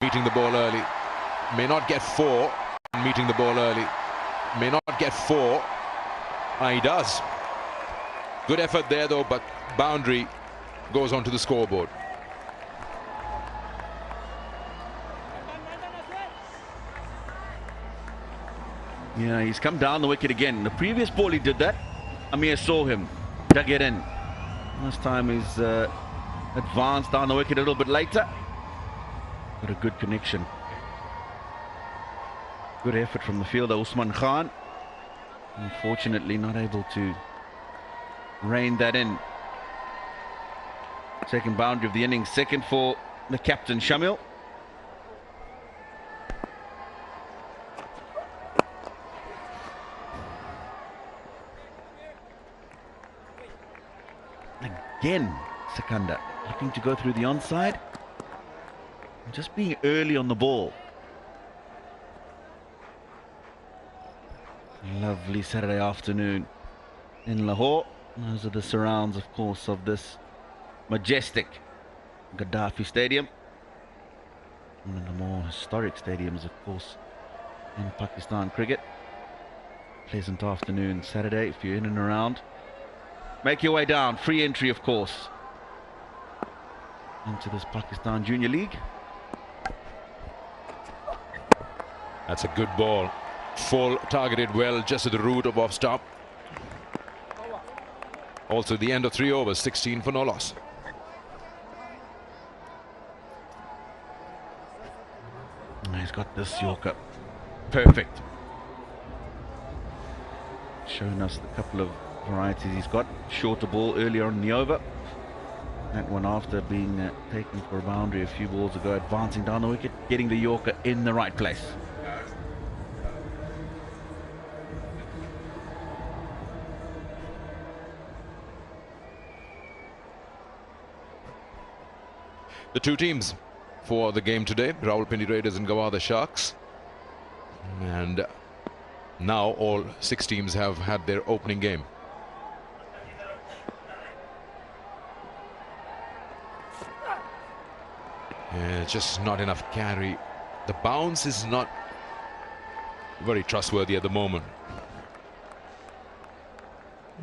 Meeting the ball early, may not get 4. Meeting the ball early, may not get 4. He does. Good effort there though, but boundary goes onto the scoreboard. Yeah, he's come down the wicket again. The previous ball he did that. Amir saw him, dug it in. This time he's advanced down the wicket a little bit later. Got a good connection. Good effort from the fielder, Usman Khan. Unfortunately not able to rein that in. Second boundary of the innings, second for the captain, Shamil. Again, Sikandar looking to go through the onside. Just being early on the ball. Lovely Saturday afternoon in Lahore. Those are the surrounds, of course, of this majestic Gaddafi Stadium. One of the more historic stadiums, of course, in Pakistan cricket. Pleasant afternoon Saturday if you're in and around. Make your way down. Free entry, of course, into this Pakistan Junior League. That's a good ball. Full targeted well, just at the root of off stump. Also the end of 3 overs, 16 for no loss. He's got this Yorker. Perfect. Showing us the couple of varieties he's got. Shorter ball earlier on in the over. That one after being taken for a boundary a few balls ago, advancing down the wicket, getting the Yorker in the right place. The two teams for the game today, Rawalpindi Raiders and Gwadar Sharks. And now all 6 teams have had their opening game. Just not enough carry. The bounce is not very trustworthy at the moment.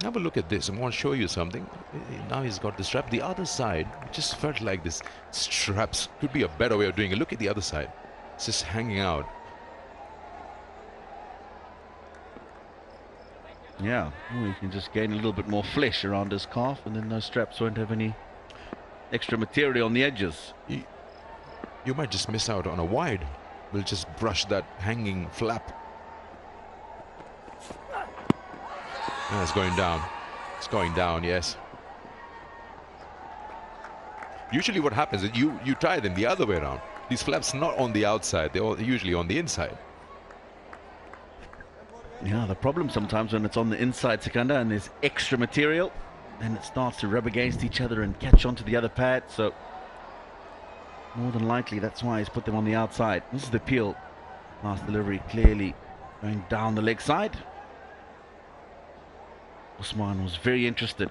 Have a look at this. I want to show you something. Now he's got the strap. The other side, it just felt like this straps could be a better way of doing it. Look at the other side. It's just hanging out. Yeah, well, you can just gain a little bit more flesh around his calf, and then those straps won't have any extra material on the edges. You might just miss out on a wide. We'll just brush that hanging flap. Oh, it's going down. It's going down, yes. Usually what happens is you tie them the other way around. These flaps not on the outside, they're usually on the inside. Yeah, the problem sometimes when it's on the inside, Sikandar, and there's extra material, then it starts to rub against each other and catch onto the other pad. So more than likely that's why he's put them on the outside. This is the peel. Last delivery clearly going down the leg side. Usman was very interested.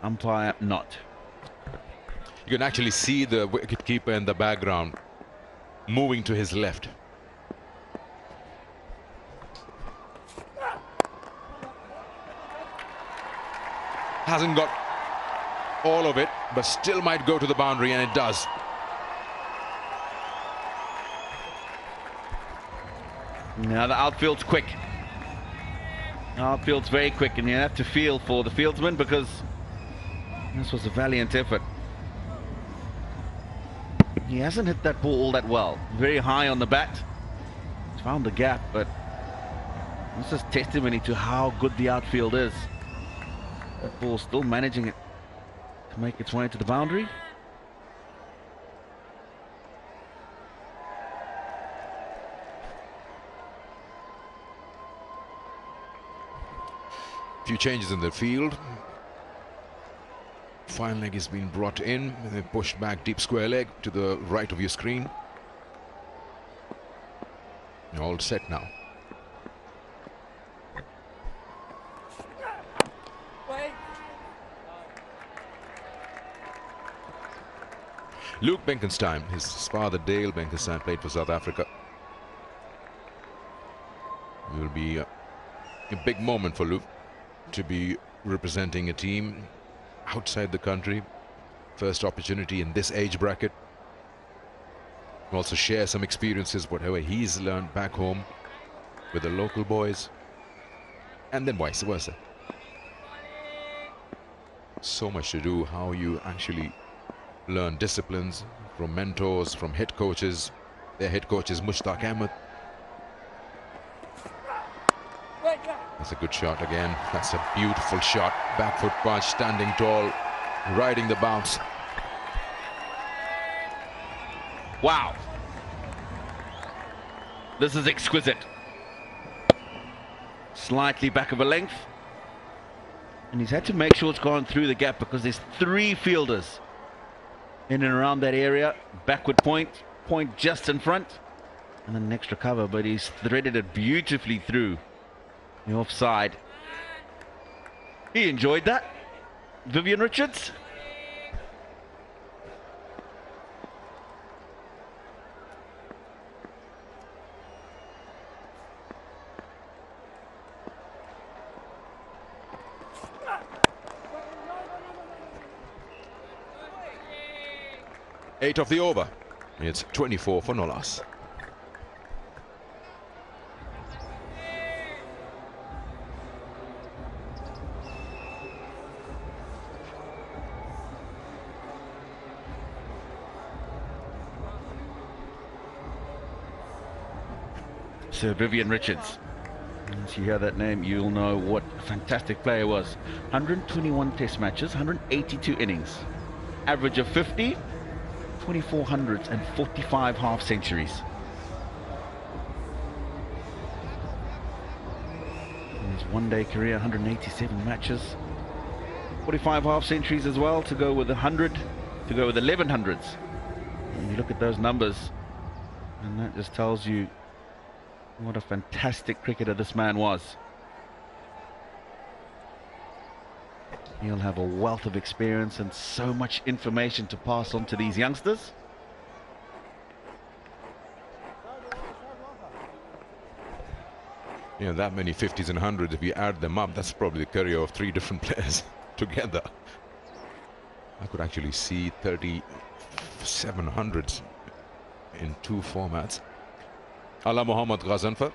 Umpire not. You can actually see the wicketkeeper in the background moving to his left. Hasn't got all of it, but still might go to the boundary, and it does. Now the outfield's quick. Outfield's very quick, and you have to feel for the fieldsman because this was a valiant effort. He hasn't hit that ball all that well. Very high on the bat. He's found the gap, but this is testimony to how good the outfield is. That ball still managing it to make its way to the boundary. Few changes in the field. Fine leg has been brought in and then pushed back deep square leg to the right of your screen. All set now. Luke Benkenstein, his father Dale Benkenstein played for South Africa. It will be a big moment for Luke to be representing a team outside the country. First opportunity in this age bracket. Also share some experiences, whatever he's learned back home with the local boys, and then vice versa. So much to do, how you actually learn disciplines from mentors, from head coaches. Their head coach is Mushtaq Ahmed. That's a good shot again. That's a beautiful shot. Back foot punch, standing tall, riding the bounce. Wow. This is exquisite. Slightly back of a length. And he's had to make sure it's gone through the gap because there's 3 fielders in and around that area. Backward point just in front. And then an extra cover, but he's threaded it beautifully through the offside. He enjoyed that. Vivian Richards. Eight of the over. It's 24 for Nolas. Sir Vivian Richards. Once you hear that name, you'll know what a fantastic player was. 121 test matches, 182 innings. Average of 50, 24 hundreds and 45 half centuries. In his one-day career, 187 matches. 45 half centuries as well, to go with 100, to go with 1100s. And you look at those numbers, and that just tells you what a fantastic cricketer this man was. He'll have a wealth of experience and so much information to pass on to these youngsters. You know, that many 50s and 100s, if you add them up, that's probably the career of 3 different players together. I could actually see 3700s in 2 formats. Ala Muhammad Ghazanfar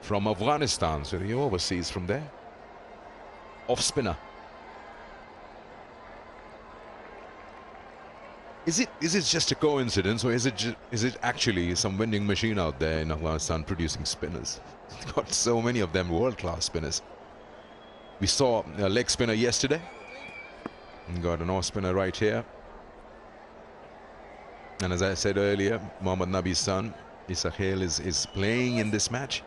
from Afghanistan, so he overseas from there. Off spinner. Is it just a coincidence, or is it actually some vending machine out there in Afghanistan producing spinners? It's got so many of them world-class spinners. We saw a leg spinner yesterday. And got an off spinner right here. And as I said earlier, Mohammad Nabi's son, Isahel, is playing in this match.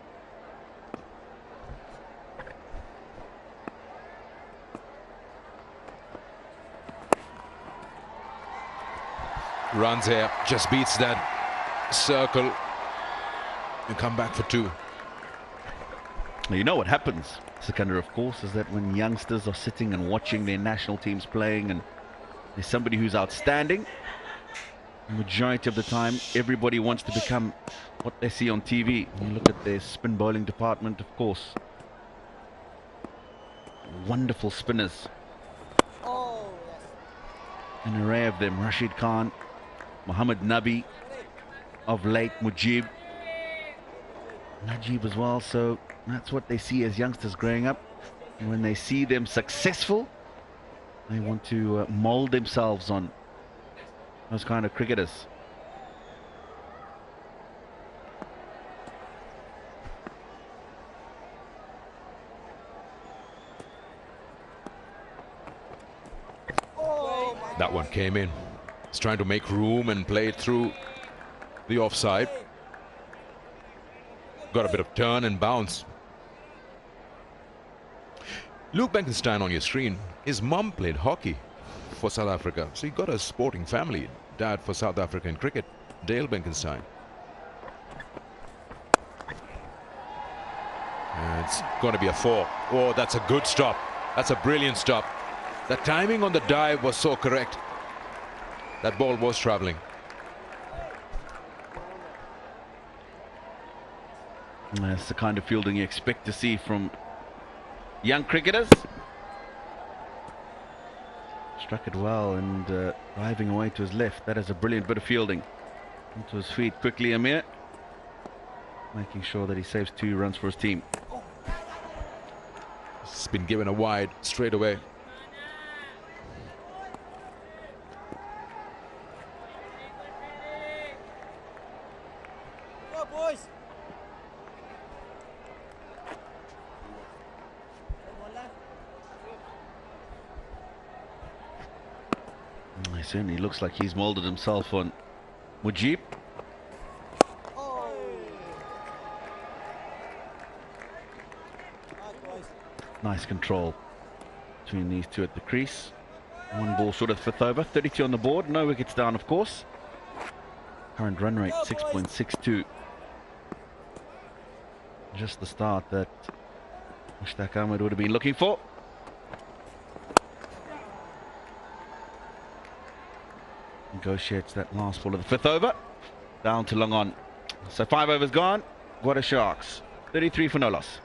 Runs here, just beats that circle and come back for 2. You know what happens, Sikandar, of course, is that when youngsters are sitting and watching their national teams playing and there's somebody who's outstanding, the majority of the time everybody wants to become what they see on TV. You look at their spin bowling department, of course. Wonderful spinners. Oh, yes. An array of them. Rashid Khan, Muhammad Nabi, of late Mujib, Najib as well. So that's what they see as youngsters growing up. And when they see them successful, they want to mold themselves on those kind of cricketers. That one came in. He's trying to make room and play it through the offside. Got a bit of turn and bounce. Luke Benkenstein on your screen. His mum played hockey for South Africa, so he got a sporting family. Dad for South African cricket, Dale Benkenstein. And it's going to be a 4. Oh, that's a good stop. That's a brilliant stop. The timing on the dive was so correct. That ball was travelling. That's the kind of fielding you expect to see from young cricketers. Struck it well and driving away to his left. That is a brilliant bit of fielding. Onto his feet quickly, Amir. Making sure that he saves 2 runs for his team. It's been given a wide straight away. Go, boys. He certainly looks like he's moulded himself on Mujib. Oh. Nice, boys. Nice control between these two at the crease. 1 ball short of the 5th over. 32 on the board. No wickets down, of course. Current run rate 6.62. Just the start that Mushtaq Ahmed would have been looking for. Negotiates that last ball of the 5th over. Down to long on. So 5 overs gone. Gwadar Sharks. 33 for no loss.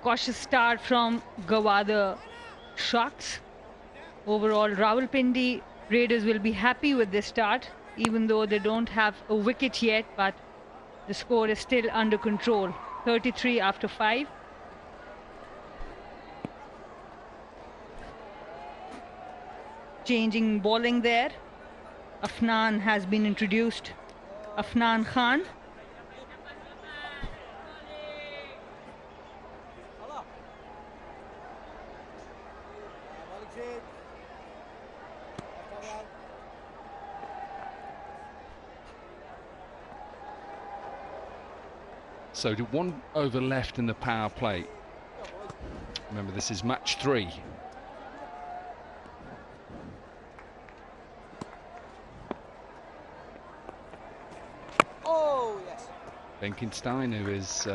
Cautious start from Gwadar Sharks. Overall, Rawalpindi Raiders will be happy with this start, even though they don't have a wicket yet, but the score is still under control. 33 after 5. Changing bowling there. Afnan has been introduced. Afnan Khan. So 1 over left in the power play. Remember, this is match 3. Oh, yes. Benkenstein, who is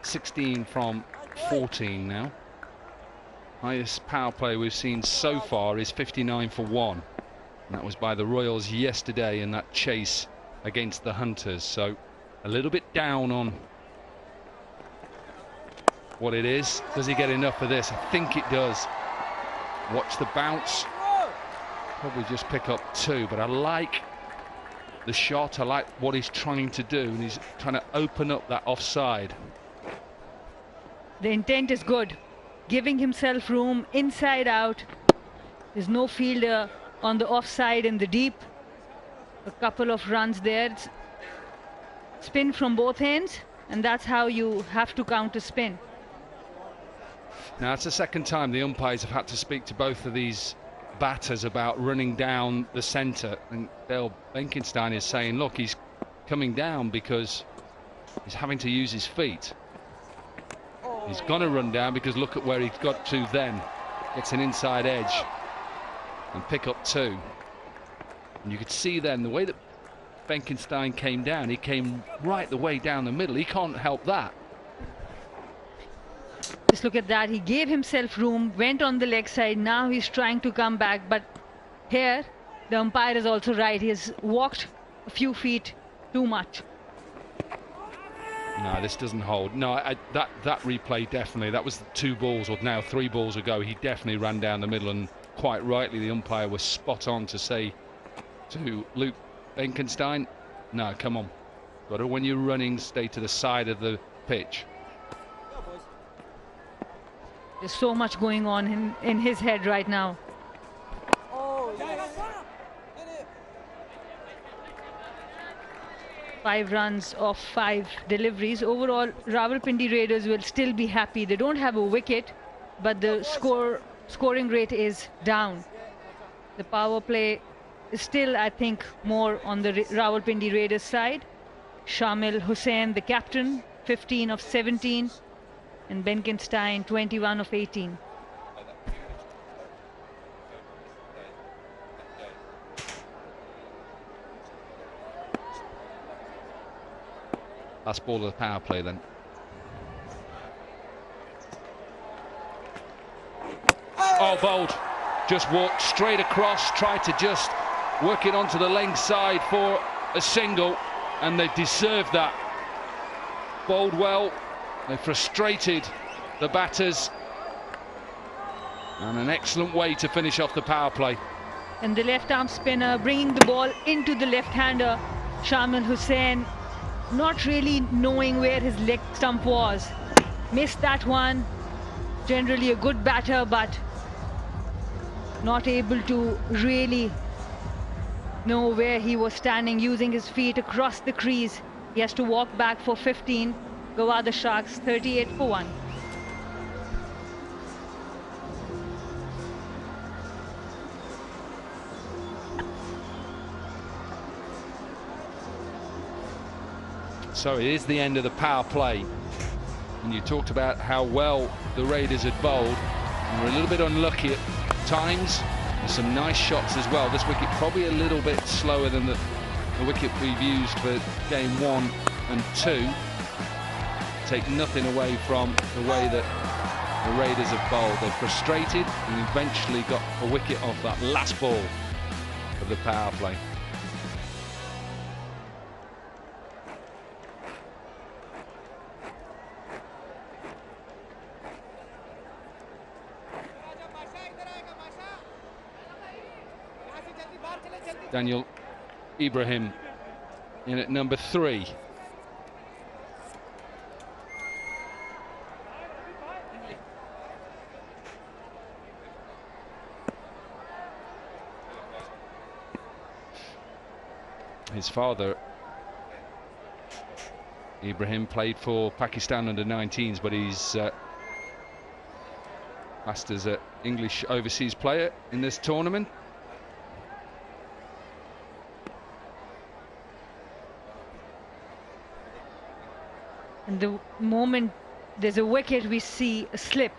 16 from 14 now. Highest power play we've seen so far is 59 for 1. And that was by the Royals yesterday in that chase against the Hunters. So a little bit down on what it is. Does he get enough of this? I think it does. Watch the bounce. Probably just pick up 2, but I like the shot. I like what he's trying to do, and he's trying to open up that offside. The intent is good. Giving himself room inside out. There's no fielder on the offside in the deep. A couple of runs there. Spin from both ends, and that's how you have to counter spin. Now, it's the second time the umpires have had to speak to both of these batters about running down the centre, and Dale Benkenstein is saying, look, he's coming down because he's having to use his feet. He's going to run down because look at where he's got to then. Gets an inside edge and pick up 2. And you could see then the way that Benkenstein came down, he came right the way down the middle. He can't help that. Just look at that. He gave himself room, went on the leg side. Now he's trying to come back. But here, the umpire is also right. He has walked a few feet too much. No, this doesn't hold. No, that replay definitely. That was 2 balls, or now 3 balls ago. He definitely ran down the middle, and quite rightly, the umpire was spot on to say to Luke Benkenstein, no, come on. But when you're running, stay to the side of the pitch. There's so much going on in his head right now. Oh, yes. 5 runs off 5 deliveries. Overall, Rawalpindi Raiders will still be happy. They don't have a wicket, but the scoring rate is down. The power play is still, I think, more on the Rawalpindi Raiders side. Shamil Hussain, the captain, 15 of 17, and Benkenstein, 21 of 18. Last ball of the power play then. Oh, bold. Just walked straight across, tried to just work it onto the length side for a single, and they deserved that. Bowled well, they frustrated the batters, and an excellent way to finish off the power play. And the left arm spinner bringing the ball into the left-hander, Shamil Hussain, not really knowing where his leg stump was. Missed that one. Generally a good batter, but not able to really know where he was standing, using his feet across the crease. He has to walk back for 15. Gwadar Sharks 38 for 1. So it is the end of the power play, and you talked about how well the Raiders had bowled, and were a little bit unlucky at times. There's some nice shots as well. This wicket probably a little bit slower than the wicket we've used for game 1 and 2. Take nothing away from the way that the Raiders have bowled. They're frustrated and eventually got a wicket off that last ball of the power play. Daniel Ibrahim in at number 3. His father, Ibrahim, played for Pakistan under-19s, but he's classed as an English overseas player in this tournament. And the moment there's a wicket, we see a slip.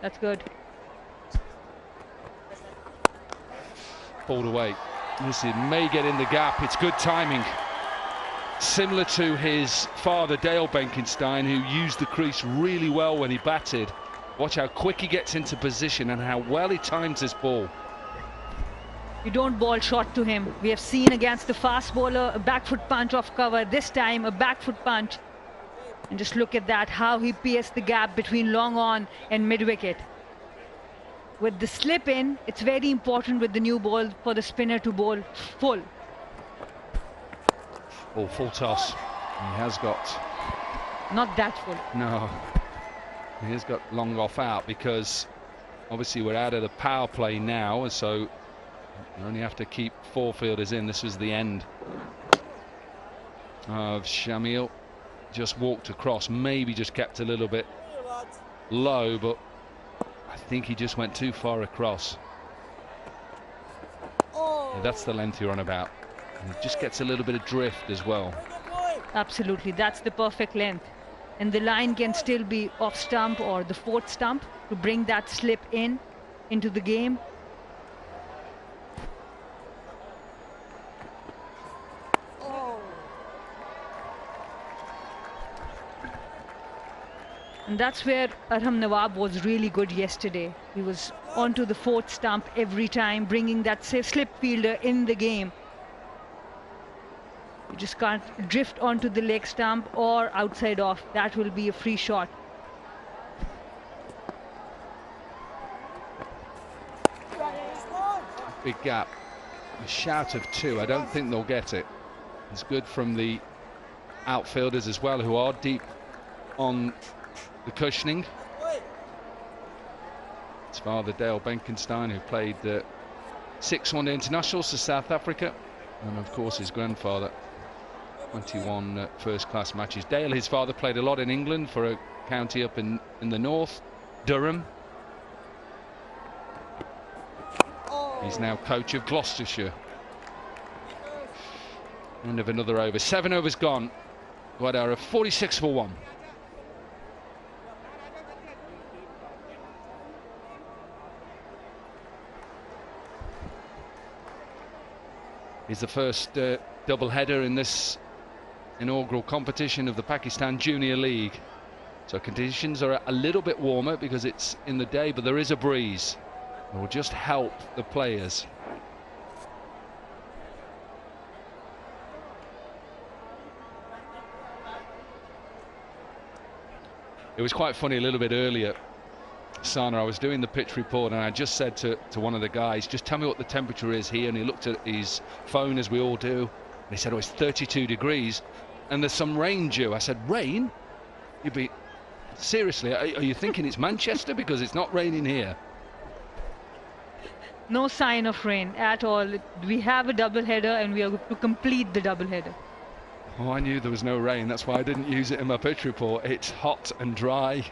That's good. Balled away. This may get in the gap. It's good timing. Similar to his father, Dale Benkenstein, who used the crease really well when he batted. Watch how quick he gets into position and how well he times his ball. You don't ball short to him. We have seen against the fast bowler a back foot punch off cover. This time a back foot punch. And just look at that, how he pierced the gap between long on and mid wicket. With the slip in, it's very important with the new ball for the spinner to bowl full. Oh, full toss. He has got... Not that full. No. He has got long off out, because obviously we're out of the power play now, and so you only have to keep 4 fielders in. This was the end of Shamil. Just walked across, maybe just kept a little bit low, but I think he just went too far across. Yeah, that's the length you're on about. And it just gets a little bit of drift as well. Absolutely, that's the perfect length. And the line can still be off stump or the 4th stump to bring that slip in into the game. And that's where Arham Nawab was really good yesterday. He was onto the 4th stump every time, bringing that slip fielder in the game. You just can't drift onto the leg stump or outside off. That will be a free shot. Big gap. A shout of 2. I don't think they'll get it. It's good from the outfielders as well, who are deep on the cushioning. His father, Dale Benkenstein, who played 6 one-day internationals for South Africa, and of course his grandfather, 21 first-class matches. Dale, his father, played a lot in England for a county up in the north, Durham. He's now coach of Gloucestershire. End of another over. 7 overs gone. Gwadar are 46 for 1. Is the first double header in this inaugural competition of the Pakistan Junior League. So conditions are a little bit warmer because it's in the day, but there is a breeze. It will just help the players. It was quite funny a little bit earlier, Sana, I was doing the pitch report and I just said to one of the guys, just tell me what the temperature is here, and he looked at his phone as we all do, and he said, oh, it's 32 degrees and there's some rain due. I said, rain? You'd be, seriously, are you thinking it's Manchester? Because it's not raining here. No sign of rain at all. We have a double header and we are to complete the double header. Oh, I knew there was no rain, that's why I didn't use it in my pitch report. It's hot and dry.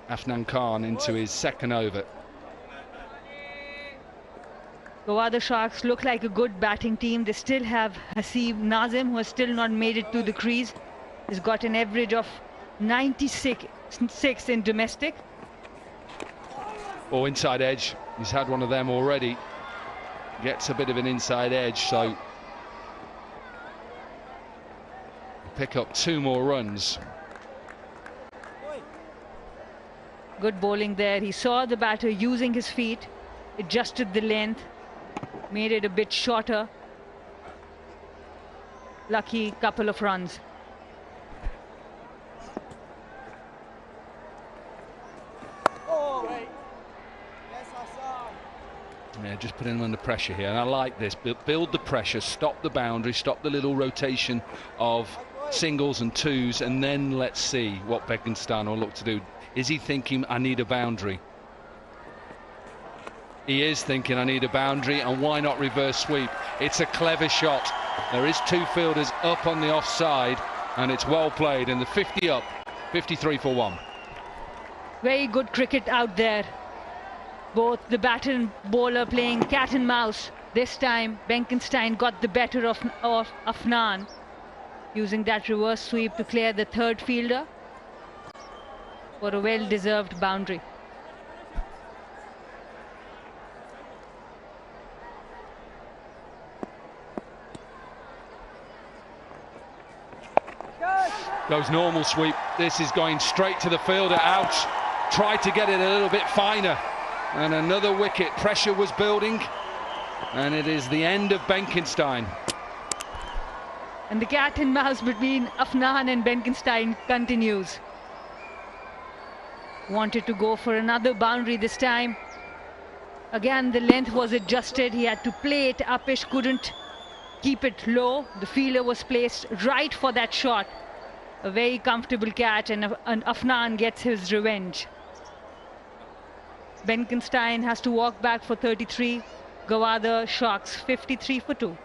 Afnan Khan into his second over. Gwadar Sharks look like a good batting team. They still have Hasib Nazim, who has still not made it to the crease. He's got an average of 96 in domestic. Oh, inside edge. He's had one of them already. Gets a bit of an inside edge, so pick up 2 more runs. Good bowling there. He saw the batter using his feet, adjusted the length, made it a bit shorter. Lucky couple of runs. Yeah, just putting him under pressure here, and I like this. Build the pressure, stop the boundary, stop the little rotation of singles and twos, and then let's see what Bekenstein will look to do. Is he thinking, I need a boundary? He is thinking, I need a boundary, and why not reverse sweep? It's a clever shot. There is 2 fielders up on the offside, and it's well played, and the 50 up, 53 for 1. Very good cricket out there. Both the batter and bowler playing cat and mouse. This time, Bekenstein got the better of Afnan, using that reverse sweep to clear the 3rd fielder for a well-deserved boundary. Goes normal sweep. This is going straight to the fielder. Out. Tried to get it a little bit finer. And another wicket. Pressure was building. And it is the end of Bekenstein. And the cat and mouse between Afnan and Bekenstein continues. Wanted to go for another boundary this time. Again, the length was adjusted. He had to play it upish, couldn't keep it low. The fielder was placed right for that shot. A very comfortable catch, and Afnan gets his revenge. Bekenstein has to walk back for 33. Gwadar Sharks 53 for 2.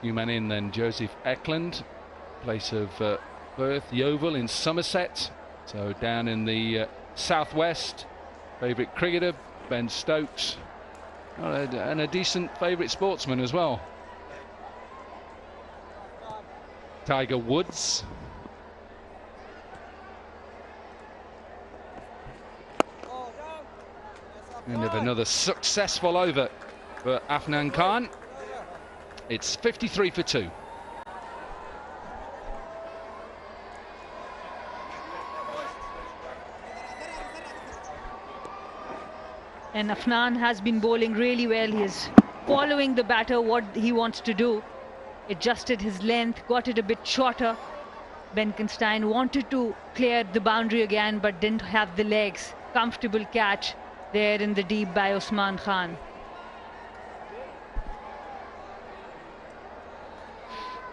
New man in then, Joseph Eklund, place of birth Yeovil in Somerset, so down in the southwest. Favourite cricketer Ben Stokes, and a decent favourite sportsman as well. Tiger Woods. End of another successful over for Afnan Khan. It's 53 for 2. And Afnan has been bowling really well. He is following the batter, what he wants to do. Adjusted his length, got it a bit shorter. Benkenstein wanted to clear the boundary again, but didn't have the legs. Comfortable catch there in the deep by Usman Khan.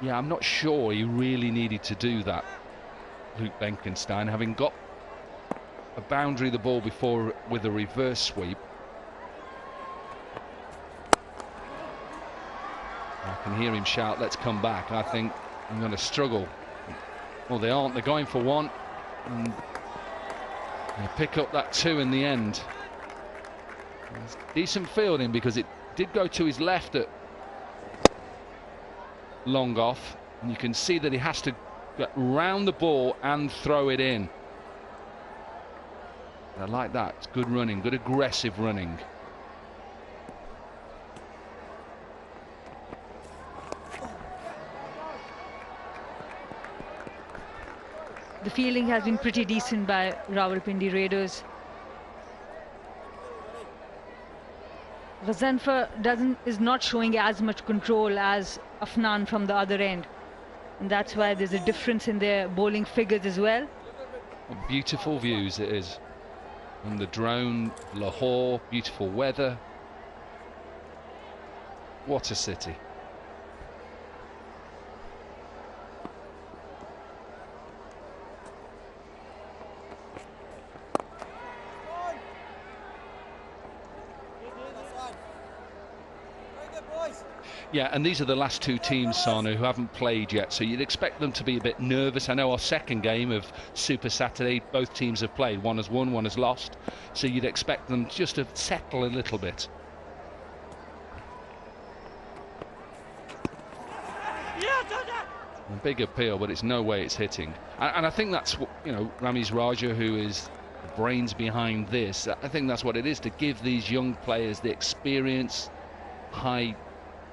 Yeah, I'm not sure he really needed to do that, Luke Benkenstein, having got a boundary the ball before with a reverse sweep. I can hear him shout, let's come back. I think I'm going to struggle. Well, they aren't. They're going for one. And they pick up that 2 in the end. It's decent fielding because it did go to his left at long off. And you can see that he has to get round the ball and throw it in. I like that. It's good running, good aggressive running. The fielding has been pretty decent by Rawalpindi Raiders. Ghaznfar is not showing as much control as Afnan from the other end. And that's why there's a difference in their bowling figures as well. Beautiful views it is. And the drone, Lahore, beautiful weather. What a city. Yeah, and these are the last 2 teams, Sanu, who haven't played yet, so you'd expect them to be a bit nervous. I know our second game of Super Saturday, both teams have played. One has won, one has lost, so you'd expect them just to settle a little bit. A big appeal, but it's no way it's hitting. And I think that's what, you know, Ramiz Raja, who is the brains behind this, I think that's what it is, to give these young players the experience, high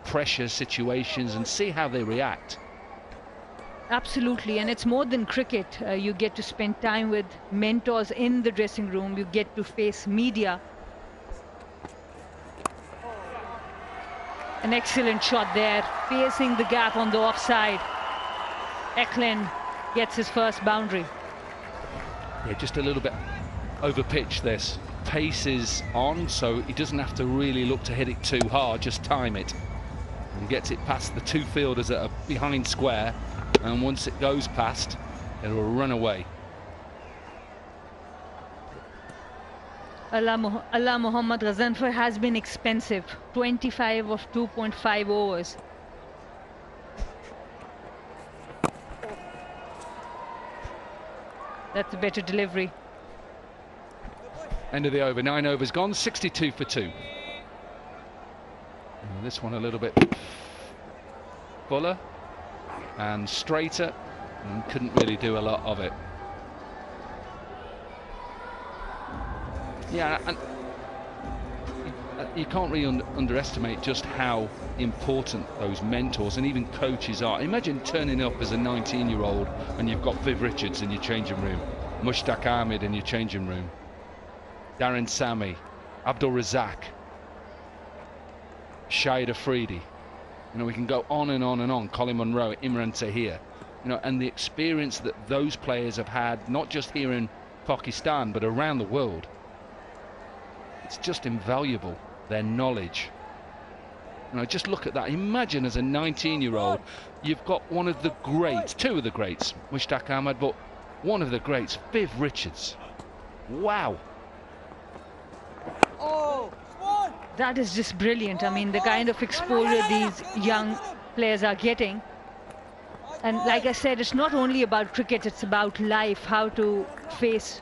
pressure situations, and see how they react. Absolutely, and it's more than cricket. You get to spend time with mentors in the dressing room. You get to face media. An excellent shot there, facing the gap on the offside. Eklund gets his first boundary. Yeah, just a little bit over pitch this. Pace is on, so he doesn't have to really look to hit it too hard, just time it. And gets it past the 2 fielders that are behind square, and once it goes past, it will run away. Allah Muhammad Ghaznfar has been expensive. 25 of 2.5 overs. That's a better delivery. End of the over, 9 overs gone, 62 for 2. And this one a little bit fuller and straighter, and couldn't really do a lot of it. Yeah, and you can't really underestimate just how important those mentors and even coaches are. Imagine turning up as a 19-year-old and you've got Viv Richards in your changing room, Mushtaq Ahmed in your changing room, Darren Sammy, Abdul Razak, Shahid Afridi. You know, we can go on and on and on. Colin Munro, Imran Tahir. You know, and the experience that those players have had, not just here in Pakistan, but around the world. It's just invaluable, their knowledge. You know, just look at that. Imagine as a 19-year-old, you've got one of the greats, 2 of the greats, Mushtaq Ahmed, but one of the greats, Viv Richards. Wow. That is just brilliant. I mean, the kind of exposure these young players are getting. And like I said, it's not only about cricket, it's about life, how to face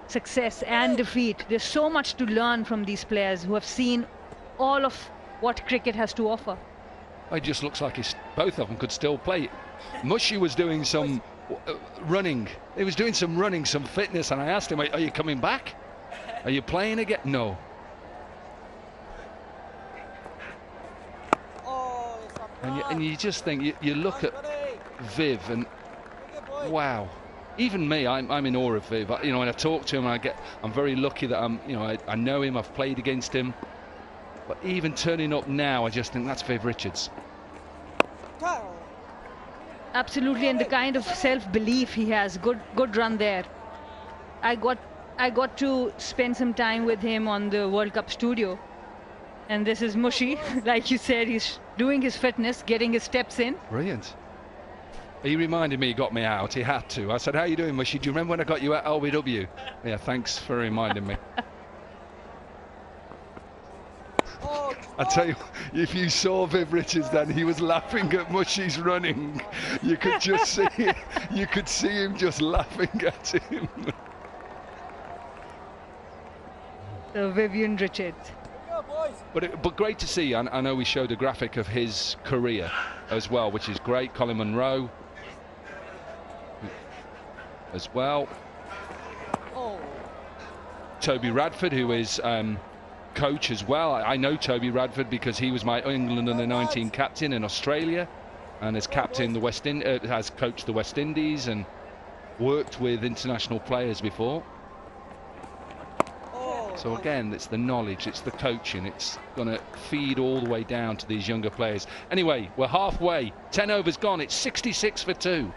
success and defeat. There's so much to learn from these players who have seen all of what cricket has to offer. It just looks like both of them could still play. Mushy was doing some running. He was doing some running, some fitness, and I asked him, are you coming back? Are you playing again? No. And you just think, you look at Viv and wow, even me, I'm in awe of Viv. You know, when I talk to him, I'm very lucky that I know him, I've played against him. But even turning up now, I just think that's Viv Richards. Absolutely, and the kind of self-belief he has. Good run there. I got to spend some time with him on the World Cup studio, and this is Mushy. Like you said, he's doing his fitness, getting his steps in. Brilliant. He reminded me, he got me out. He had to. I said, "How you doing, Mushy? Do you remember when I got you at LBW?" Yeah, thanks for reminding me. I tell you, if you saw Viv Richards then, he was laughing at Mushy's running. You could just see him just laughing at him. So Vivian Richards. But great to see. I know we showed a graphic of his career as well, which is great. Colin Munro as well. Toby Radford, who is coach as well. I know Toby Radford because he was my England under-19 captain in Australia, and has captained the has coached the West Indies and worked with international players before. So again, it's the knowledge, it's the coaching, it's going to feed all the way down to these younger players. Anyway, we're halfway, 10 overs gone, it's 66 for 2.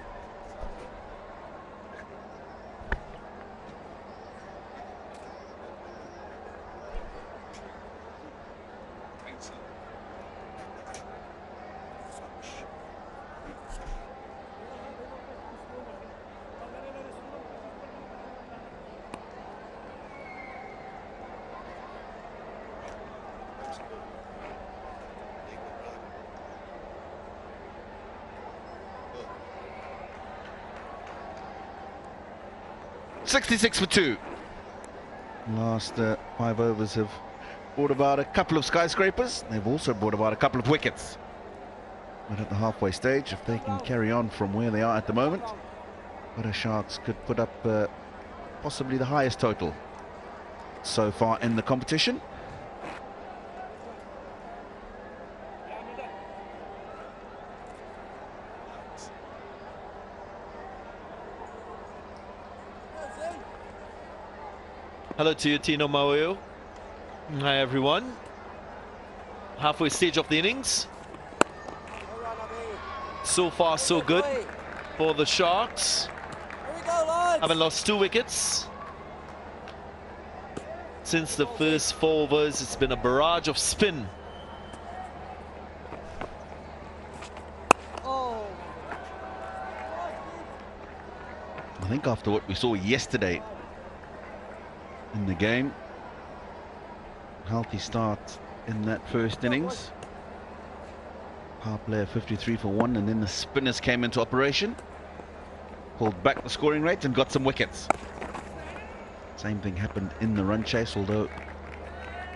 $66 for 2. Last 5 overs have brought about a couple of skyscrapers. They've also brought about a couple of wickets. But at the halfway stage, if they can carry on from where they are at the moment, Gwadar Sharks could put up possibly the highest total so far in the competition. Hello to you, Tino Maweo. Hi, everyone. Halfway stage of the innings. So far, so good for the Sharks. Haven't lost 2 wickets. Since the first 4 overs, it's been a barrage of spin. I think after what we saw yesterday in the game, healthy start in that first innings. Power player 53 for 1, and then the spinners came into operation, pulled back the scoring rate and got some wickets. Same thing happened in the run chase, although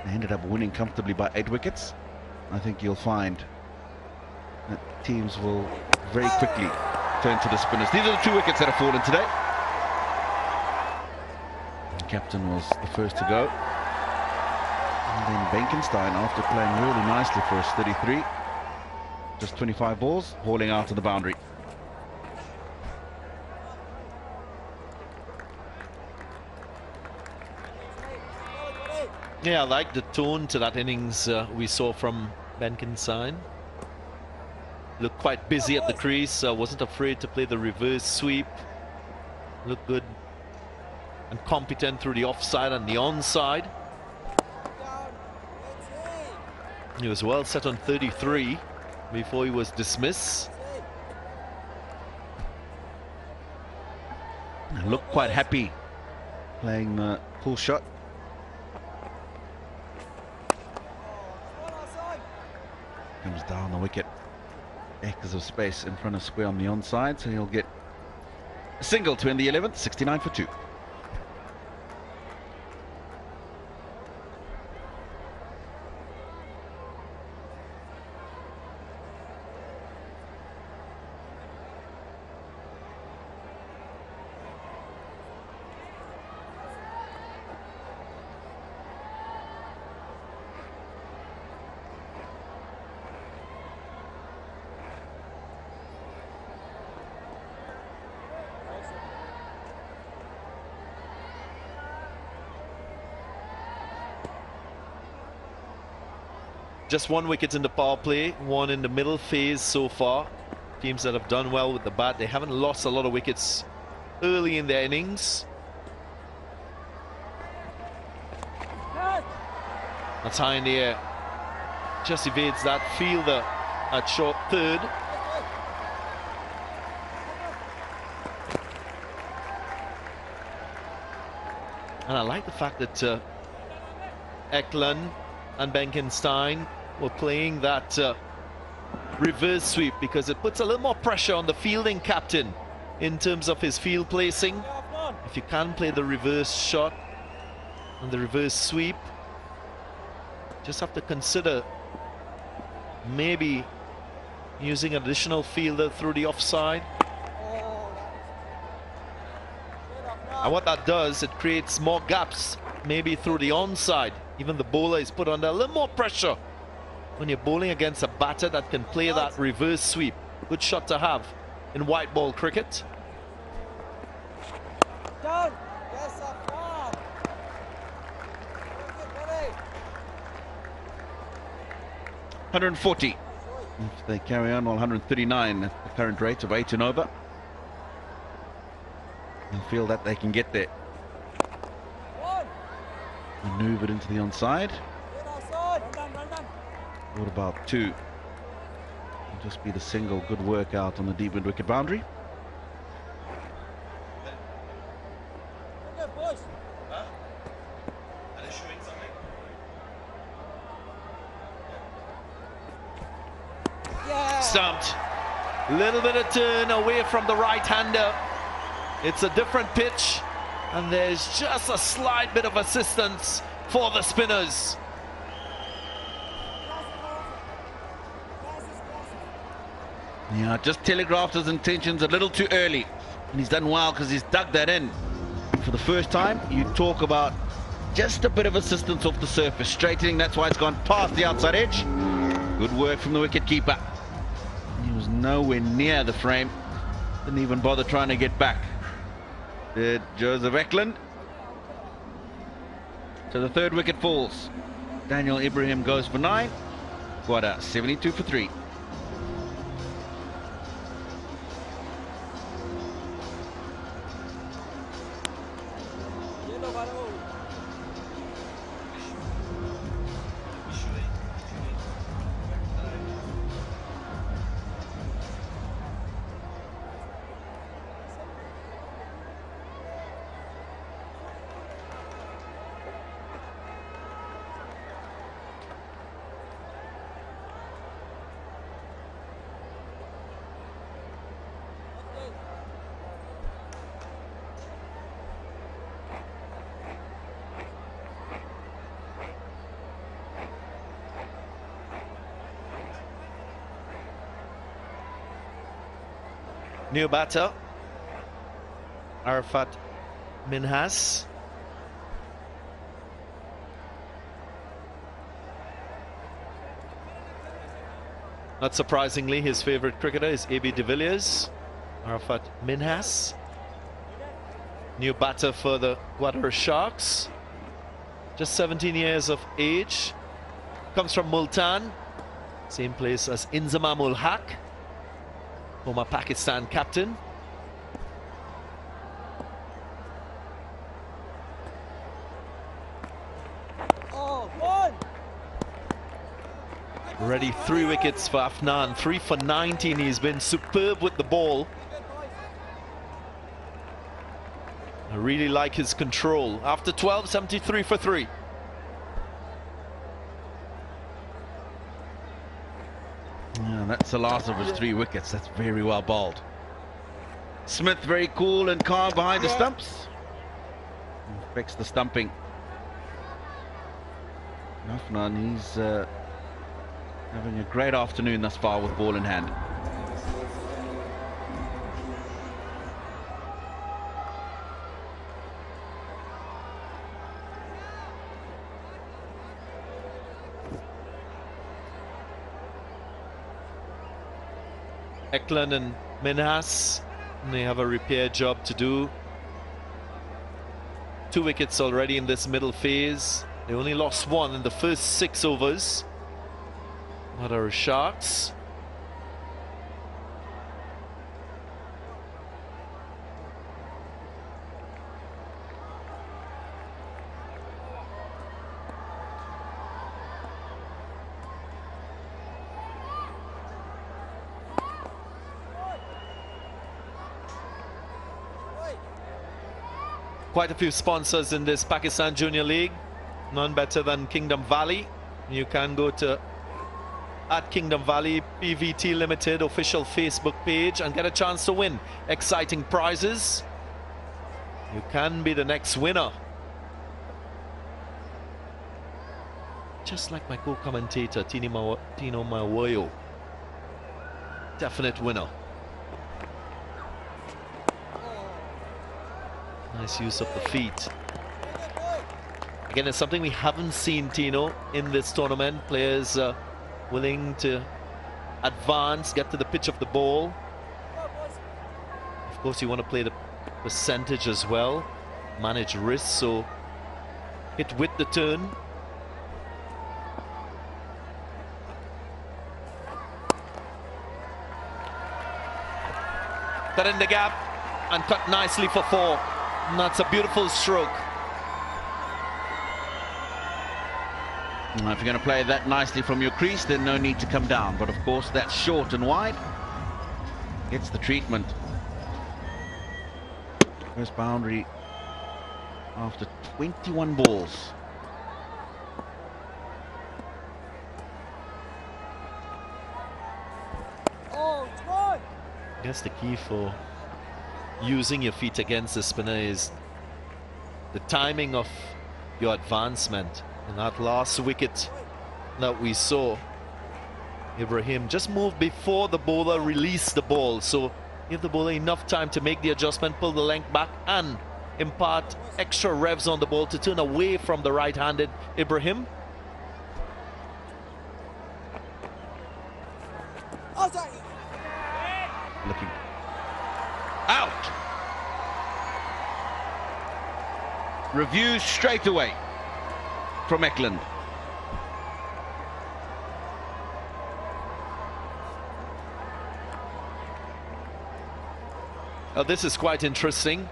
they ended up winning comfortably by 8 wickets. I think you'll find that teams will very quickly turn to the spinners. These are the 2 wickets that have fallen today. Captain was the first to go, and then Benkenstein, after playing really nicely for us, 33, just 25 balls, hauling out to the boundary. Yeah, I like the tone to that innings we saw from Benkenstein. Looked quite busy at the crease, wasn't afraid to play the reverse sweep. Looked good and competent through the offside and the onside. He was well set on 33 before he was dismissed. Looked quite happy playing the pull shot. Comes down the wicket. Acres of space in front of square on the onside, so he'll get a single to end the 11th, 69 for 2. Just 1 wicket in the power play, 1 in the middle phase so far. Teams that have done well with the bat, they haven't lost a lot of wickets early in their innings. That's high in the air. Just evades that fielder at short third. And I like the fact that Eklund and Benkenstein were playing that reverse sweep, because it puts a little more pressure on the fielding captain in terms of his field placing. If you can play the reverse shot and the reverse sweep, just have to consider maybe using an additional fielder through the offside. And what that does, it creates more gaps, maybe through the onside. Even the bowler is put under a little more pressure when you're bowling against a batter that can play that reverse sweep. Good shot to have in white ball cricket. Down. Yes, up, down. 140. If they carry on, 139 at the current rate of 8 and over. And feel that they can get there. Maneuvered into the onside. What about 2? It'll just be the single. Good work out on the deep mid-wicket boundary. Stumped. Little bit of turn away from the right-hander. It's a different pitch, and there's just a slight bit of assistance for the spinners. Yeah, just telegraphed his intentions a little too early, and he's done well because he's dug that in. For the first time, you talk about just a bit of assistance off the surface, straightening. That's why it's gone past the outside edge. Good work from the wicket keeper. He was nowhere near the frame, didn't even bother trying to get back. Did Joseph Eklund. So the 3rd wicket falls. Daniel Ibrahim goes for 9. Gwadar 72 for 3. New batter, Arafat Minhas. Not surprisingly, his favorite cricketer is A.B. de Villiers. Arafat Minhas. New batter for the Gwadar Sharks. Just 17 years of age. Comes from Multan. Same place as Inzamam ul Haq, former Pakistan captain. Already 3 wickets for Afnan, 3 for 19. He's been superb with the ball. I really like his control. After 12, 73 for 3. Yeah, that's the last of his 3 wickets. That's very well bowled. Smith very cool and calm behind the stumps. Affects the stumping. Afnan, he's having a great afternoon thus far with ball in hand. Eklund and Minhas, they have a repair job to do. 2 wickets already in this middle phase. They only lost 1 in the first 6 overs. Gwadar Sharks. Quite a few sponsors in this Pakistan Junior League. None better than Kingdom Valley. You can go to @Kingdom Valley PVT Limited official Facebook page and get a chance to win exciting prizes. You can be the next winner. Just like my co-commentator Tino Mawayo. Definite winner. Nice use of the feet. Again, it's something we haven't seen, Tino, in this tournament. Players willing to advance, get to the pitch of the ball. Of course, you want to play the percentage as well, manage risk, so hit with the turn. Cut in the gap and cut nicely for 4. And that's a beautiful stroke. Now, if you're going to play that nicely from your crease, then no need to come down. But of course, that's short and wide. Gets the treatment. First boundary after 21 balls. Oh, come on! I guess the key for using your feet against the spinner is the timing of your advancement. In that last wicket that we saw, Ibrahim just moved before the bowler released the ball, so give the bowler enough time to make the adjustment, pull the length back and impart extra revs on the ball to turn away from the right-handed Ibrahim. Looking out. Review straight away from Eklund. Now this is quite interesting.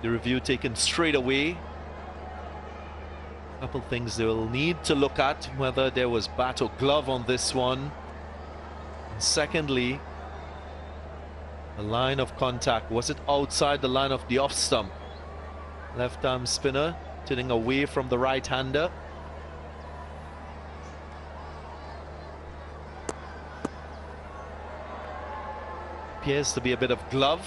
The review taken straight away. A couple things they'll need to look at, whether there was bat or glove on this one. And secondly, the line of contact. Was it outside the line of the off stump? Left arm spinner turning away from the right-hander. Appears to be a bit of glove.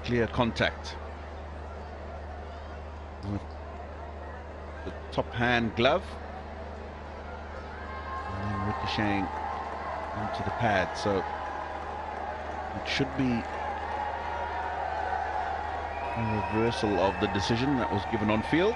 Clear contact with the top hand glove and then ricocheting onto the pad, so it should be a reversal of the decision that was given on field.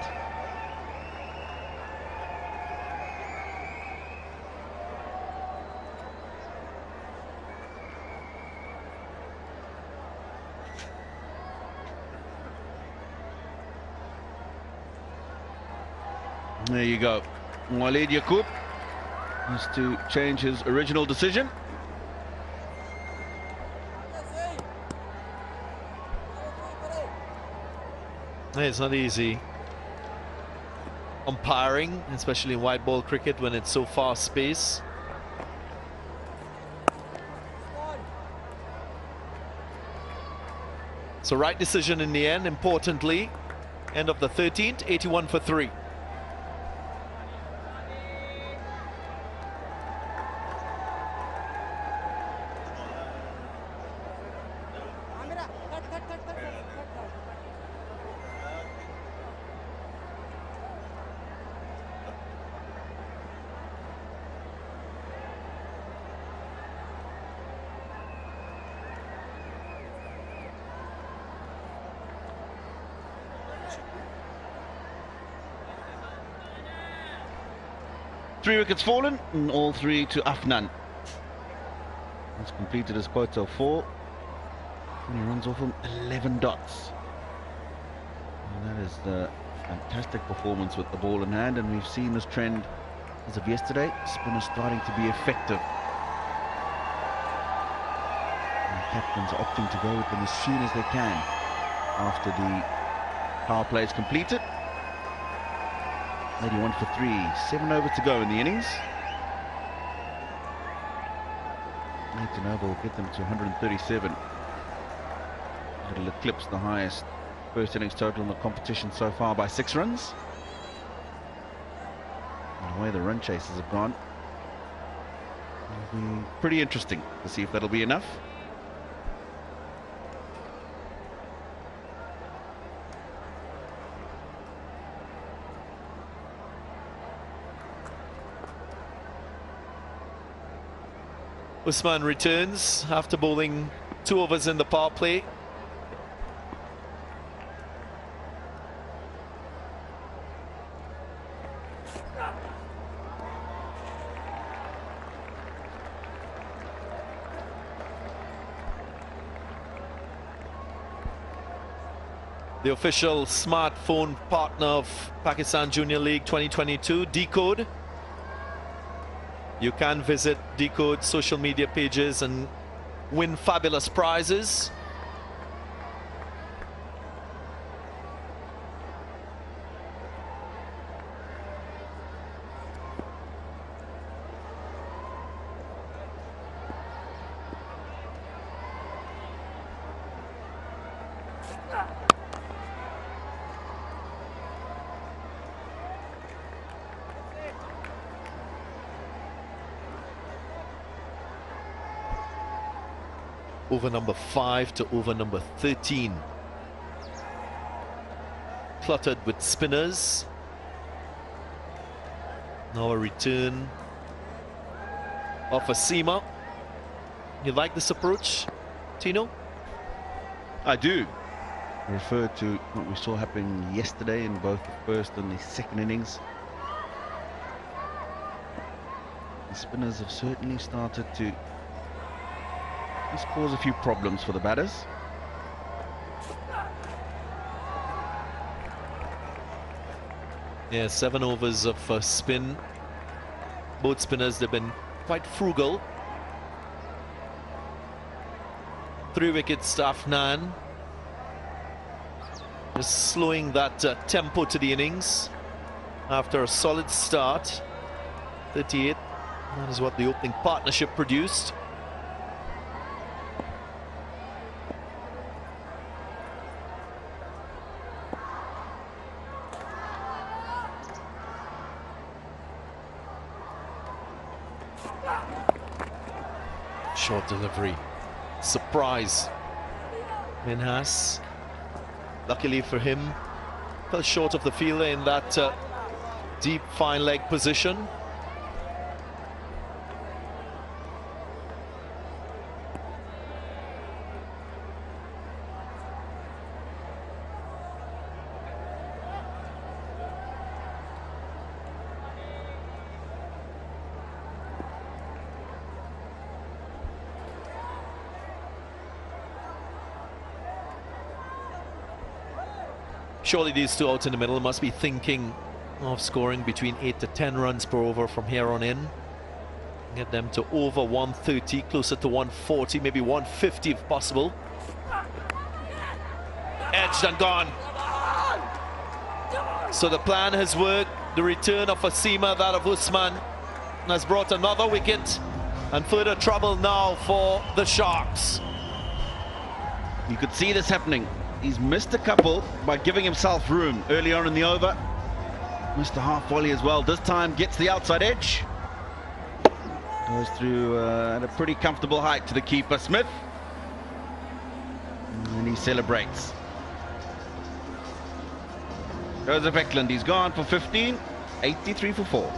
There you go. Walid Yaqub has to change his original decision. It's not easy umpiring, especially in white ball cricket when it's so fast paced. So right decision in the end, importantly. End of the 13th, 81 for 3. Three wickets fallen, and all 3 to Afnan. He's completed his quota of 4. 20 runs off him, 11 dots. And that is a fantastic performance with the ball in hand, and we've seen this trend as of yesterday. Spinners starting to be effective. And captains opting to go with them as soon as they can after the power play is completed. 81 for 3, 7 over to go in the innings. Nathan Noble will get them to 137. It'll eclipse the highest first innings total in the competition so far by 6 runs. And the way the run chasers have gone, it'll be pretty interesting to see if that'll be enough. Usman returns after bowling 2 overs in the power play. The official smartphone partner of Pakistan Junior League 2022, Decode. You can visit Decode social media pages and win fabulous prizes. Over number 5 to over number 13. Cluttered with spinners. Now a return of a seamer. You like this approach, Tino? I do. Refer to what we saw happen yesterday in both the first and the second innings. The spinners have certainly started to cause a few problems for the batters. Yeah, 7 overs of spin. Both spinners, they've been quite frugal. 3 wickets to Afnan. Just slowing that tempo to the innings after a solid start. 38. That is what the opening partnership produced. Short delivery. Surprise. Minhas. Luckily for him, fell short of the fielder in that deep fine leg position. Surely these 2 out in the middle must be thinking of scoring between 8 to 10 runs per over from here on in. Get them to over 130, closer to 140, maybe 150 if possible. Edged and gone. So the plan has worked. The return of a seamer, that of Usman, has brought another wicket and further trouble now for the Sharks. You could see this happening. He's missed a couple by giving himself room early on in the over. Missed a half volley as well. This time gets the outside edge. Goes through at a pretty comfortable height to the keeper, Smith. And he celebrates. Joseph Eklund, he's gone for 15, 83 for 4.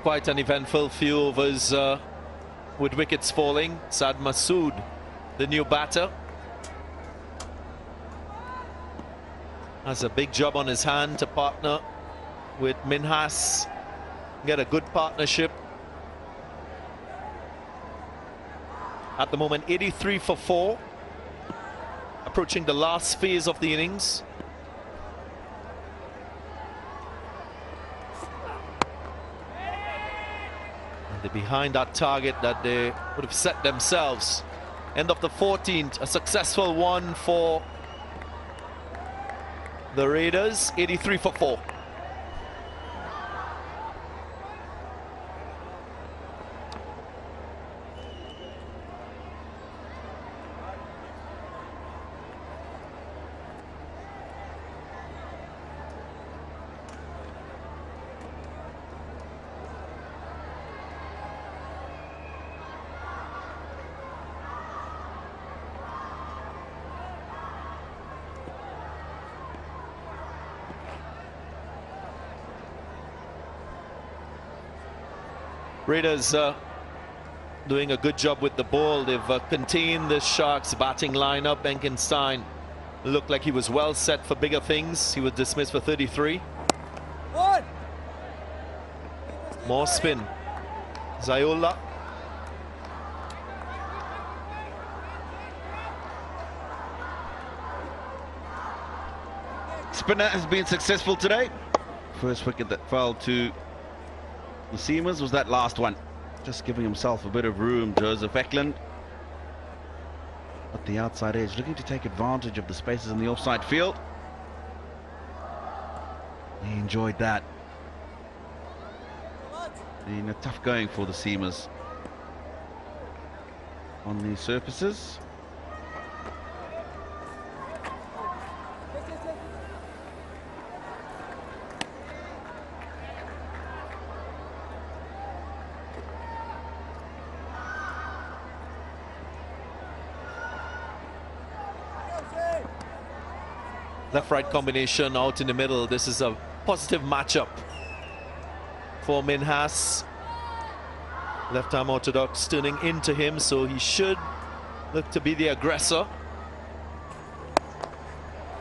quite an eventful few overs with wickets falling. Sad Masood, the new batter, has a big job on his hand to partner with Minhas, get a good partnership. At the moment, 83 for 4, approaching the last phase of the innings. And they're behind that target that they would have set themselves. End of the 14th, a successful one for the Raiders, 83 for 4. Raiders doing a good job with the ball. They've contained the Sharks' batting lineup. Benkenstein looked like he was well set for bigger things. He was dismissed for 33. One. More spin. Zayola. Spinner has been successful today. First wicket that fell to the Seamers was that last one. Just giving himself a bit of room, Joseph Eklund. At the outside edge, looking to take advantage of the spaces in the offside field. He enjoyed that. Been a tough going for the Seamers on these surfaces. Left-right combination out in the middle. This is a positive matchup for Minhas. Left-arm orthodox turning into him, so he should look to be the aggressor.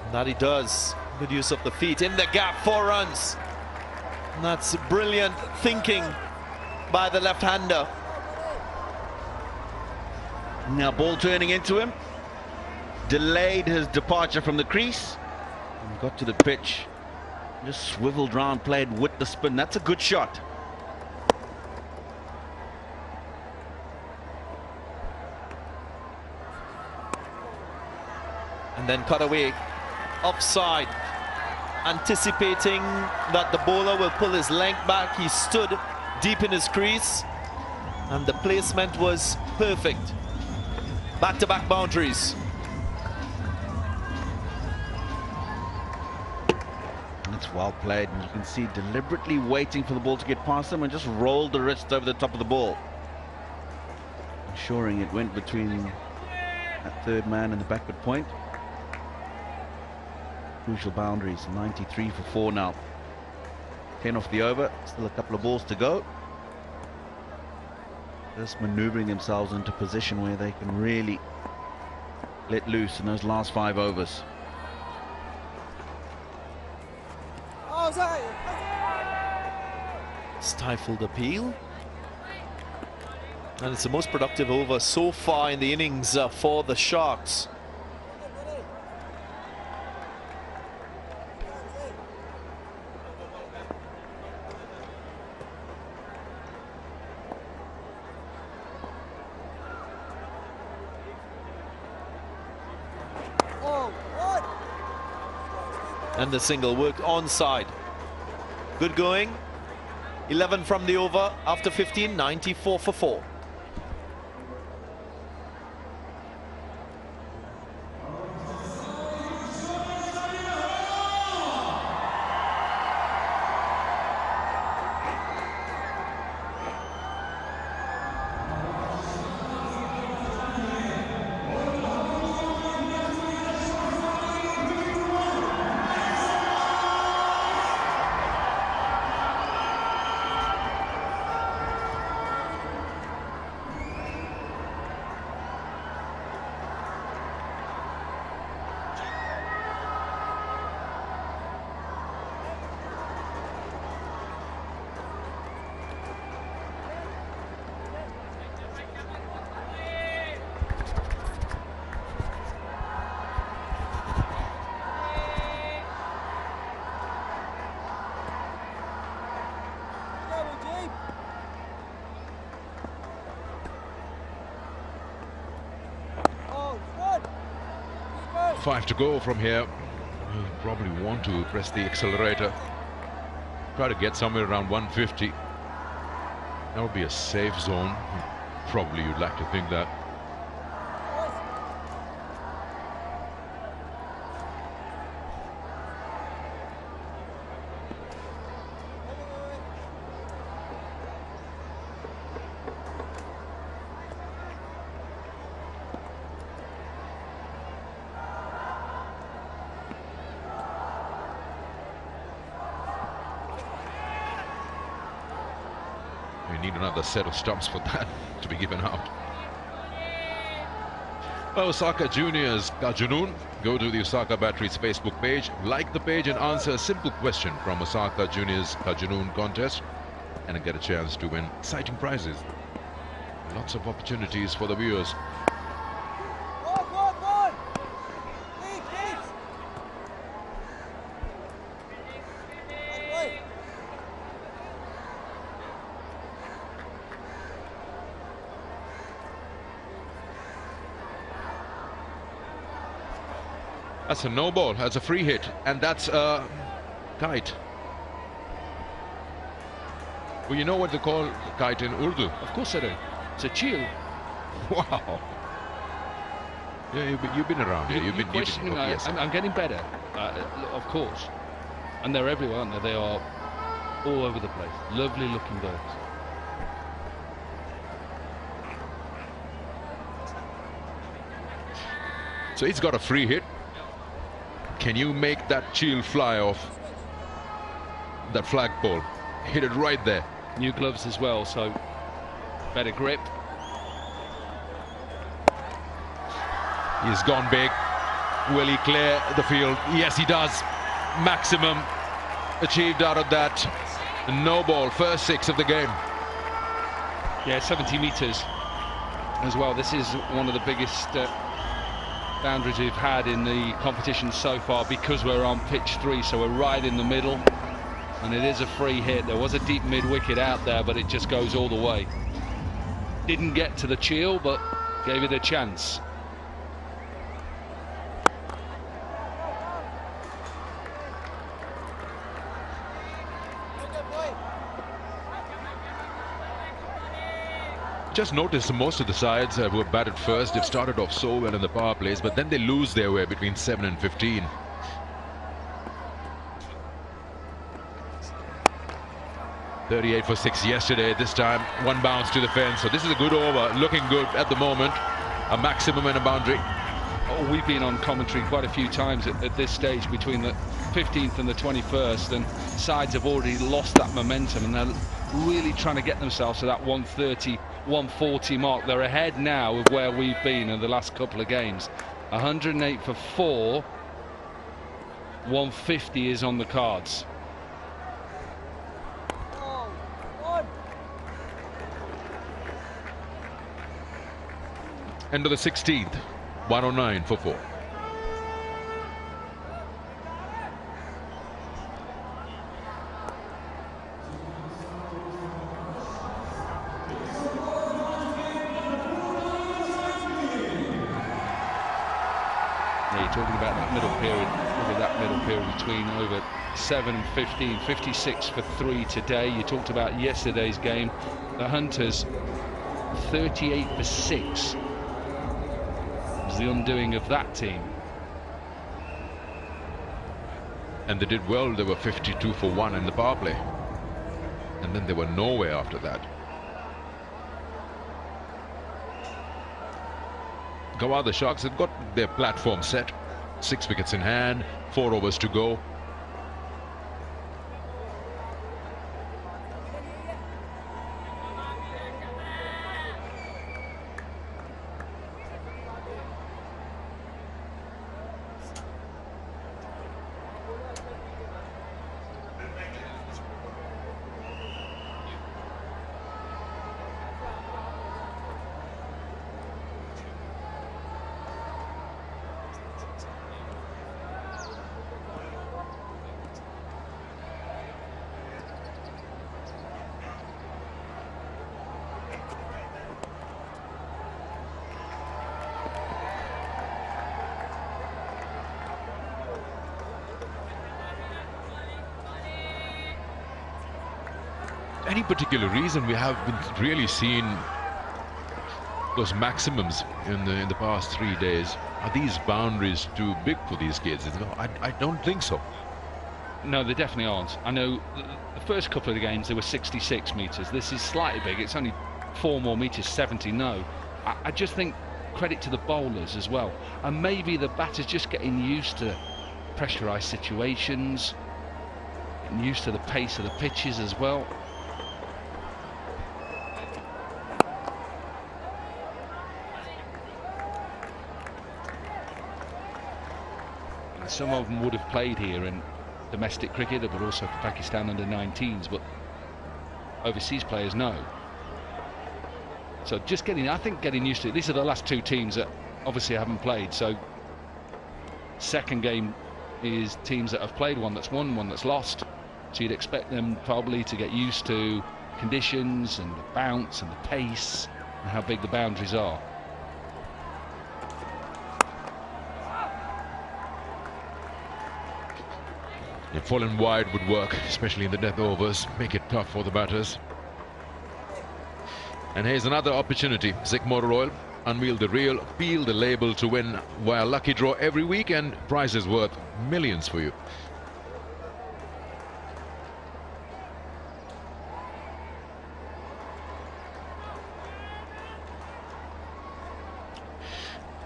And that he does. Good use of the feet in the gap, 4 runs. And that's brilliant thinking by the left-hander. Now ball turning into him. Delayed his departure from the crease. And got to the pitch. Just swiveled round, played with the spin. That's a good shot. And then cut away offside, anticipating that the bowler will pull his length back. He stood deep in his crease and the placement was perfect. Back-to-back boundaries. It's well played, and you can see deliberately waiting for the ball to get past him and just rolled the wrist over the top of the ball, ensuring it went between that third man and the backward point. Crucial boundaries. 93 for 4 now. 10 off the over. Still a couple of balls to go. Just maneuvering themselves into position where they can really let loose in those last 5 overs. Stifled appeal. And it's the most productive over so far in the innings for the Sharks. And the single worked onside. Good going. 11 from the over after 15, 94 for 4. 5 to go from here. You probably want to press the accelerator. Try to get somewhere around 150. That would be a safe zone. Probably you'd like to think that. We need another set of stumps for that to be given out. Osaka Juniors Kajunoon. Go to the Osaka Batteries Facebook page, like the page and answer a simple question from Osaka Juniors Kajunoon contest and get a chance to win exciting prizes. Lots of opportunities for the viewers. One. Lead. Wait. That's a no ball, that's a free hit, and that's a kite. Well, you know what they call kite in Urdu? Of course I do. It's a chill. Wow. Yeah, you've been around here. You've been questioning me. yes. I'm getting better, of course. And they're everywhere, aren't they? They are all over the place. Lovely looking birds. So he's got a free hit. Can you make that chill fly off that flagpole? Hit it right there. New gloves as well, so better grip. He's gone big. Will he clear the field? Yes, he does. Maximum achieved out of that. No ball, first 6 of the game. Yeah, 70 meters as well. This is one of the biggest boundaries we've had in the competition so far because we're on pitch 3, so we're right in the middle, and it is a free hit. There was a deep mid-wicket out there, but it just goes all the way. Didn't get to the chill, but gave it a chance. Just notice most of the sides who have batted first, they've started off so well in the power plays, but then they lose their way between 7 and 15. .38 for 6 yesterday. This time 1 bounce to the fence. So this is a good over, looking good at the moment. A maximum and a boundary. Oh, we've been on commentary quite a few times at this stage between the 15th and the 21st, and sides have already lost that momentum, and they're really trying to get themselves to that 130, 140 mark. They're ahead now of where we've been in the last couple of games. 108 for 4. 150 is on the cards. End of the 16th. 109 for 4. You're talking about that middle period. Look at that middle period between over 7 and 15. 56 for 3 today. You talked about yesterday's game. The Hunters 38 for 6 was the undoing of that team. And they did well. They were 52 for 1 in the power play, and then they were nowhere after that. Gwadar, the Sharks have got their platform set. 6 wickets in hand, 4 overs to go. any particular reason we haven't really seen those maximums in the past 3 days? Are these boundaries too big for these kids? I don't think so. No, they definitely aren't. I know the first couple of the games, they were 66 metres. This is slightly big. It's only 4 more metres, 70. No. I just think credit to the bowlers as well. And maybe the batters just getting used to pressurised situations, getting used to the pace of the pitches as well. And some of them would have played here in domestic cricket, but also for Pakistan under-19s, but overseas players know. So just I think getting used to it. These are the last 2 teams that obviously haven't played. So second game is teams that have played, one that's won, one that's lost. So you'd expect them probably to get used to conditions and the bounce and the pace and how big the boundaries are. Yeah, falling wide would work, especially in the death overs, make it tough for the batters. And here's another opportunity. Zik Motor Oil, unveil the real, peel the label to win via lucky draw every week, and prizes worth millions for you.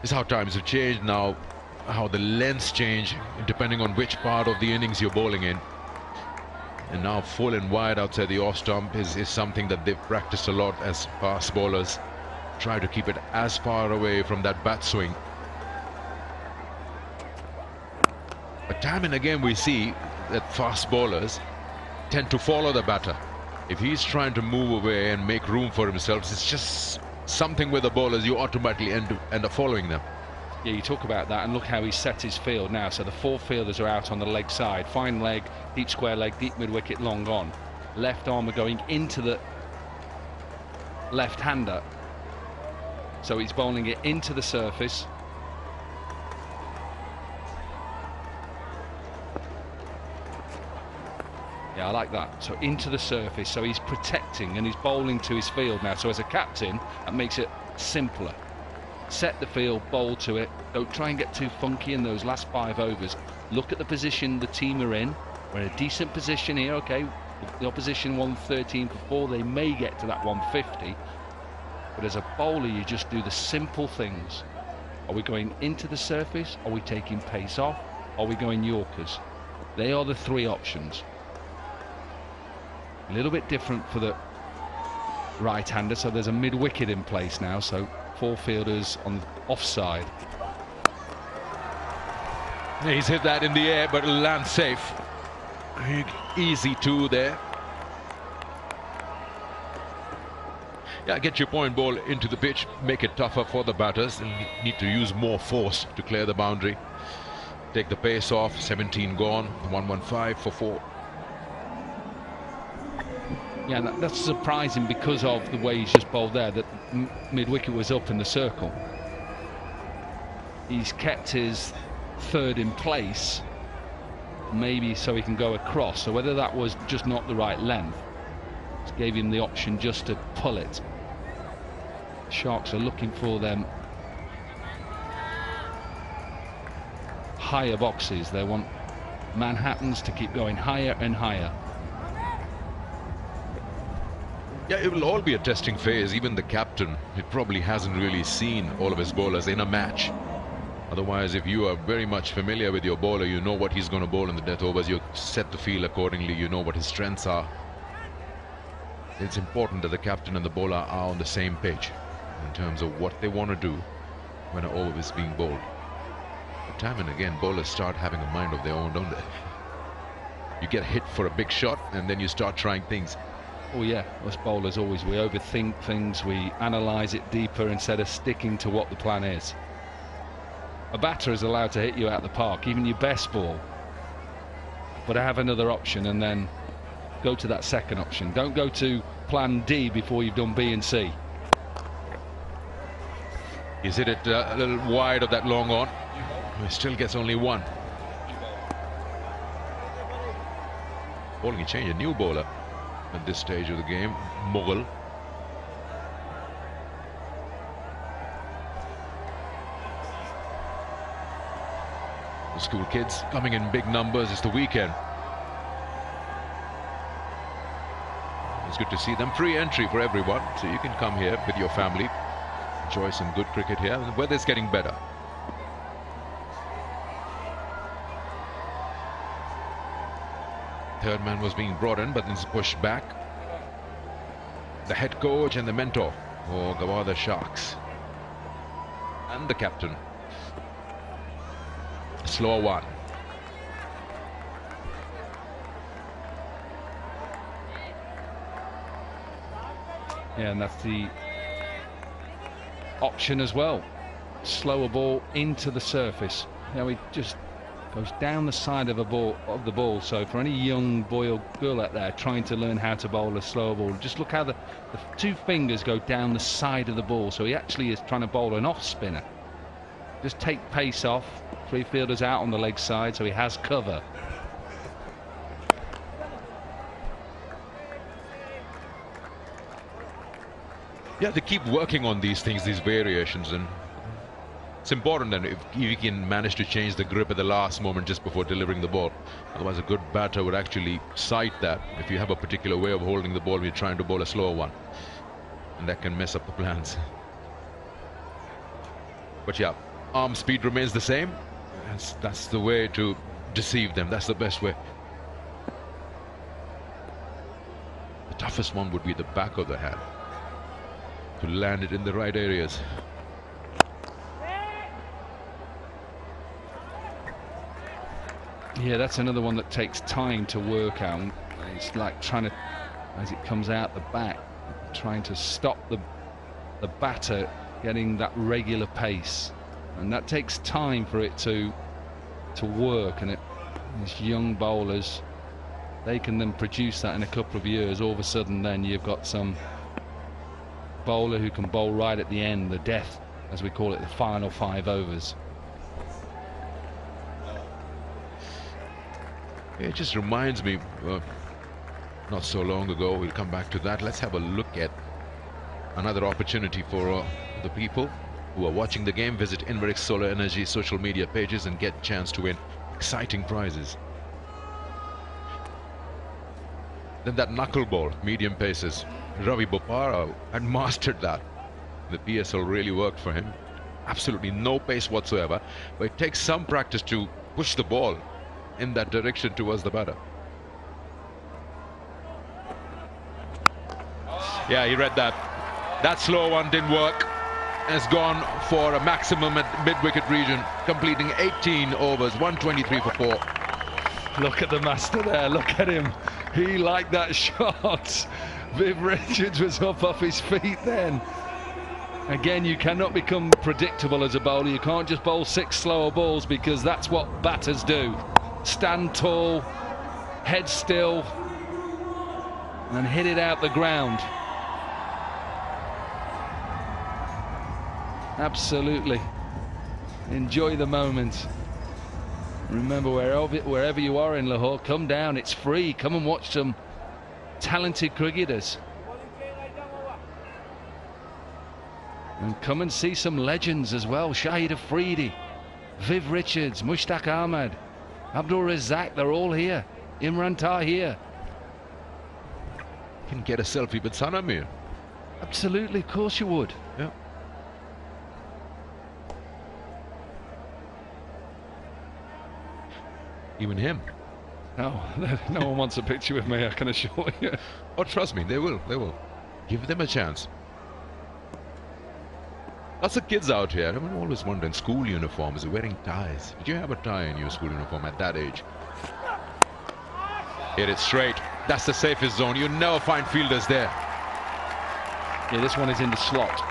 This is how times have changed now, how the lengths change depending on which part of the innings you're bowling in. And now full and wide outside the off stump is something that they've practiced a lot as fast bowlers. Try to keep it as far away from that bat swing. But time and again we see that fast bowlers tend to follow the batter. If he's trying to move away and make room for himself, it's just something with the bowlers, you automatically end up following them. Yeah, you talk about that, and look how he's set his field now. So the 4 fielders are out on the leg side. Fine leg, deep square leg, deep mid-wicket, long on. Left armour going into the left-hander. So he's bowling it into the surface. Yeah, I like that. So into the surface. So he's protecting and he's bowling to his field now. So as a captain, that makes it simpler. Set the field, bowl to it. Don't try and get too funky in those last 5 overs. Look at the position the team are in. We're in a decent position here, okay. The opposition 113 for 4. They may get to that 150. But as a bowler, you just do the simple things. Are we going into the surface? Are we taking pace off? Are we going Yorkers? They are the 3 options. A little bit different for the right-hander. So there's a mid-wicket in place now. So 4 fielders on the offside. Yeah, he's hit that in the air, but it'll land safe. Easy 2 there. Yeah, get your point ball into the pitch, make it tougher for the batters. And need to use more force to clear the boundary. Take the pace off. 17 gone. 115 for 4. Yeah, that's surprising because of the way he's just bowled there, that mid-wicket was up in the circle. He's kept his 3rd in place, maybe so he can go across. So whether that was just not the right length, it gave him the option just to pull it. Sharks are looking for them higher boxes. They want Manhattans to keep going higher and higher. Yeah, it will all be a testing phase. Even the captain, it probably hasn't really seen all of his bowlers in a match. Otherwise, if you are very much familiar with your bowler, you know what he's going to bowl in the death overs. You set the field accordingly. You know what his strengths are. It's important that the captain and the bowler are on the same page in terms of what they want to do when an over is being bowled. But time and again, bowlers start having a mind of their own, don't they? You get hit for a big shot, and then you start trying things. Oh yeah, us bowlers always, we overthink things, we analyse it deeper instead of sticking to what the plan is. A batter is allowed to hit you out the park, even your best ball. But have another option and then go to that second option. Don't go to plan D before you've done B and C. He's hit it a little wide of that long on. He still gets only 1. Bowling a change, a new bowler. at this stage of the game. Mughal. The school kids coming in big numbers. It's the weekend. It's good to see them. Free entry for everyone, so you can come here with your family, enjoy some good cricket here. The weather's getting better. Third man was being brought in, but then it's pushed back. The head coach and the mentor for Gwadar Sharks, and the captain. Slower one. Yeah, and that's the option as well. Slower ball into the surface. Now he just goes down the side of the ball. So for any young boy or girl out there trying to learn how to bowl a slower ball, just look how the two fingers go down the side of the ball. So he actually is trying to bowl an off spinner. Just take pace off. Three fielders out on the leg side, so he has cover. Yeah, they keep working on these things, these variations, and it's important that if you can manage to change the grip at the last moment just before delivering the ball. Otherwise, a good batter would actually sight that if you have a particular way of holding the ball when you're trying to bowl a slower one, and that can mess up the plans. But yeah, arm speed remains the same. That's the way to deceive them. That's the best way. The toughest one would be the back of the hand, to land it in the right areas. Yeah, that's another one that takes time to work out. It's like trying to, as it comes out the back, trying to stop the batter getting that regular pace, and that takes time for it to work. And these young bowlers, they can then produce that in a couple of years. All of a sudden then you've got some bowler who can bowl right at the end, the death, as we call it, the final 5 overs. It just reminds me, not so long ago, we'll come back to that. Let's have a look at another opportunity for the people who are watching the game. Visit Inverix Solar Energy social media pages and get a chance to win exciting prizes. Then that knuckleball, medium paces. Ravi Bopara had mastered that. The PSL really worked for him. Absolutely no pace whatsoever, but it takes some practice to push the ball in that direction towards the batter. Yeah, he read that. That slow one didn't work. Has gone for a maximum at mid-wicket region, completing 18 overs, 123 for 4. Look at the master there, look at him. He liked that shot. Viv Richards was up off his feet then. Again, you cannot become predictable as a bowler. You can't just bowl 6 slower balls, because that's what batters do. Stand tall, head still, and hit it out the ground. Absolutely. Enjoy the moment. Remember, wherever you are in Lahore, come down. It's free. Come and watch some talented cricketers. And come and see some legends as well. Shahid Afridi, Viv Richards, Mushtaq Ahmed, Abdul Razak, they're all here. Imran Tahir. You can get a selfie with Sanamir. Absolutely, of course you would. Yeah. Even him. No, no one wants a picture with me, I can assure you. Oh, trust me, they will. They will. Give them a chance. Lots of kids out here. I'm always wondering, school uniforms, wearing ties. Did you have a tie in your school uniform at that age? Hit it straight. That's the safest zone. You never find fielders there. Yeah, this one is in the slot.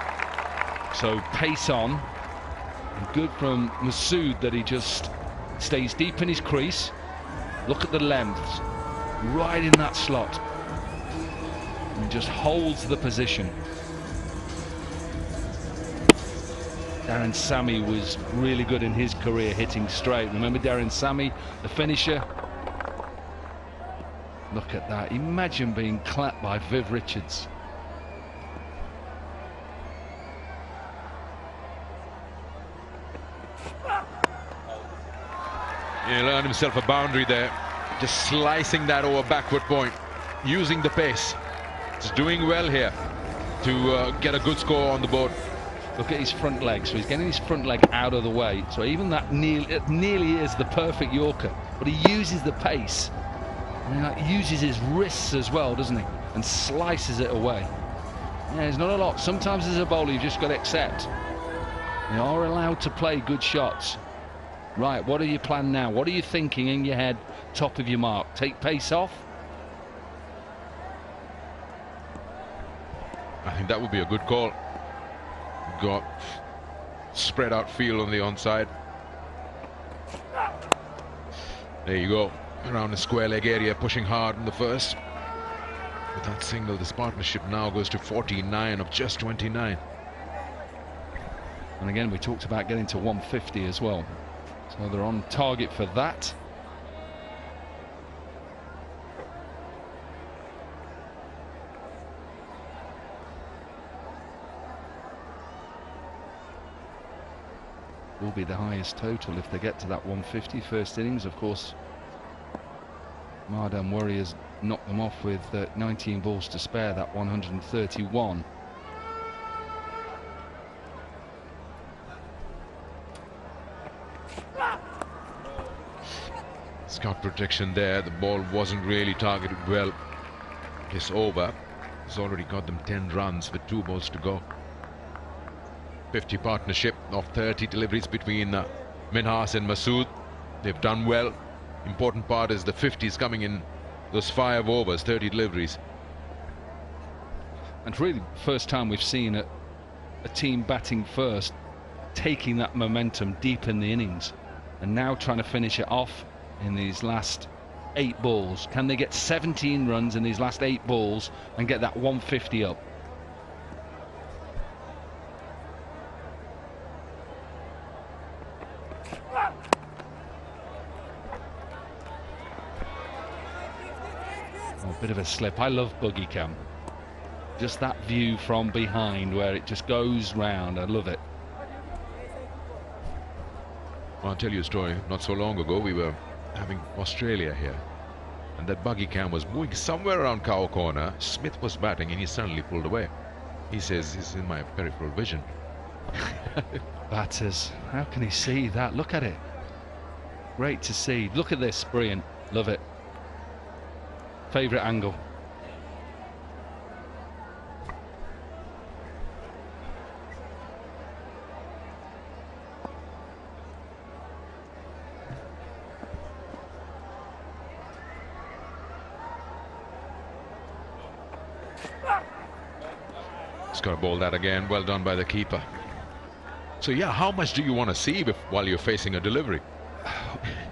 So pace on. And good from Masood that he just stays deep in his crease. Look at the lengths. Right in that slot. And just holds the position. Darren Sammy was really good in his career hitting straight. Remember Darren Sammy, the finisher? Look at that. Imagine being clapped by Viv Richards. He earned himself a boundary there. Just slicing that over backward point. Using the pace. He's doing well here to get a good score on the board. Look at his front leg. So he's getting his front leg out of the way. So even that nearly is the perfect Yorker. But he uses the pace. And he uses his wrists as well, doesn't he? And slices it away. Yeah, there's not a lot. Sometimes as a bowler, you've just got to accept. You are allowed to play good shots. Right, what are your plan now? What are you thinking in your head? Top of your mark. Take pace off. I think that would be a good call. Got spread out field on the onside. There you go. Around the square leg area, pushing hard in the first. With that single, this partnership now goes to 49 of just 29. And again, we talked about getting to 150 as well. So they're on target for that. Will be the highest total if they get to that 150 first innings. Of course, Mardam Warriors knocked them off with 19 balls to spare, that 131. Scout protection there. The ball wasn't really targeted well. This over has already got them 10 runs with 2 balls to go. 50 partnership of 30 deliveries between Minhas and Masood. They've done well. Important part is the 50s coming in those 5 overs, 30 deliveries. And really, first time we've seen a team batting first, taking that momentum deep in the innings, and now trying to finish it off in these last 8 balls. Can they get 17 runs in these last 8 balls and get that 150 up? Oh, a bit of a slip. I love buggy cam. Just that view from behind where it just goes round. I love it. Well, I'll tell you a story. Not so long ago, we were having Australia here, and that buggy cam was moving somewhere around Cow Corner. Smith was batting and he suddenly pulled away. He says it's in my peripheral vision. Batters, how can he see that? Look at it. Great to see. Look at this. Brilliant. Love it. Favourite angle. He's got to bowl that again. Well done by the keeper. So yeah, how much do you want to see while you're facing a delivery?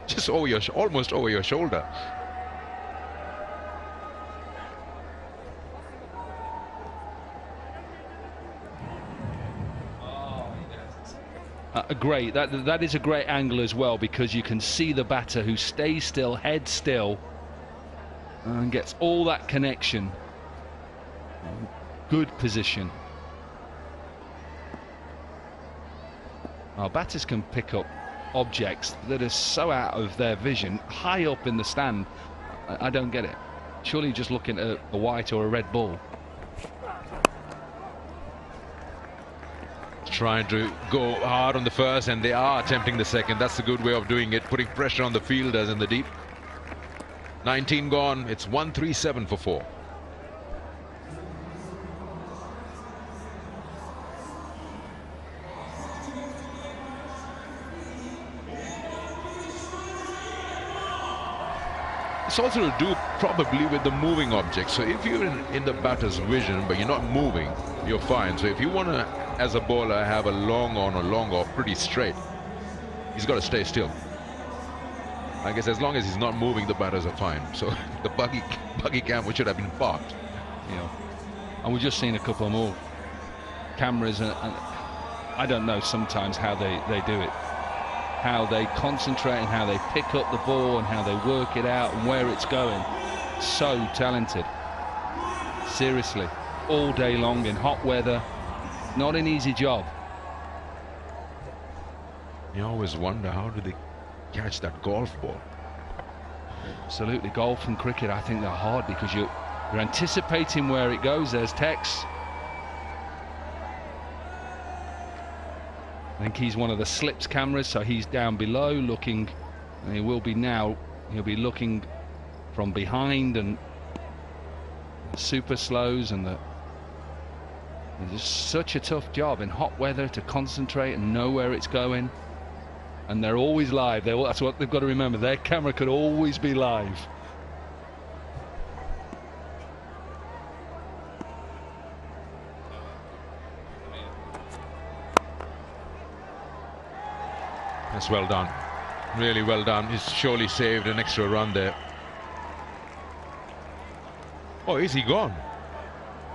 Just over your, almost over your shoulder. Great. That is a great angle as well, because you can see the batter who stays still, head still, and gets all that connection. Good position. Our batters can pick up objects that are so out of their vision, high up in the stand. I don't get it. Surely just looking at a white or a red ball. Trying to go hard on the first, and they are attempting the second. That's a good way of doing it, putting pressure on the fielders in the deep. 19 gone. It's 137 for 4. It's also to do probably with the moving object. So if you're in the batter's vision but you're not moving, you're fine. So if you want to, as a bowler, have a long on or long off pretty straight, he's got to stay still. I guess as long as he's not moving, the batters are fine. So the buggy cam should have been parked. Yeah. And we've just seen a couple more cameras, and I don't know sometimes how they do it. How they concentrate and how they pick up the ball and how they work it out and where it's going. so talented. Seriously, all day long in hot weather. Not an easy job. You always wonder, how do they catch that golf ball? Absolutely, golf and cricket, I think they're hard because you're anticipating where it goes. There's Tex. I think he's one of the slips cameras, so he's down below looking, and he will be now. He'll be looking from behind, and super slows, and it's just such a tough job in hot weather to concentrate and know where it's going. And they're always live. That's what they've got to remember. Their camera could always be live. That's well done. Really well done. He's surely saved an extra run there. Oh, is he gone?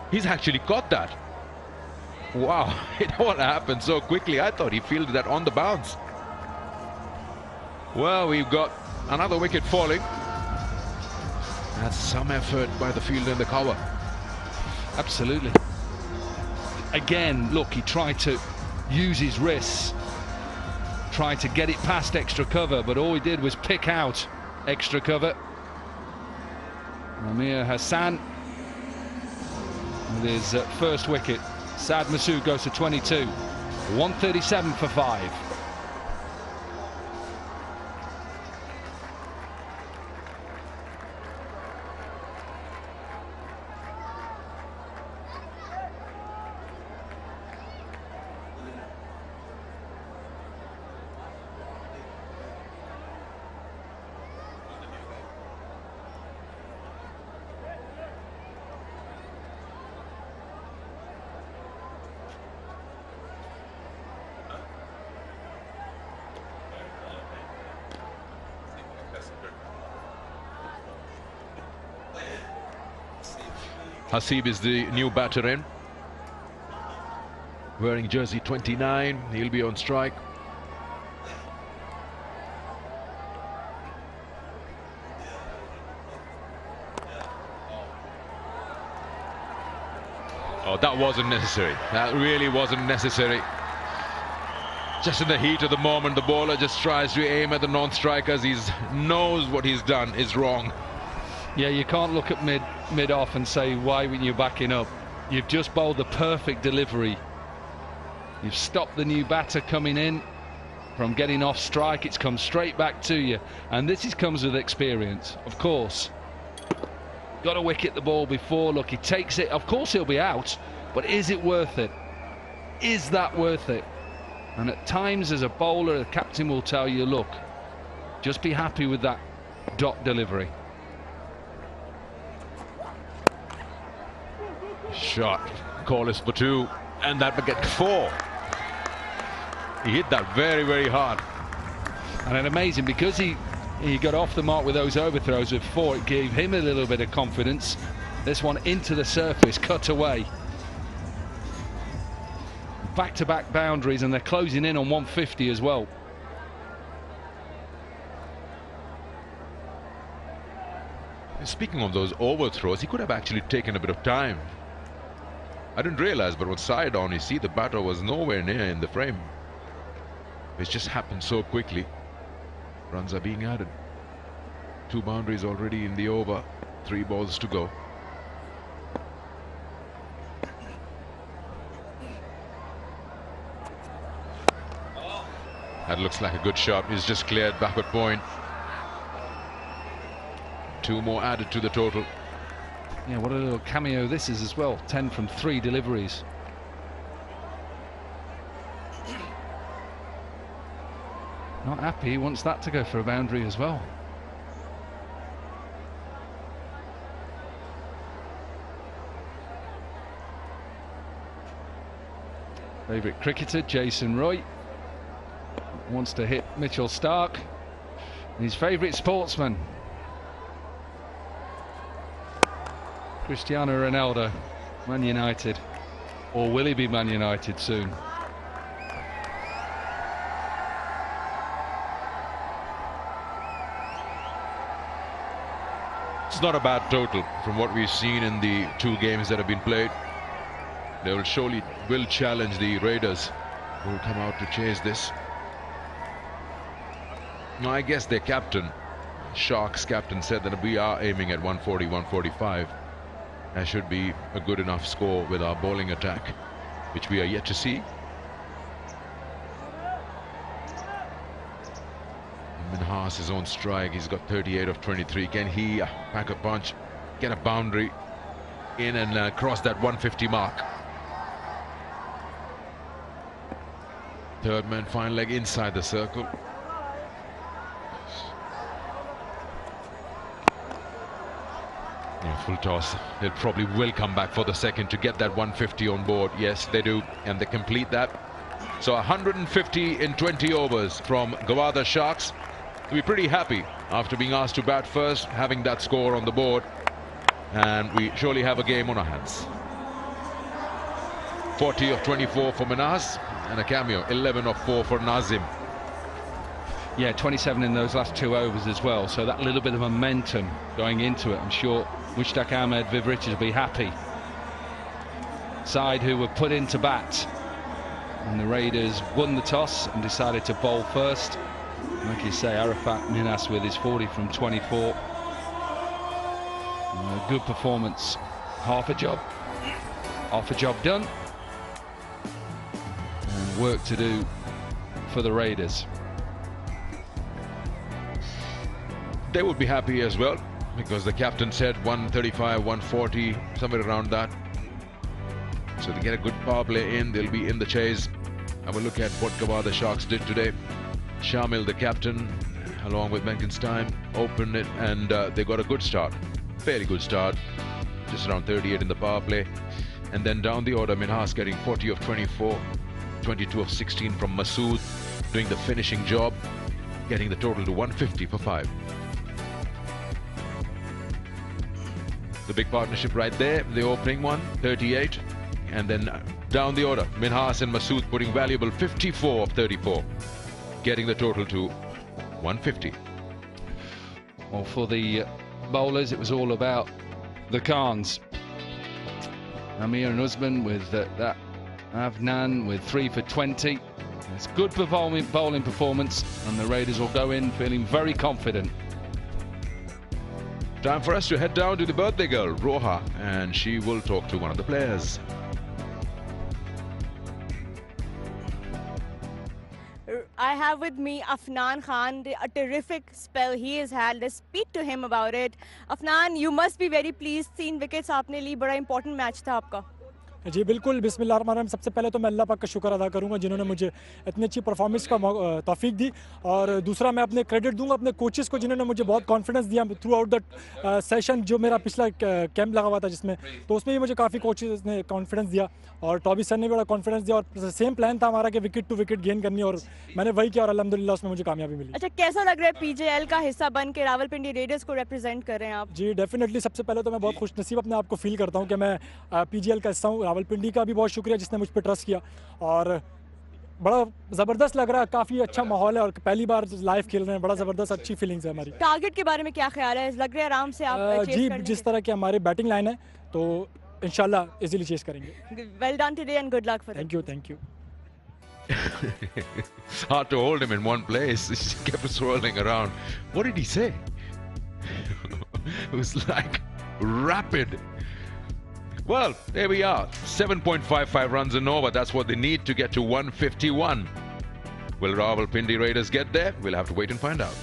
He's actually caught that. Wow, it all happened so quickly. I thought he fielded that on the bounce. Well, we've got another wicket falling. That's some effort by the fielder in the cover. Absolutely. Again, look, he tried to use his wrists, tried to get it past extra cover, but all he did was pick out extra cover. Amir Hassan with his first wicket. Saad Masood goes to 22. 137 for 5. Hasib is the new batter in, wearing jersey 29. He'll be on strike. Oh, that wasn't necessary. That really wasn't necessary. Just in the heat of the moment, the bowler just tries to aim at the non-strikers. He knows what he's done is wrong. Yeah, you can't look at mid-off and say, why weren't you backing up? You've just bowled the perfect delivery. You've stopped the new batter coming in from getting off strike. It's come straight back to you. And this comes with experience, of course. Got to wicket the ball before. Look, he takes it. Of course he'll be out, but is it worth it? Is that worth it? And at times as a bowler, the captain will tell you, look, just be happy with that dot delivery. Shot, call is for 2, and that will get 4. He hit that very, very hard. And then amazing, because he got off the mark with those overthrows with 4, it gave him a little bit of confidence. This one into the surface, cut away. Back-to-back boundaries, and they're closing in on 150 as well. Speaking of those overthrows, he could have actually taken a bit of time. I didn't realize, but on side on, you see the batter was nowhere near in the frame. It just happened so quickly. Runs are being added. 2 boundaries already in the over. 3 balls to go. That looks like a good shot. He's just cleared backward point. 2 more added to the total. Yeah, what a little cameo this is as well. 10 from 3 deliveries. Not happy, he wants that to go for a boundary as well. Favourite cricketer, Jason Roy, wants to hit Mitchell Stark. And his favourite sportsman, Cristiano Ronaldo, Man United. Or will he be Man United soon? It's It's not a bad total from what we've seen in the 2 games that have been played. They will surely challenge the Raiders, who will come out to chase this. Now, I guess their captain, Sharks captain, said that we are aiming at 140, 145. That should be a good enough score with our bowling attack, which we are yet to see. Minhas is on strike. He's got 38 of 23. Can he pack a punch, get a boundary in and cross that 150 mark? Third man, fine leg inside the circle. Yeah, full toss. They probably will come back for the second to get that 150 on board. Yes, they do, and they complete that. So 150 in 20 overs from Gwadar Sharks. To be pretty happy after being asked to bat first, having that score on the board, and we surely have a game on our hands. 40 of 24 for Minhas and a cameo, 11 of 4 for Nazim. Yeah, 27 in those last 2 overs as well, so that little bit of momentum going into it. I'm sure Mushtaq Ahmed, Viv Richards will be happy. Side who were put into bat, and the Raiders won the toss and decided to bowl first. Like you say, Arafat Minhas with his 40 from 24. A good performance. Half a job done. And work to do for the Raiders. They would be happy as well, because the captain said 135, 140, somewhere around that. So they get a good power play in, they'll be in the chase. Have a look at what Gwadar Sharks did today. Shamil, the captain, along with Benkenstein, opened it, and they got a good start. Fairly good start. Just around 38 in the power play. And then down the order, Minhas getting 40 of 24, 22 of 16 from Masood, doing the finishing job, getting the total to 150 for 5. The big partnership right there, the opening one, 38. And then down the order, Minhas and Masood putting valuable 54 of 34. Getting the total to 150. Well, for the bowlers, it was all about the Khans. Amir and Usman with that Afnan with 3 for 20. It's good bowling performance, and the Raiders will go in feeling very confident. Time for us to head down to the birthday girl, Roha, and she will talk to one of the players. I have with me Afnan Khan, a terrific spell he has had. Let's speak to him about it. Afnan, you must be very pleased. 3 wickets आपने ली, बड़ा important match था आपका. जी बिल्कुल, बिस्मिल्लाहिर्रहमानिर्रहीम। सबसे पहले तो मैं अल्लाह पाक का शुक्र अदा करूंगा जिन्होंने मुझे इतनी अच्छी परफॉर्मेंस का तौफीक दी, और दूसरा मैं अपने क्रेडिट दूंगा अपने कोचेस को जिन्होंने मुझे बहुत कॉन्फिडेंस दिया थ्रू आउट द सेशन। जो मेरा पिछला कैंप लगा हुआ था जिसमें, तो उसमें भी मुझे काफ़ी कोचेस ने कॉन्फिडेंस दिया, और टॉबी सर ने भी बड़ा कॉन्फिडेंस दिया, और सेम प्लान था हमारा कि विकेट टू विकेट गेन करनी, और मैंने वही किया और अल्हम्दुलिल्लाह उसमें मुझे कामयाबी मिली। अच्छा, कैसा लग रहा है PJL का हिस्सा बन के रावलपिंडी रेडर्स को रिप्रेजेंट कर रहे हैं आप? जी डेफिनेटली, सबसे पहले तो मैं बहुत खुश नसीब अपने आप को फील करता हूँ कि मैं PJL का हिस्सा हूँ। रावलपिंडी का भी बहुत शुक्रिया जिसने मुझ पर ट्रस्ट किया, और बड़ा ज़बरदस्त लग रहा है, काफ़ी अच्छा माहौल है, और पहली बार लाइव खेल रहे हैं, बड़ा ज़बरदस्त अच्छी फीलिंग्स है हमारी। टारगेट के बारे में क्या ख्याल है? लग रहा है आराम से आप चेस जी, कर जिस तरह की हमारी बैटिंग लाइन है तो इंशाल्लाह इजीली चेस करेंगे। Well done today and good luck for thank you, thank you. Hard to hold him in one place. He just kept swirling around. What did he say? It was like rapid. Well, there we are. 7.55 runs in over. That's what they need to get to 151. Will Rawalpindi Raiders get there? We'll have to wait and find out.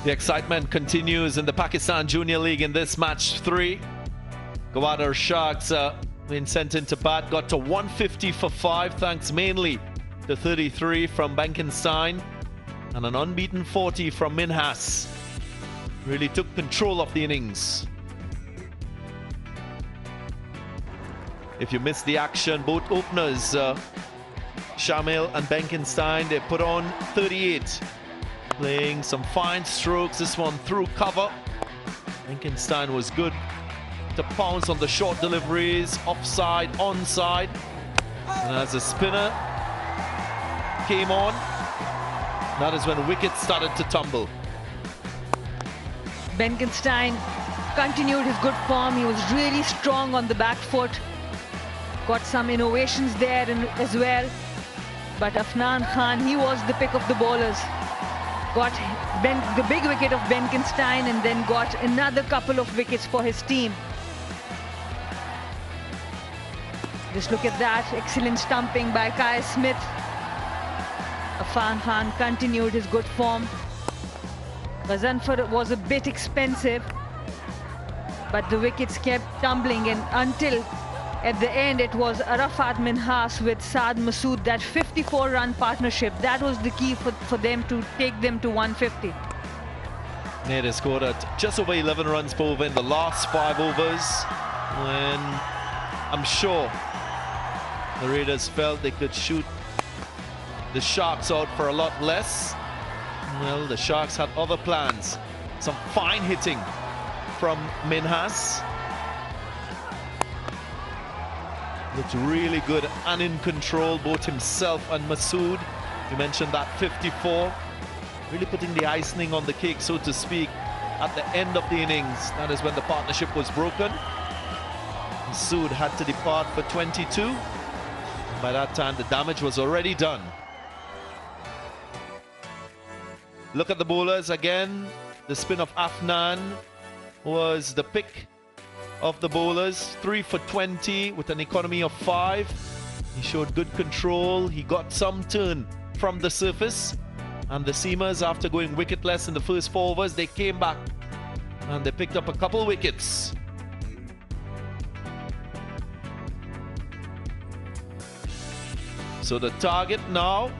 The excitement continues in the Pakistan Junior League in this match 3. Gwadar Sharks been sent into bat, got to 150 for 5 thanks mainly to 33 from Benkenstein and an unbeaten 40 from Minhas. Really took control of the innings. If you missed the action, both openers, Shamil and Benkenstein, they put on 38. Playing some fine strokes, this one through cover. Benkenstein was good to pounce on the short deliveries, offside, onside. And as the spinner came on, that is when wickets started to tumble. Benkenstein continued his good form. He was really strong on the back foot. Got some innovations there as well. But Afnan Khan, he was the pick of the bowlers. Got the big wicket of Benkenstein and then got another couple of wickets for his team. Just look at that, excellent stumping by Kai Smith. Afnan Khan continued his good form. Gazanfar was a bit expensive, but the wickets kept tumbling, and until at the end it was Arafat Minhas with Saad Masood, that 54-run partnership. That was the key for them to take them to 150. They scored at just over 11 runs per over in the last 5 overs, when I'm sure the Raiders felt they could shoot the Sharks out for a lot less. Well, the Sharks had other plans. Some fine hitting from Minhas. Looked really good and in control, both himself and Masood. You mentioned that 54. Really putting the icing on the cake, so to speak, at the end of the innings. That is when the partnership was broken. Masood had to depart for 22. And by that time, the damage was already done. Look at the bowlers again. The spin of Afnan was the pick of the bowlers. 3 for 20 with an economy of 5. He showed good control. He got some turn from the surface. And the seamers, after going wicketless in the first 4 overs, they came back and they picked up a couple wickets. So the target now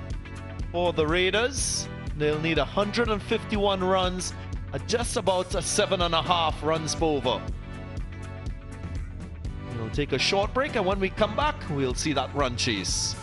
for the Raiders, they'll need 151 runs at just about 7.5 runs per over. We'll take a short break, and when we come back, we'll see that run chase.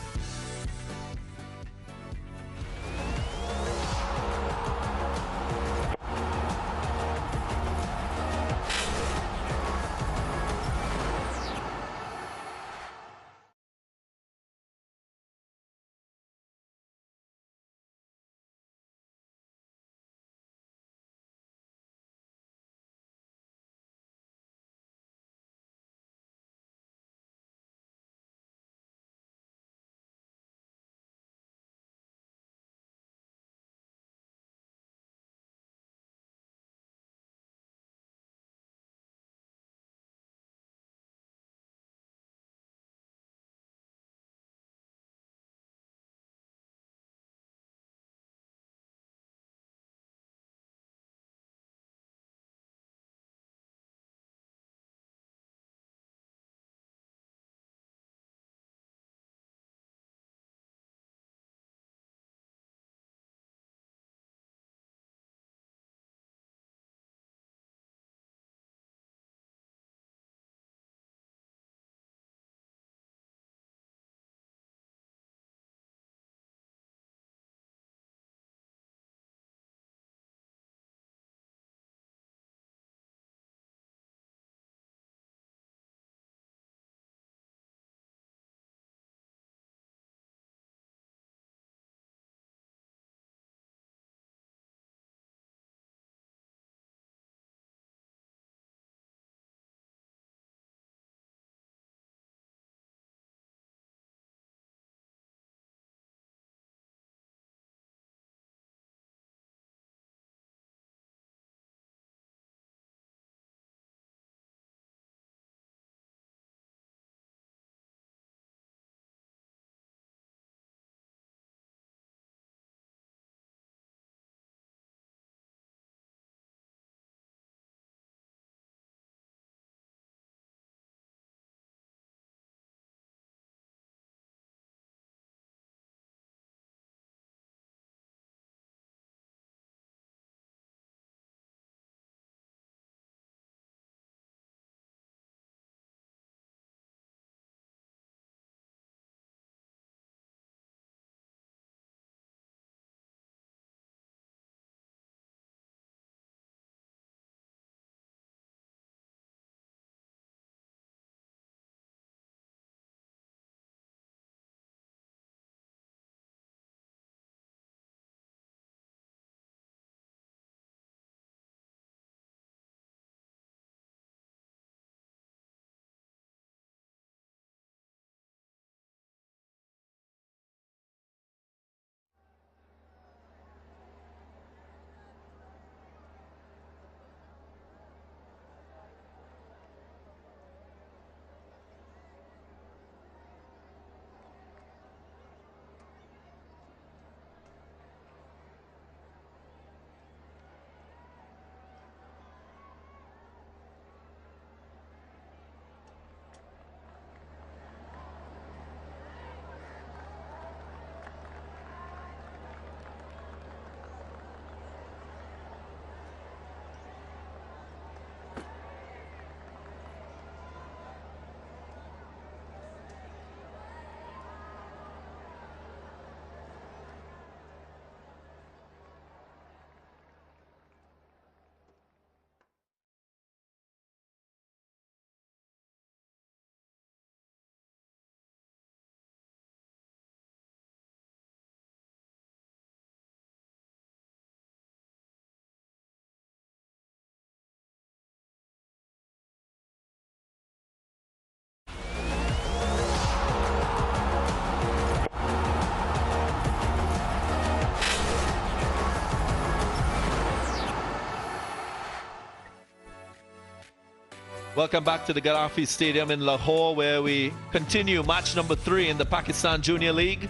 Welcome back to the Gaddafi Stadium in Lahore, where we continue match number 3 in the Pakistan Junior League.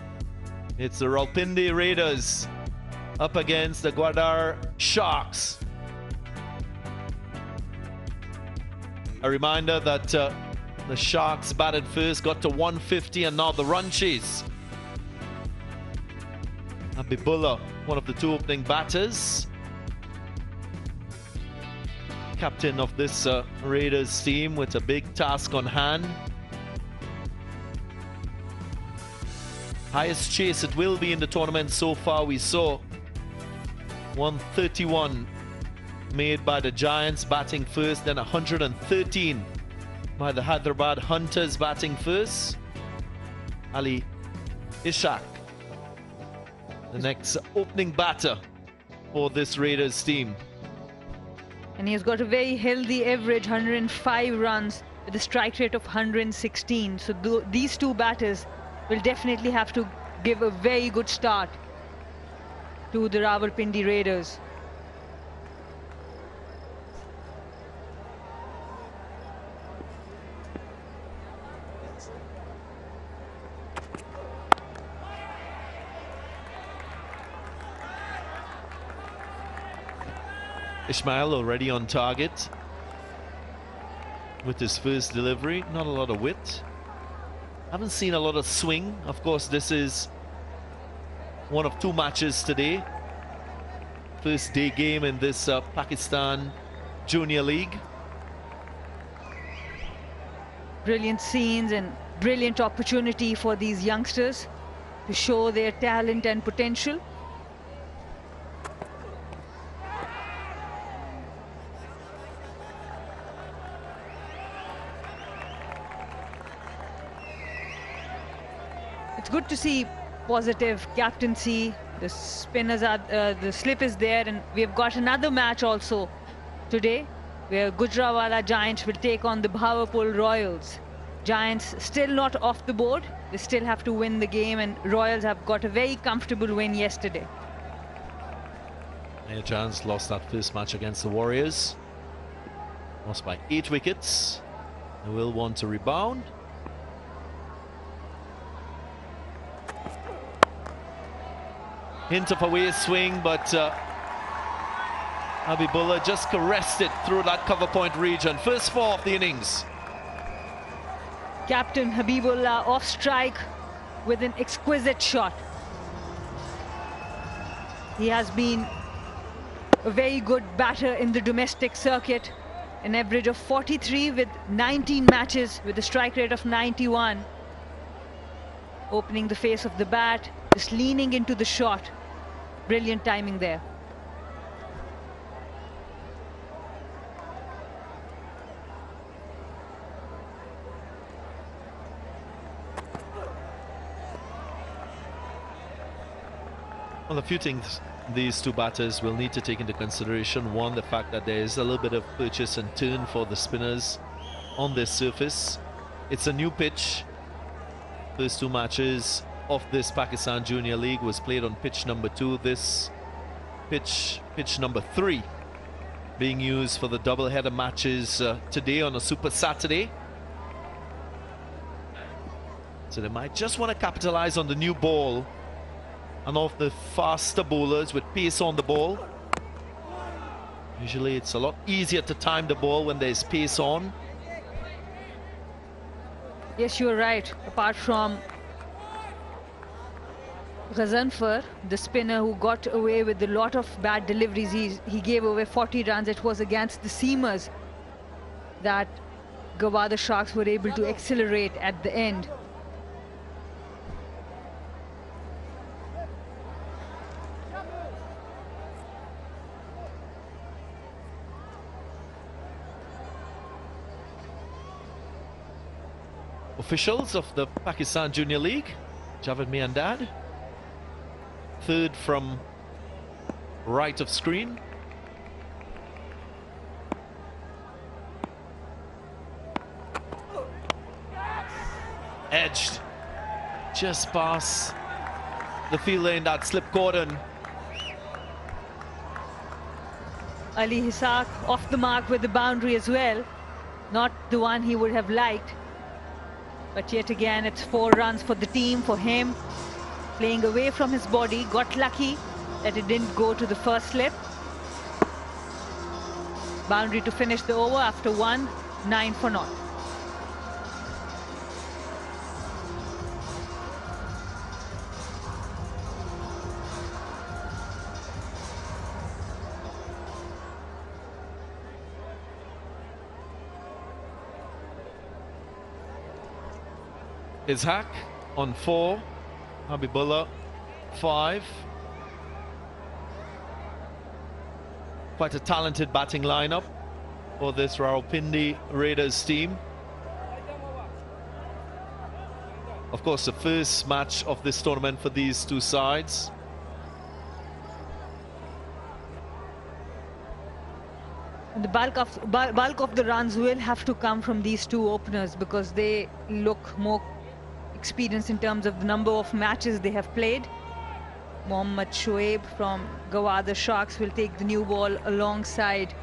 It's the Rawalpindi Raiders up against the Gwadar Sharks. A reminder that the Sharks batted first, got to 150, and now the run chase. Habibullah, one of the 2 opening batters, captain of this Raiders team, with a big task on hand. Highest chase it will be in the tournament so far. We saw 131 made by the Giants batting first, then 113 by the Hyderabad Hunters batting first. Ali Ishaq, the next opening batter for this Raiders team. And he has got a very healthy average, 105 runs with a strike rate of 116. So these 2 batters will definitely have to give a very good start to the Rawalpindi Raiders. Ismail already on target with his first delivery. Not a lot of width. Haven't seen a lot of swing. Of course, this is one of 2 matches today. First day game in this Pakistan Junior League. Brilliant scenes and brilliant opportunity for these youngsters to show their talent and potential. It's good to see positive captaincy. The spinners are, the slip is there, and we have got another match also today where Gujranwala Giants will take on the Bhawarpur Royals. Giants still not off the board. They still have to win the game, and Royals have got a very comfortable win yesterday. Mayor Giants lost that first match against the Warriors. Lost by 8 wickets. They will want to rebound. Hint of away swing, but Habibullah just caressed it through that cover point region. First 4 of the innings. Captain Habibullah off strike with an exquisite shot. He has been a very good batter in the domestic circuit. An average of 43 with 19 matches with a strike rate of 91. Opening the face of the bat, just leaning into the shot. Brilliant timing there. Well, a few things these 2 batters will need to take into consideration. One, the fact that there is a little bit of purchase and turn for the spinners on this surface. It's a new pitch. First 2 matches of this Pakistan Junior League was played on pitch number 2. This pitch number 3, being used for the double-header matches today on a Super Saturday. So they might just want to capitalize on the new ball and off the faster bowlers with pace on the ball. Usually it's a lot easier to time the ball when there's pace on. Yes, you're right. Apart from Ghazanfar, the spinner who got away with a lot of bad deliveries, he gave away 40 runs. It was against the seamers that Gwadar Sharks were able to accelerate at the end. Officials of the Pakistan Junior League, Javed Miandad, third from right of screen. Edged just past the fielder in that slip cordon. Ali Ishaq off the mark with the boundary as well. Not the one he would have liked. But yet again, it's 4 runs for the team, for him. Playing away from his body, got lucky that it didn't go to the first slip. Boundary to finish the over after 1, 9 for naught. Ishaq on 4, Habibullah 5. Quite a talented batting lineup for this Rawalpindi Raiders team. Of course, the first match of this tournament for these two sides. And the bulk of the runs will have to come from these two openers because they look more experienced in terms of the number of matches they have played. Mohammad Shoaib from Gwadar Sharks will take the new ball alongside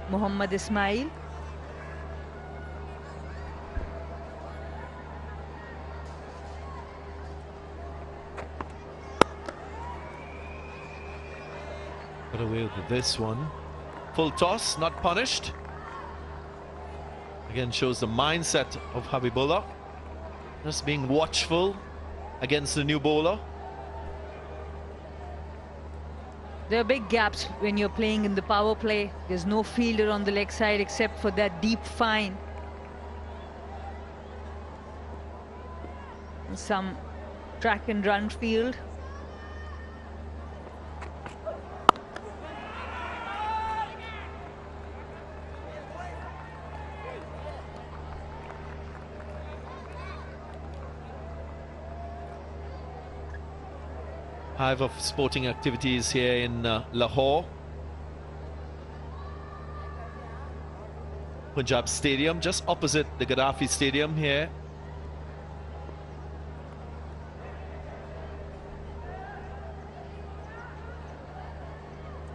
Mohammad Ismail. Got away with this one. Full toss, not punished. Again, shows the mindset of Habibullah. Just being watchful against the new bowler. There are big gaps when you're playing in the power play. There's no fielder on the leg side except for that deep fine. Some track and run field. Hive of sporting activities here in Lahore. Punjab Stadium, just opposite the Gaddafi Stadium here.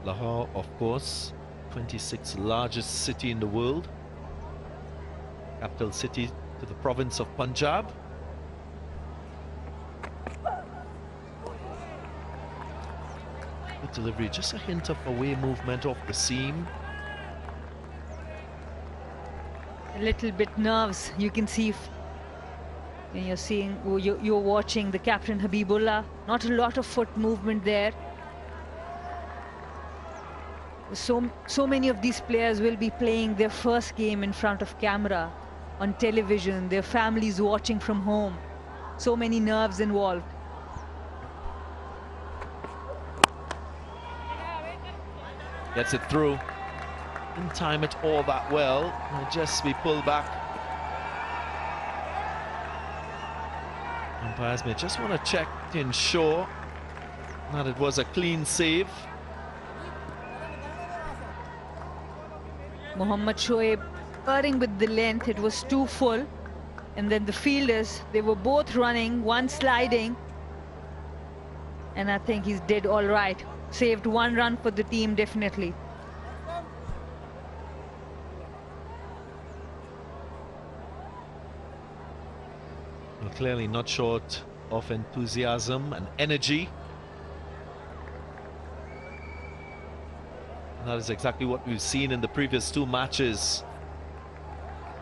Lahore, of course, 26th largest city in the world. Capital city to the province of Punjab. Good delivery, just a hint of away movement off the seam. A little bit nerves, you can see when you're seeing, you're watching the captain Habibullah. Not a lot of foot movement there. So many of these players will be playing their first game in front of camera, on television, their families watching from home. So many nerves involved. Gets it through. Didn't time it all that well. It'll just be pulled back. Umpires may just want to check to ensure that it was a clean save. Mohammad Shoaib erring with the length, it was too full. And then the fielders, they were both running, one sliding. And I think he's did all right. Saved 1 run for the team, definitely. Well, clearly not short of enthusiasm and energy. And that is exactly what we've seen in the previous 2 matches.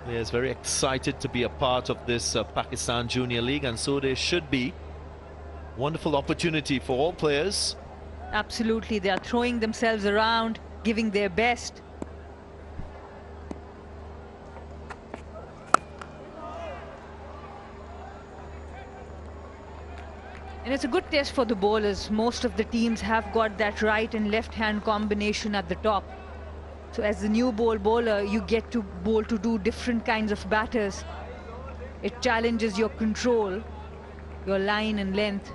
Players very excited to be a part of this Pakistan Junior League, and so they should be. Wonderful opportunity for all players. Absolutely, they are throwing themselves around, giving their best. And it's a good test for the bowlers. Most of the teams have got that right and left hand combination at the top. So as the new bowler, you get to bowl to do different kinds of batters. It challenges your control, your line and length.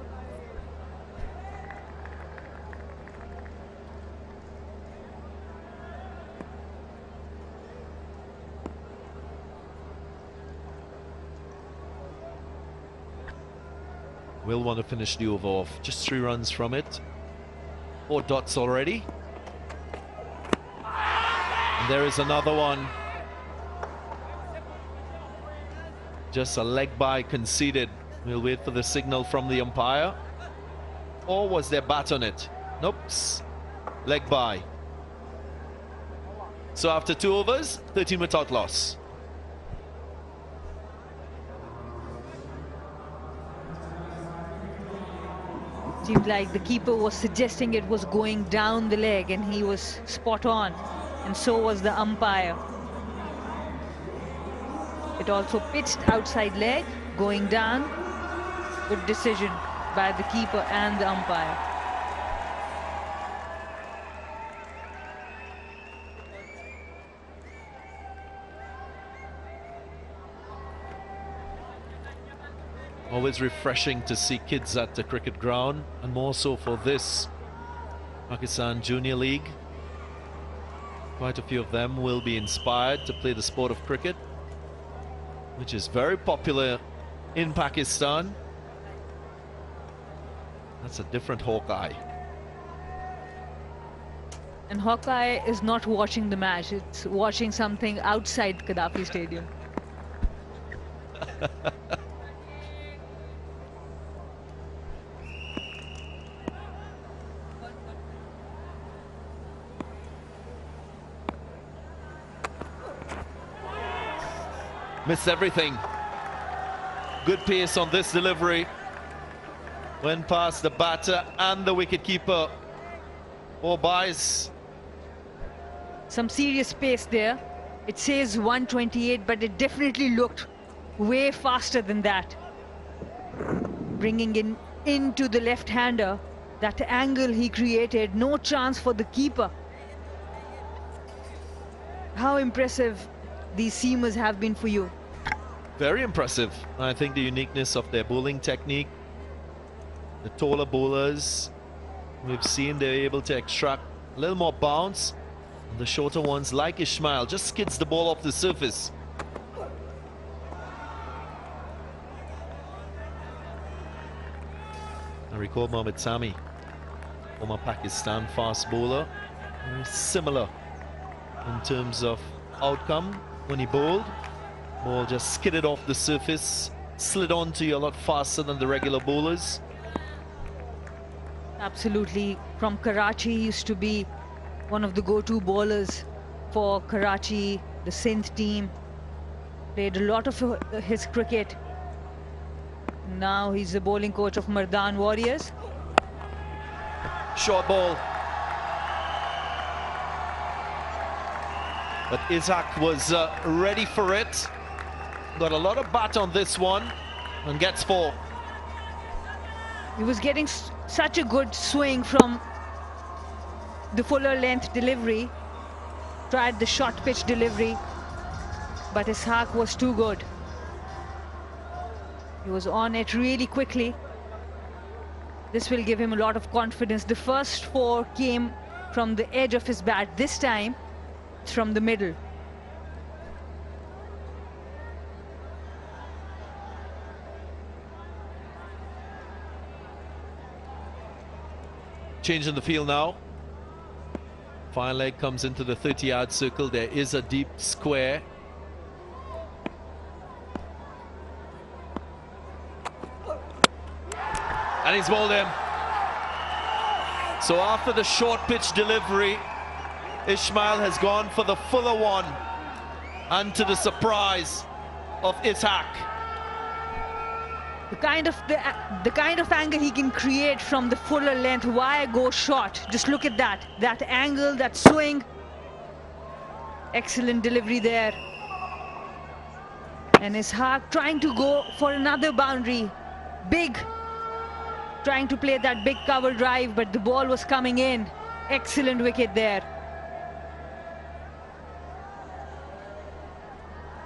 Will want to finish the over off. Just 3 runs from it. 4 dots already. And there is another one. Just a leg bye conceded. We'll wait for the signal from the umpire. Or was there bat on it? Nope. Leg bye. So after 2 overs, 13 without loss. Seemed like the keeper was suggesting it was going down the leg, and he was spot on, and so was the umpire. It also pitched outside leg, going down. Good decision by the keeper and the umpire. Always refreshing to see kids at the cricket ground, and more so for this Pakistan Junior League. Quite a few of them will be inspired to play the sport of cricket, which is very popular in Pakistan. That's a different Hawkeye. And Hawkeye is not watching the match, it's watching something outside Gaddafi Stadium. Missed everything. Good pace on this delivery. Went past the batter and the wicketkeeper. 4 byes. Some serious pace there. It says 128, but it definitely looked way faster than that. Bringing in into the left-hander. That angle he created, no chance for the keeper. How impressive these seamers have been for you. Very impressive. I think the uniqueness of their bowling technique. The taller bowlers, we've seen they're able to extract a little more bounce. The shorter ones, like Ismail, just skids the ball off the surface. I recall Mohammad Sami, former Pakistan fast bowler. Very similar in terms of outcome when he bowled. Ball just skidded off the surface, slid onto you a lot faster than the regular bowlers. Absolutely. From Karachi, he used to be one of the go-to bowlers for Karachi, the Sindh team. Played a lot of his cricket. Now he's the bowling coach of Mardan Warriors. Short ball. But Ishaq was ready for it. Got a lot of bat on this one and gets 4. He was getting such a good swing from the fuller length delivery. Tried the short pitch delivery, but Ishaq was too good. He was on it really quickly. This will give him a lot of confidence. The first 4 came from the edge of his bat. This time, it's from the middle. Change in the field now. Fine leg comes into the 30-yard circle. There is a deep square. And he's bowled him. So after the short pitch delivery, Ismail has gone for the fuller one. And to the surprise of Ishaq. The kind of angle he can create from the fuller length. Why go short? Just look at that. That angle, that swing. Excellent delivery there. And Ishaq trying to go for another boundary. Big. Trying to play that big cover drive, but the ball was coming in. Excellent wicket there.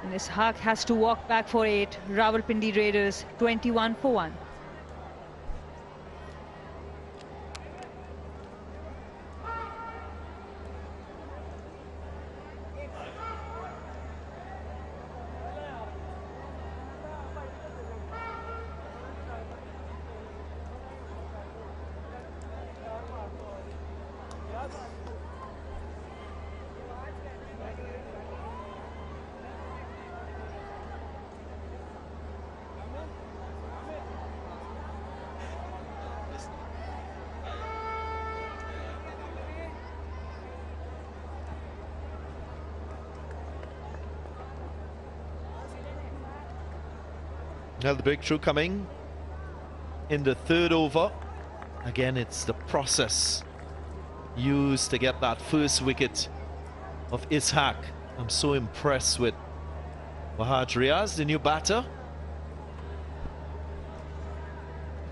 And Ishaq has to walk back for 8. Rawalpindi Raiders 21 for 1. Now the breakthrough coming in the third over. Again, it's the process used to get that first wicket of Ishaq. I'm so impressed with Wahaj Riaz, the new batter.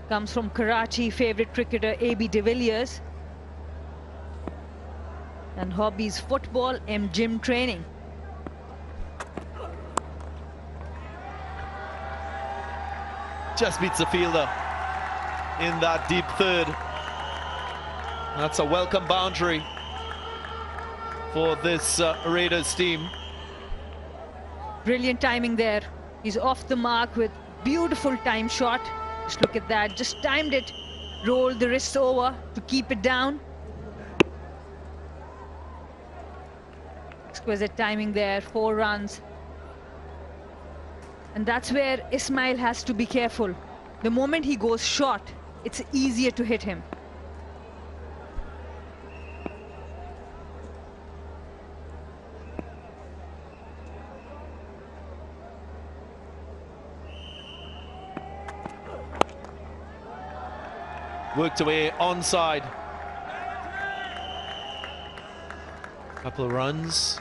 Comes from Karachi, favourite cricketer AB de Villiers. And hobbies football and gym training. Just beats the fielder in that deep third. That's a welcome boundary for this Raiders team. Brilliant timing there. He's off the mark with beautiful time shot. Just look at that. Just timed it. Rolled the wrist over to keep it down. Exquisite timing there. 4 runs. And that's where Ismail has to be careful. The moment he goes short, it's easier to hit him. Worked away onside. Couple of runs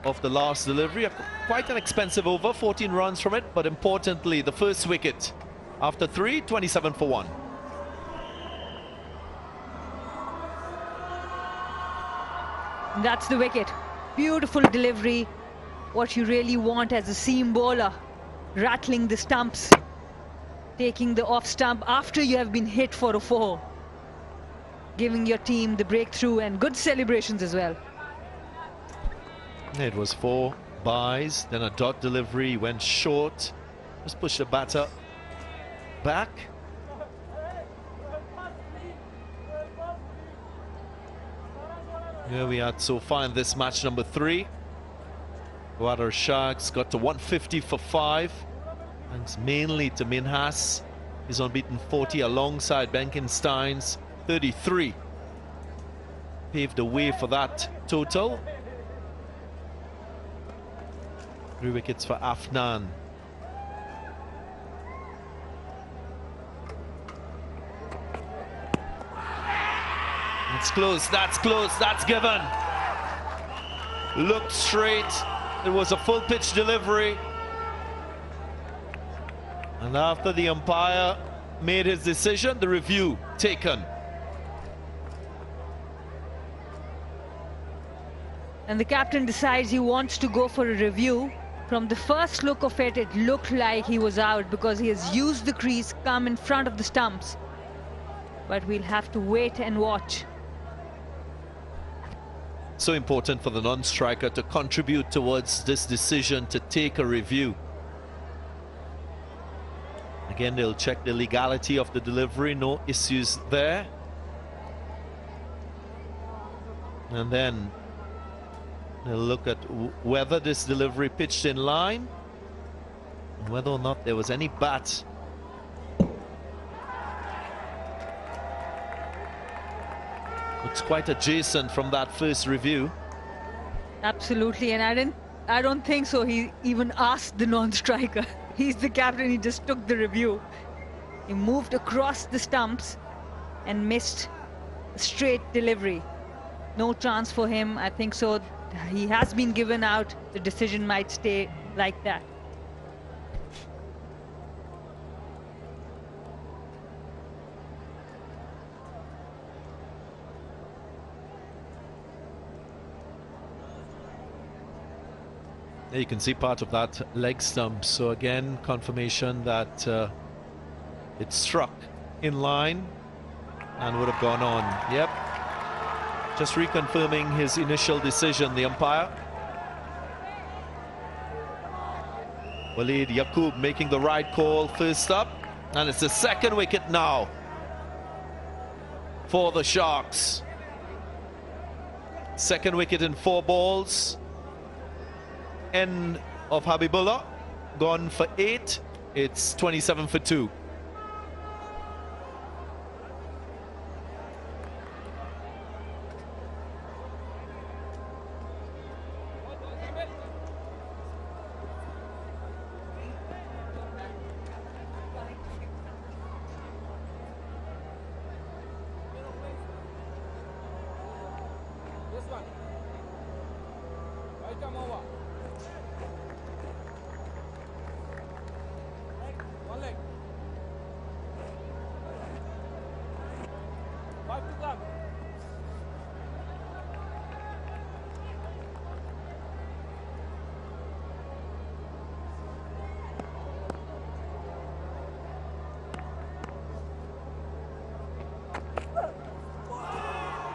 off the last delivery. Quite an expensive over, 14 runs from it, but importantly, the first wicket. After 3, 27 for 1. That's the wicket. Beautiful delivery. What you really want as a seam bowler. Rattling the stumps. Taking the off stump after you have been hit for a 4. Giving your team the breakthrough and good celebrations as well. It was 4 byes, then a dot delivery, went short. Just push the batter back. Here we are so far in this match number 3. Gwadar Sharks got to 150 for 5. Thanks mainly to Minhas, his unbeaten 40 alongside Benkenstein's 33. Paved the way for that total. 3 wickets for Afnan. It's close, that's given. Looked straight, it was a full pitch delivery. And after the umpire made his decision, the review taken. And the captain decides he wants to go for a review. From the first look of it, it looked like he was out because he has used the crease, come in front of the stumps. But we'll have to wait and watch. So important for the non-striker to contribute towards this decision to take a review. Again, they'll check the legality of the delivery, no issues there. And then they'll look at whether this delivery pitched in line, and whether or not there was any bat. Looks quite adjacent from that first review. Absolutely, and I don't think so. He even asked the non-striker. He's the captain, he just took the review. He moved across the stumps and missed a straight delivery. No chance for him, I think so. He has been given out. The decision might stay like that. There you can see part of that leg stump. So again, confirmation that it struck in line and would have gone on. Yep. Just reconfirming his initial decision, the umpire. Walid Yaqub making the right call first up. And it's the second wicket now for the Sharks. Second wicket in 4 balls. End of Habibullah, gone for 8. It's 27 for 2.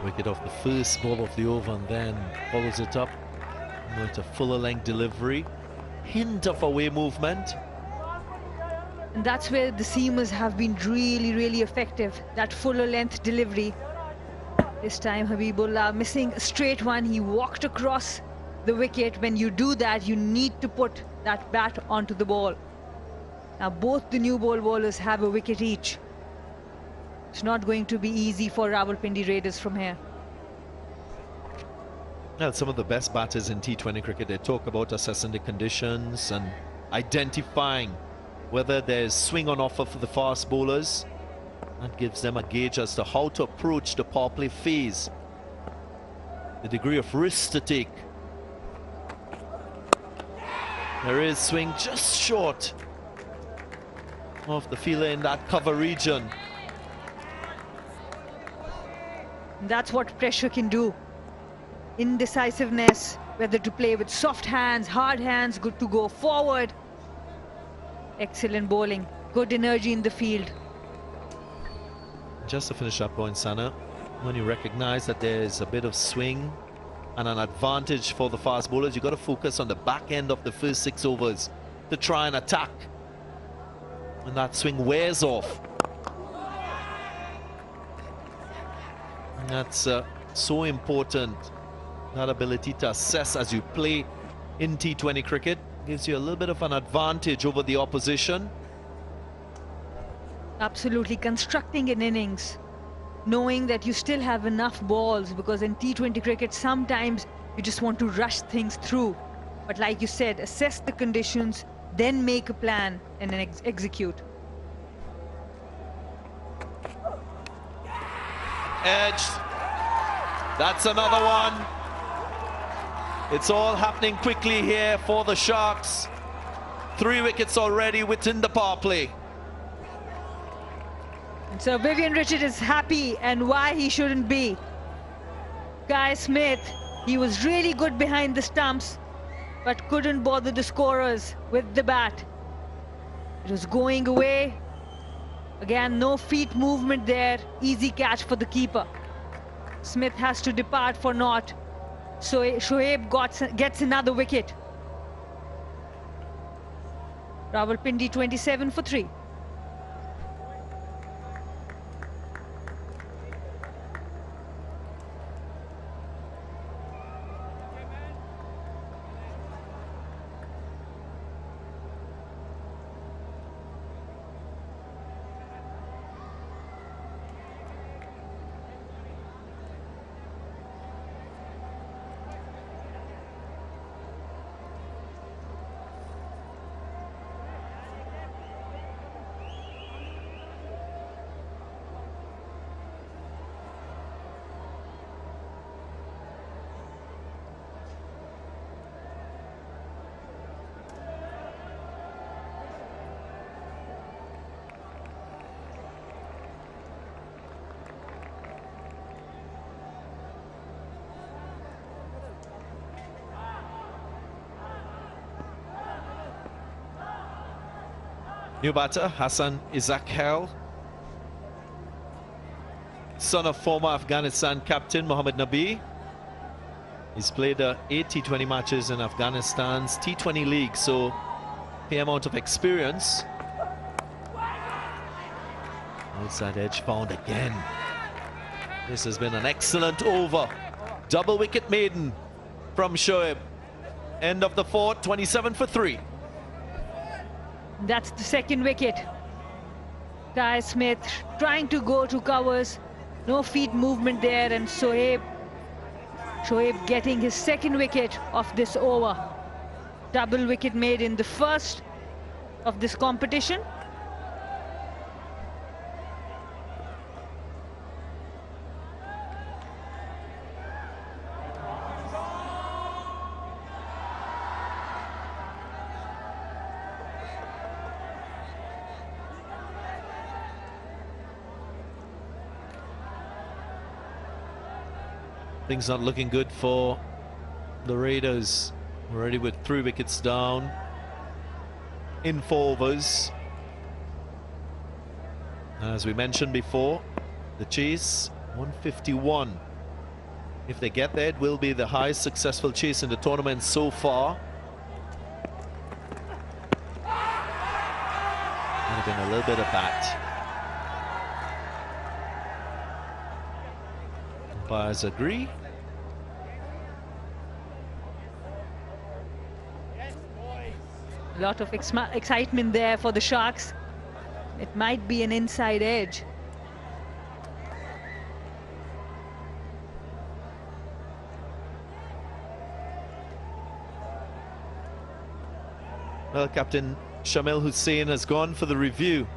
Wicket off the first ball of the over and then follows it up with a fuller length delivery. Hint of away movement. And that's where the seamers have been really effective. That fuller length delivery. This time Habibullah missing a straight one. He walked across the wicket. When you do that, you need to put that bat onto the ball. Now both the new ball bowlers have a wicket each. It's not going to be easy for Rawalpindi Raiders from here. Well, some of the best batters in T20 cricket, they talk about assessing the conditions and identifying whether there's swing on offer for the fast bowlers. That gives them a gauge as to how to approach the power play phase, the degree of risk to take. There is swing just short of the fielder in that cover region. That's what pressure can do. Indecisiveness, whether to play with soft hands, hard hands, good to go forward. Excellent bowling, good energy in the field. Just to finish that point, Sana, when you recognize that there's a bit of swing and an advantage for the fast bowlers, you've got to focus on the back end of the first 6 overs to try and attack. When that swing wears off, and that's so important. That ability to assess as you play in T20 cricket gives you a little bit of an advantage over the opposition. Absolutely, constructing an innings, knowing that you still have enough balls, because in T20 cricket sometimes you just want to rush things through. But like you said, assess the conditions, then make a plan and then execute. Edge. That's another one. It's all happening quickly here for the Sharks. 3 wickets already within the power play. And so Vivian Richard is happy, and why he shouldn't be. Guy Smith, he was really good behind the stumps, but couldn't bother the scorers with the bat. It was going away. Again, no feet movement there. Easy catch for the keeper. Smith has to depart for naught. So Shoaib gets another wicket. Rawalpindi 27 for 3. New batter, Hassan Izakhel, son of former Afghanistan captain Mohammad Nabi. He's played 8 T20 matches in Afghanistan's T20 league, so the amount of experience. Outside edge found again. This has been an excellent over. Double wicket maiden from Shoaib. End of the 4th, 27 for 3. That's the second wicket. Guy Smith trying to go to covers. No feet movement there, and Shoaib getting his second wicket of this over. Double wicket made in the first of this competition. Things not looking good for the Raiders. Already with 3 wickets down in 4 overs. As we mentioned before, the chase 151 If they get there, it will be the highest successful chase in the tournament so far. Might have been a little bit of bat. Umpires agree. A lot of excitement there for the Sharks. It might be an inside edge. Well, Captain Shamil Hussain has gone for the review.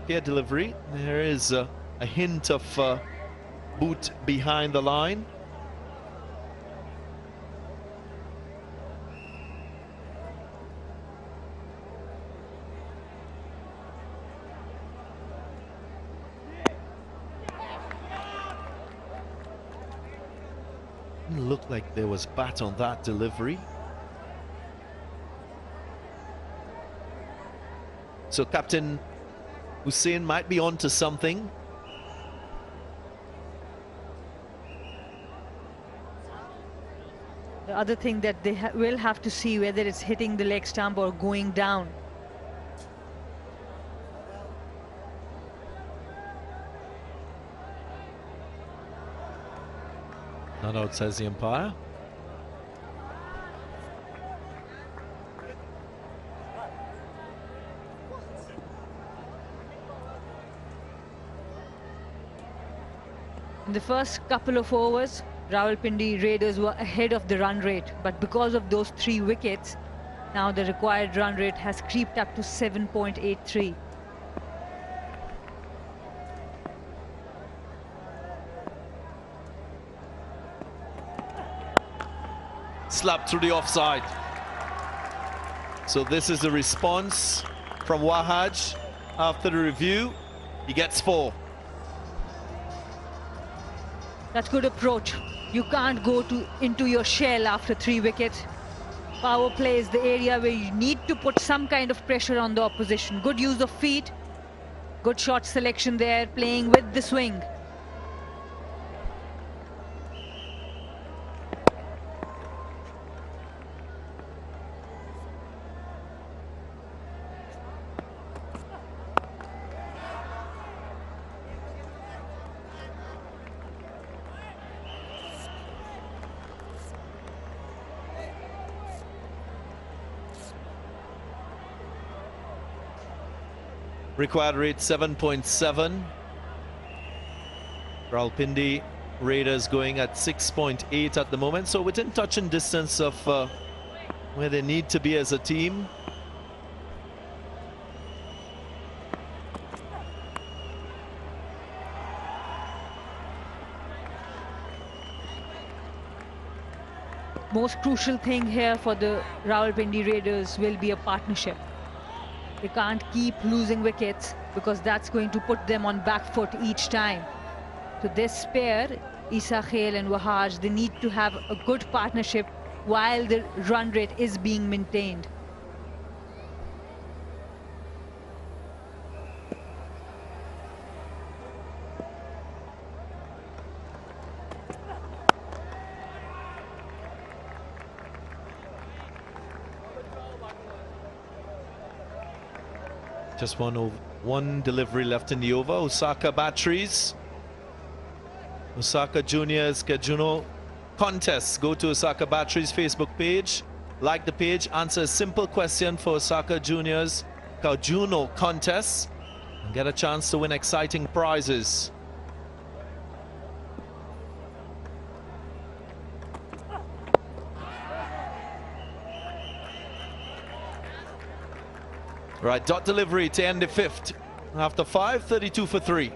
Here delivery. There is a hint of boot behind the line. Didn't look like there was bat on that delivery. So Captain Hussain might be on to something. The other thing that they will have to see whether it's hitting the leg stump or going down. Not out, says the umpire. In the first couple of overs, Rawalpindi Raiders were ahead of the run rate, but because of those 3 wickets, now the required run rate has creeped up to 7.83. Slapped through the offside. So this is the response from Wahaj after the review. He gets 4. That's good approach. You can't go into your shell after 3 wickets. Power play is the area where you need to put some kind of pressure on the opposition. Good use of feet, good shot selection there, playing with the swing. Required rate 7.7. Rawalpindi Raiders going at 6.8 at the moment, so within touch and distance of where they need to be as a team. Most crucial thing here for the Rawalpindi Raiders will be a partnership. They can't keep losing wickets because that's going to put them on back foot each time. So this pair, Isa Khail and Wahaj, they need to have a good partnership while the run rate is being maintained. Just one delivery left in the over. Osaka Batteries. Osaka Juniors Kajuno contests. Go to Osaka Batteries Facebook page. Like the page. Answer a simple question for Osaka Juniors Kajuno contests. And get a chance to win exciting prizes. Right, dot delivery to end the 5th. After 5, 32 for 3.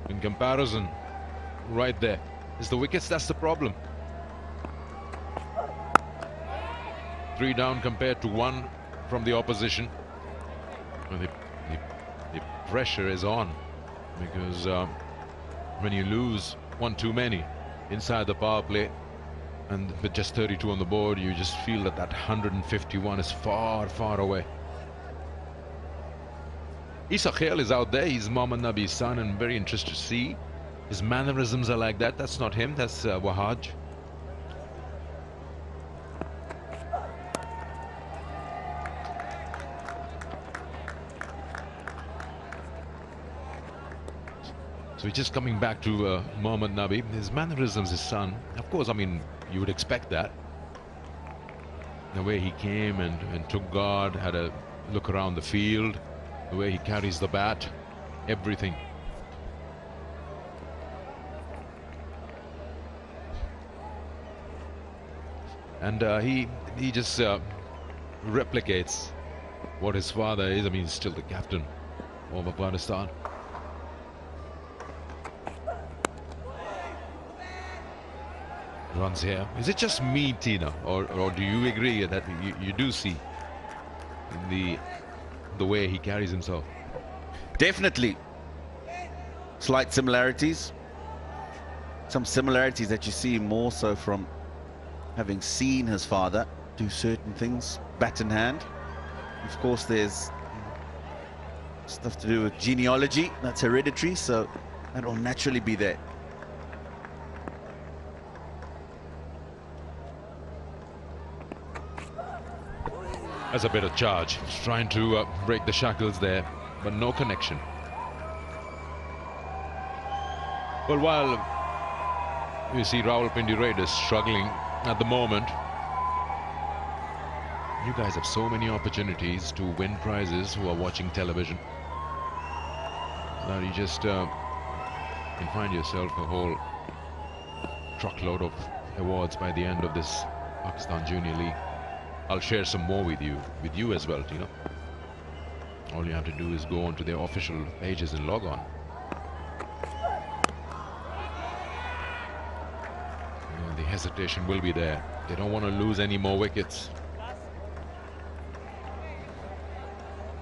in comparison, right there. It's the wickets that's the problem. 3 down compared to 1 from the opposition. And the pressure is on, because when you lose 1 too many inside the power play, and with just 32 on the board, you just feel that 151 is far, far away. Isa Khail is out there. He's Mohammad Nabi's son, and very interested to see his mannerisms are like that. That's not him, that's Wahaj. So he's just coming back to Mohammad Nabi. His mannerisms, his son. Of course, I mean, you would expect that. The way he came and took guard, had a look around the field, the way he carries the bat, everything. And he just replicates what his father is. I mean, he's still the captain of Afghanistan. Runs here. Is it just me, Tina, or do you agree that you do see the way he carries himself? Definitely slight similarities. Some similarities that you see more so from having seen his father do certain things, bat in hand. Of course, there's stuff to do with genealogy, that's hereditary, so that will naturally be there. That's a bit of charge. He's trying to break the shackles there, but no connection. Well, while you see Rawalpindi Raiders struggling at the moment, you guys have so many opportunities to win prizes who are watching television. Now you just can find yourself a whole truckload of awards by the end of this Pakistan Junior League. I'll share some more with you as well, Tina. All you have to do is go onto their official pages and log on. The hesitation will be there. They don't want to lose any more wickets.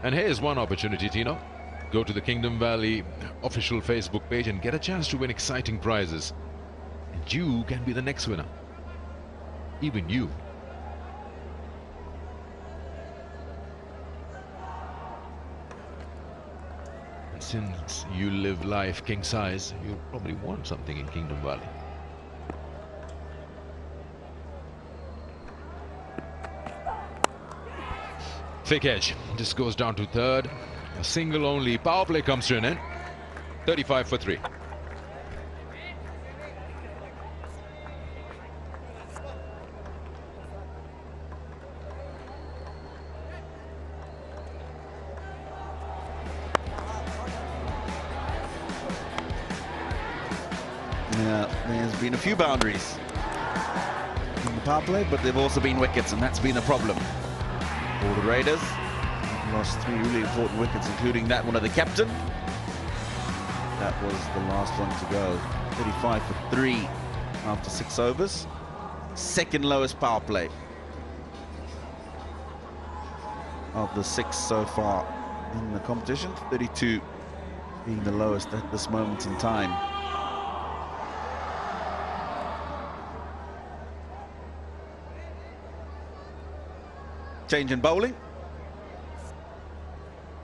And here's one opportunity, Tina. Go to the Kingdom Valley official Facebook page and get a chance to win exciting prizes. And you can be the next winner. Even you. Since you live life king size, you'll probably want something in Kingdom Valley. Thick edge. This goes down to third. A single only. Power play comes to an end. 35 for 3. Yeah, there's been a few boundaries in the power play, but they've also been wickets, and that's been a problem for the Raiders. They've lost 3 really important wickets, including that one of the captain. That was the last one to go. 35 for 3 after 6 overs. Second lowest power play of the 6 so far in the competition. 32 being the lowest at this moment in time. Change in bowling.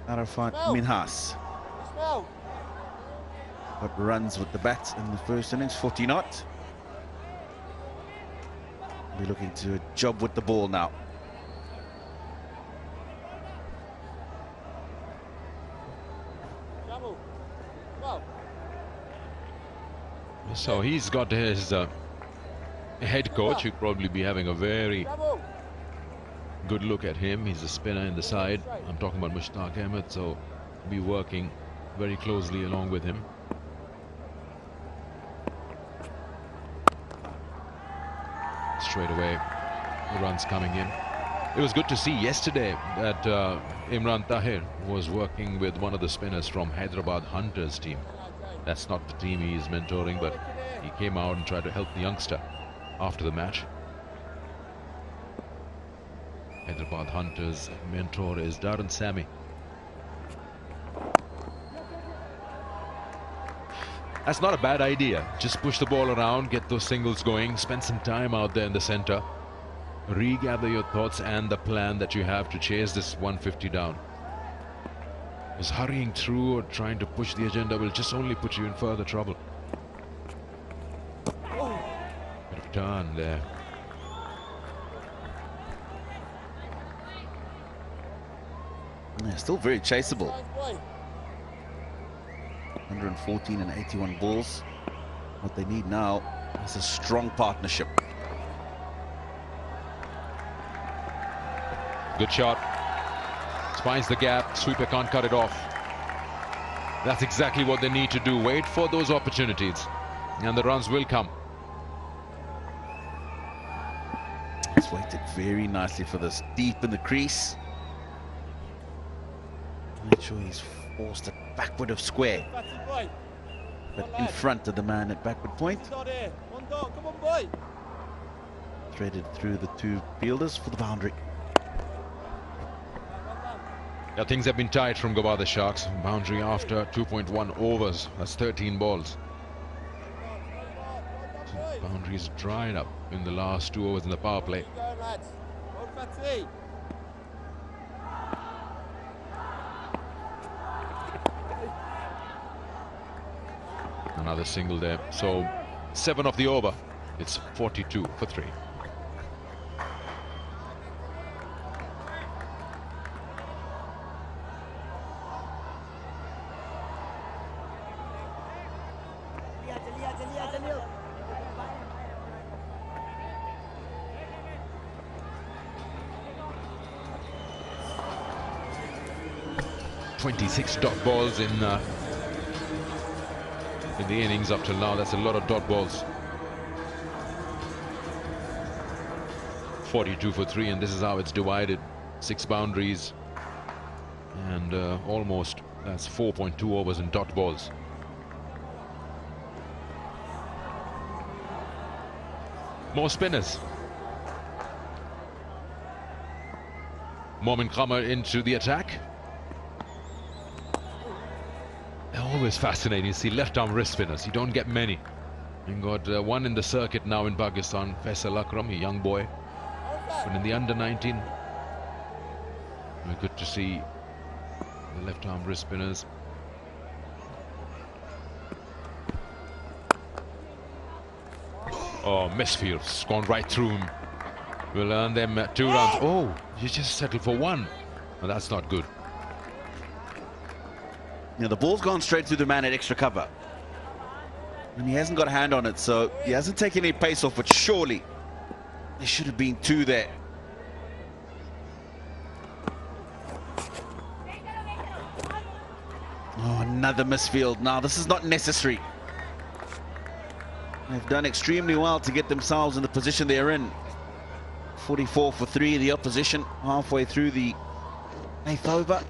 Arafat Minhas. Got runs with the bat in the first innings, 40 not. We're looking to a job with the ball now. So he's got his head coach, who'd probably be having a very good look at him. He's a spinner in the side. I'm talking about Mushtaq Ahmed, so be working very closely along with him. Straight away, the runs coming in. It was good to see yesterday that Imran Tahir was working with one of the spinners from Hyderabad Hunters team. That's not the team he is mentoring, but he came out and tried to help the youngster after the match. Hyderabad Hunters' mentor is Darren Sammy. That's not a bad idea. Just push the ball around, get those singles going, spend some time out there in the center, regather your thoughts and the plan that you have to chase this 150 down. Because hurrying through or trying to push the agenda will just only put you in further trouble. Bit of turn there. Yeah, still very chaseable. 114 and 81 balls. What they need now is a strong partnership. Good shot. Finds the gap. Sweeper can't cut it off. That's exactly what they need to do. Wait for those opportunities, and the runs will come. He's waited very nicely for this. Deep in the crease. Make sure he's forced it backward of square, but in front of the man at backward point. Threaded through the two fielders for the boundary. Yeah, things have been tight from Gwadar Sharks. Boundary after 2.1 overs. That's 13 balls. Boundaries dried up in the last 2 overs in the power play. Another single there. So 7 of the over. It's 42 for 3. .26 dot balls in the innings up till now. That's a lot of dot balls. 42 for 3, and this is how it's divided. 6 boundaries and almost that's 4.2 overs in dot balls. More spinners. Momin Qamar into the attack. Always fascinating to see left-arm wrist spinners. You don't get many. You got one in the circuit now in Pakistan, Faisal Akram, a young boy. But in the under-19, we're good to see the left-arm wrist spinners. Oh, misfield. It's gone right through him. We'll earn them 2 runs. Oh, you just settled for 1. Well, that's not good. Yeah, the ball's gone straight through the man at extra cover. And he hasn't got a hand on it, so he hasn't taken any pace off, but surely there should have been 2 there. Oh, another misfield. Now, this is not necessary. They've done extremely well to get themselves in the position they're in. 44 for 3, the opposition halfway through the 8th over.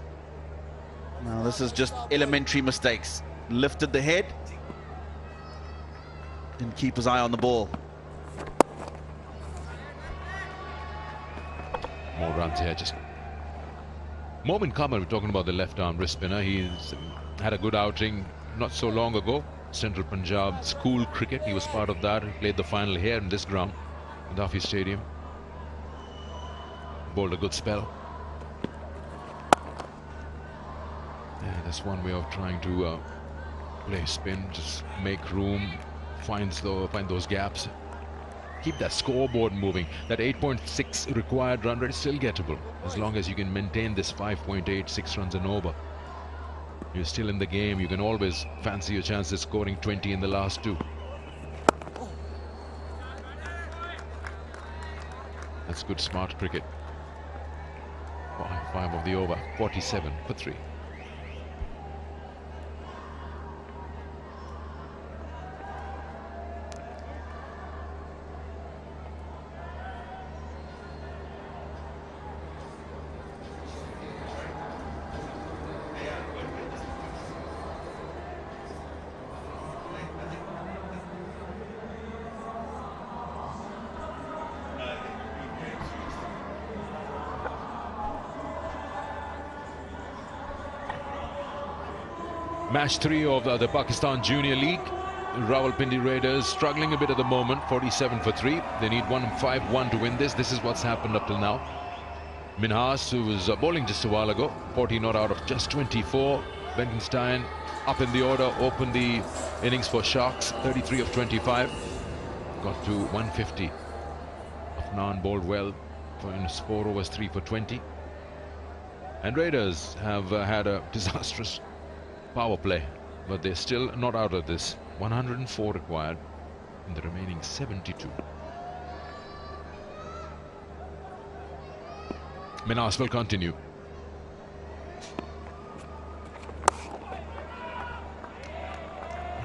Now, this is just elementary mistakes. Lifted the head. And keep his eye on the ball. More runs here. Just Momin Qamar, we're talking about the left-arm wrist spinner. He's had a good outing not so long ago. Central Punjab school cricket. He was part of that. He played the final here in this ground, in Dafi Stadium. Bowled a good spell. Yeah, that's one way of trying to play spin. Just make room, find those gaps. Keep that scoreboard moving. That 8.6 required run rate is still gettable as long as you can maintain this 5.86 runs and over. You're still in the game. You can always fancy your chances scoring 20 in the last 2. That's good, smart cricket. 5 of the over. 47 for 3. Match 3 of the Pakistan Junior League. Rawalpindi Raiders struggling a bit at the moment, 47 for 3. They need 1-5-1 to win this. This is what's happened up till now. Minhas, who was bowling just a while ago, 40 not out of just 24. Benkenstein up in the order, opened the innings for Sharks, 33 of 25. Got to 150. Afnan bowled well, for 4 overs, 3 for 20. And Raiders have had a disastrous power play, but they're still not out of this. 104 required in the remaining 72. Minhas will continue.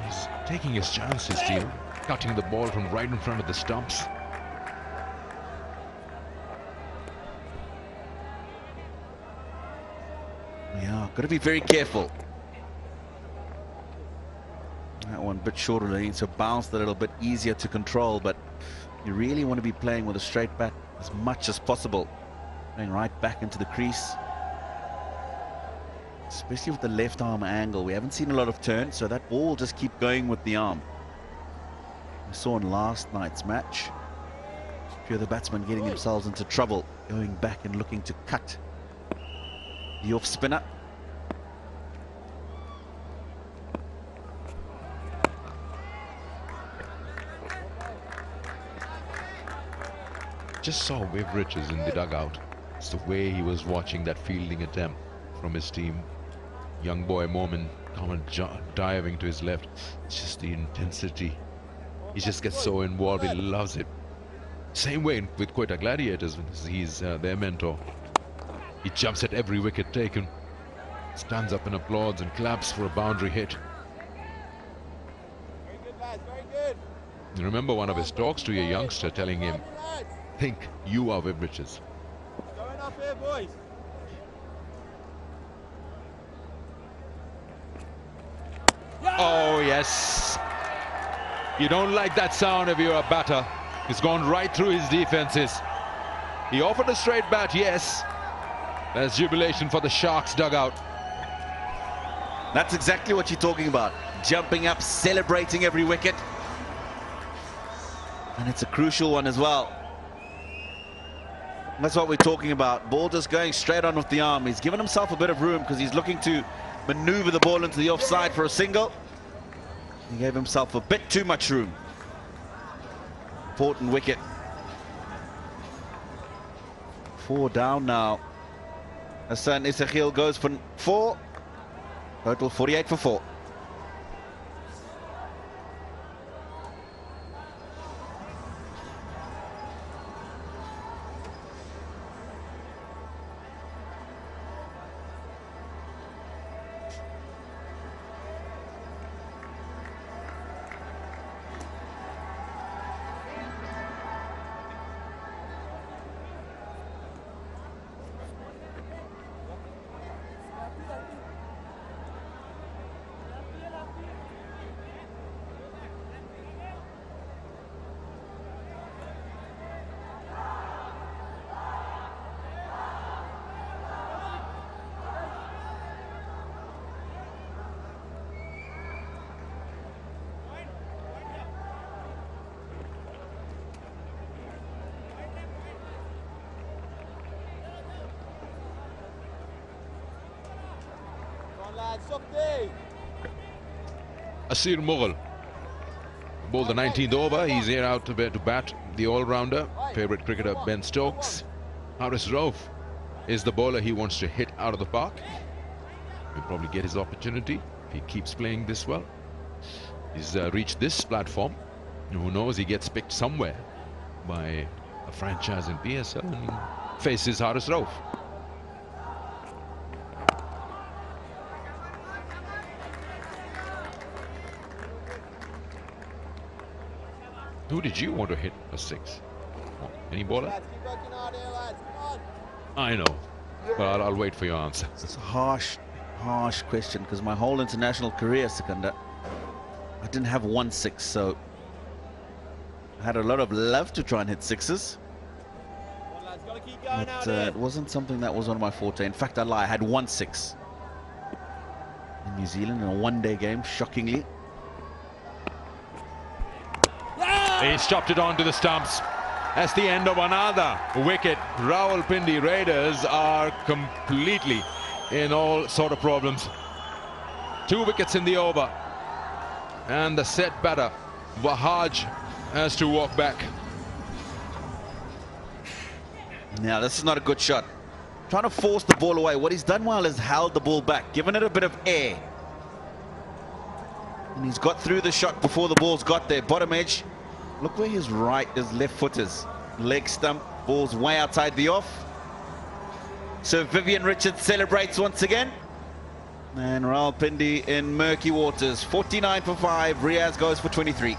He's taking his chances, team, cutting the ball from right in front of the stumps. Yeah, got to be very careful. That one a bit shorter, they need to bounce a little bit easier to control, but you really want to be playing with a straight bat as much as possible. Going right back into the crease. Especially with the left arm angle. We haven't seen a lot of turn, so that ball will just keep going with the arm. We saw in last night's match, a few of the batsmen getting themselves into trouble, going back and looking to cut the off spinner. Just saw Viv Richards in the dugout. It's the way he was watching that fielding attempt from his team. Young boy Momin diving to his left. It's just the intensity. He just gets so involved. He loves it. Same way with Quetta Gladiators. He's their mentor. He jumps at every wicket taken. Stands up and applauds and claps for a boundary hit. Very good, lads. Very good. You remember one of his talks to a youngster telling him, think you are Viv Richards. Going up here, boys. Oh, yes. You don't like that sound if you're a batter. It's gone right through his defenses. He offered a straight bat, yes. There's jubilation for the Sharks dugout. That's exactly what you're talking about. Jumping up, celebrating every wicket. And it's a crucial one as well. That's what we're talking about. Ball just going straight on with the arm. He's given himself a bit of room because he's looking to maneuver the ball into the offside for a single. He gave himself a bit too much room. Important wicket. 4 down now. Hassan Isakhil goes for 4. Total 48 for 4. Asir Mughal bowled the 19th over. He's here out to bat the all-rounder. Favourite cricketer Ben Stokes. Haris Rauf is the bowler he wants to hit out of the park. He'll probably get his opportunity if he keeps playing this well. He's reached this platform. Who knows, he gets picked somewhere by a franchise in PSL and he faces Haris Rauf. Who did you want to hit a 6? Oh, any bowler? I know, but I'll wait for your answer. It's a harsh question because my whole international career, Sikandar, I didn't have 1 6, so I had a lot of love to try and hit 6s. But it wasn't something that was on my forte. In fact, I lie, I had 1 6 in New Zealand in a one-day game, shockingly. He's chopped it onto the stumps. That's the end of another wicket. Rawalpindi Raiders are completely in all sort of problems. 2 wickets in the over. And the set batter, Wahaj, has to walk back. Now, this is not a good shot. Trying to force the ball away. What he's done well is held the ball back, given it a bit of air. And he's got through the shot before the ball's got there. Bottom edge. Look where his left foot is. Leg stump, ball's way outside the off. So Vivian Richards celebrates once again. And Rawalpindi in murky waters. 49 for 5. Riaz goes for 23.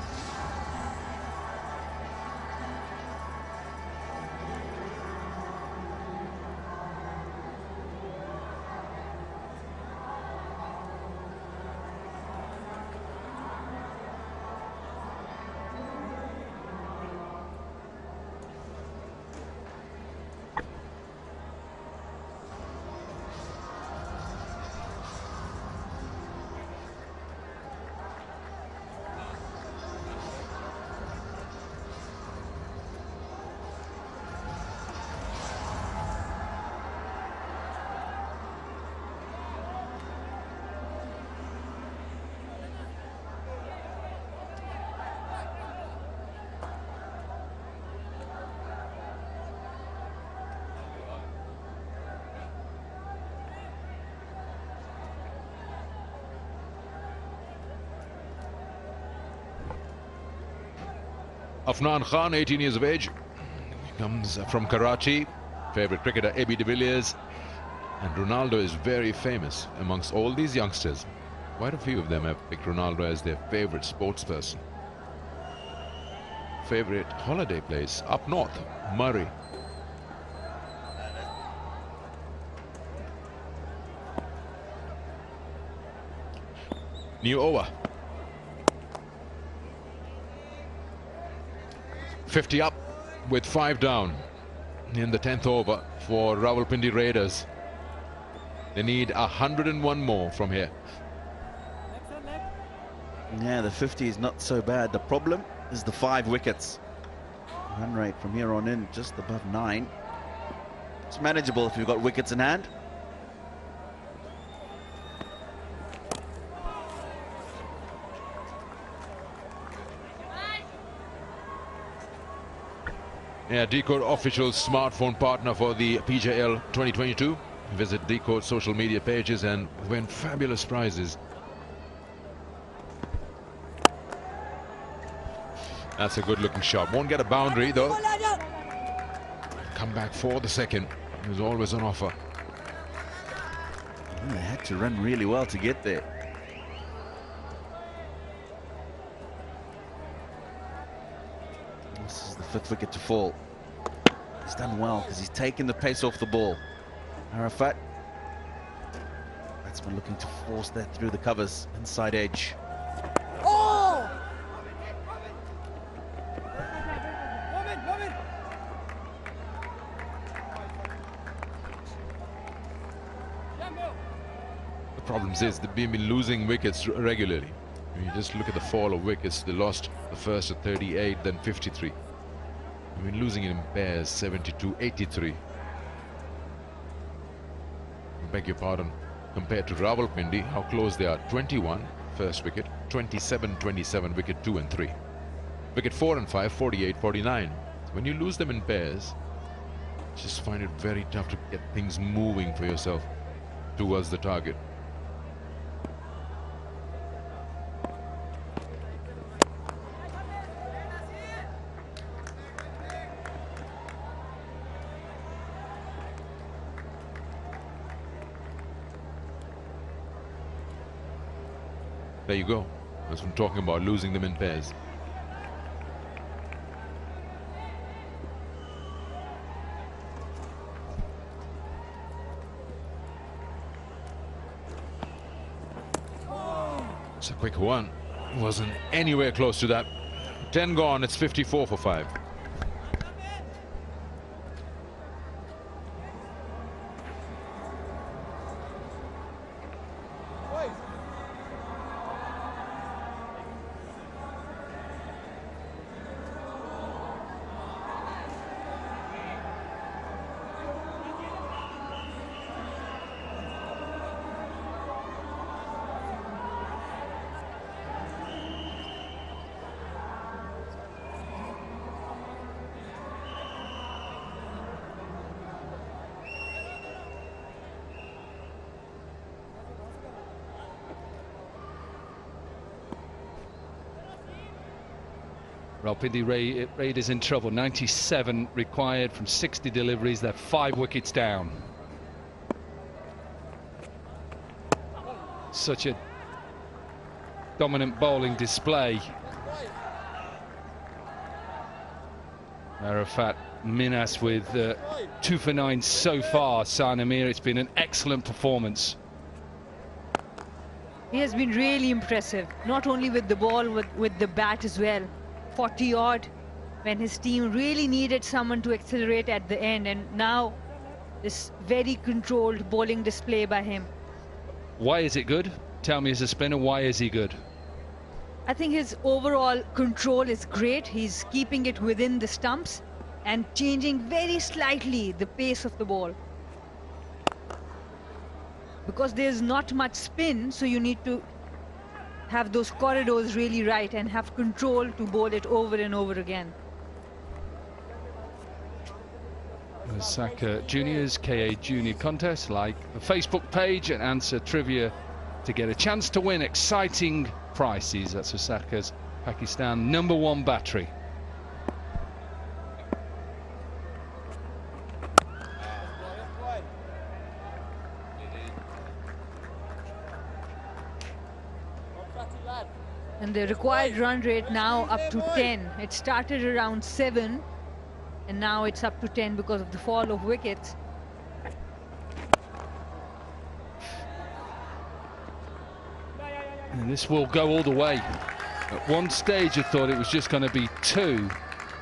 Afnan Khan, 18 years of age, comes from Karachi. Favorite cricketer A.B. de Villiers. And Ronaldo is very famous amongst all these youngsters. Quite a few of them have picked Ronaldo as their favorite sports person. Favorite holiday place up north, Murray. New over. 50 up with 5 down in the 10th over for Rawalpindi Raiders. They need 101 more from here. Yeah, the 50 is not so bad. The problem is the 5 wickets. Run rate from here on in just above 9. It's manageable if you've got wickets in hand. Yeah, Decode official smartphone partner for the PJL 2022. Visit Decode social media pages and win fabulous prizes. That's a good looking shot. Won't get a boundary though. Come back for the second. There's always an offer. They had to run really well to get there. This is the 5th wicket to fall. He's done well because he's taken the pace off the ball. Arafat, batsman looking to force that through the covers, inside edge. Oh! The problem is that we've been losing wickets regularly. You just look at the fall of wickets. They lost the first at 38, then 53. We've been losing it in pairs, 72, 83. I beg your pardon. Compared to Rawalpindi, how close they are. 21, first wicket. 27, 27, wicket 2 and 3. Wicket 4 and 5, 48, 49. When you lose them in pairs, just find it very tough to get things moving for yourself towards the target. There you go. That's what I'm talking about, losing them in pairs. It's a quick one. Wasn't anywhere close to that. 10 gone, it's 54 for 5. Rawalpindi Raiders in trouble. 97 required from 60 deliveries. They're 5 wickets down. Such a dominant bowling display. Arafat Minas with 2 for 9 so far. Sanamir, it's been an excellent performance. He has been really impressive, not only with the ball, with the bat as well. 40 odd when his team really needed someone to accelerate at the end, and now this very controlled bowling display by him. Why is it good? Tell me as a spinner, why is he good? I think his overall control is great. He's keeping it within the stumps and changing very slightly the pace of the ball. Because there's not much spin, so you need to have those corridors really right and have control to bowl it over and over again. The Saka Juniors KA Junior Contest, like the Facebook page and answer trivia to get a chance to win exciting prizes. That's Osaka's Pakistan #1 battery. And the required run rate now up to 10. It started around 7 and now it's up to 10 because of the fall of wickets. And this will go all the way. At one stage I thought it was just going to be 2,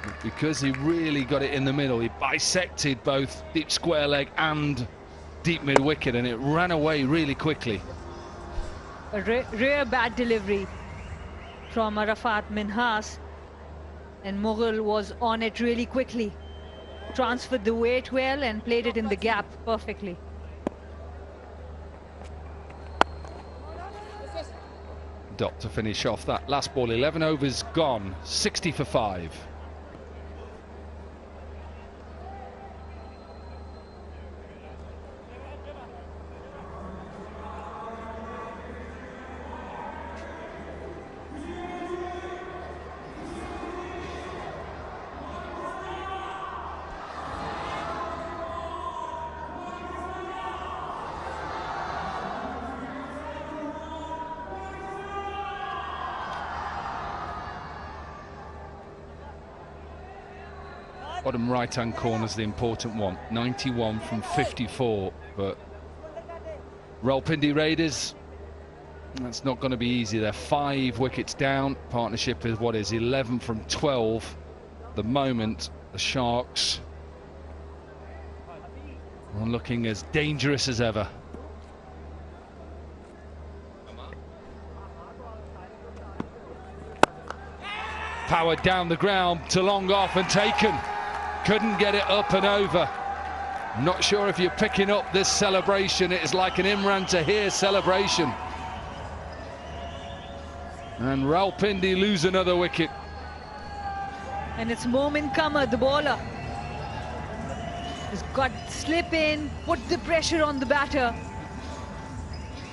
but because he really got it in the middle, he bisected both deep square leg and deep mid wicket, and it ran away really quickly. A rare bad delivery from Arafat Minhas, and Mughal was on it really quickly, transferred the weight well and played it in the gap perfectly. Dot to finish off that last ball. 11 overs gone, 60 for 5. Bottom right-hand corner is the important one. 91 from 54, but Rawalpindi Raiders, that's not going to be easy. They're 5 wickets down. Partnership is what is 11 from 12. At the moment, the Sharks are looking as dangerous as ever. Powered down the ground to long off and taken. Couldn't get it up and over. Not sure if you're picking up this celebration. It is like an Imran Tahir celebration. And Rawalpindi lose another wicket. And it's Momin Qamar, the bowler. He's got slip in, put the pressure on the batter.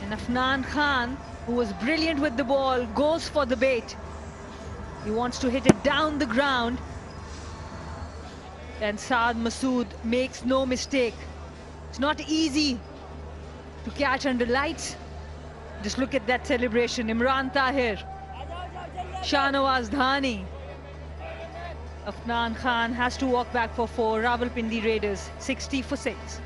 And Afnan Khan, who was brilliant with the ball, goes for the bait. He wants to hit it down the ground. And Saad Masood makes no mistake. It's not easy to catch under lights. Just look at that celebration. Imran Tahir, Shahnawaz Dhani. Afnan Khan has to walk back for 4. Rawalpindi Raiders 60 for 6.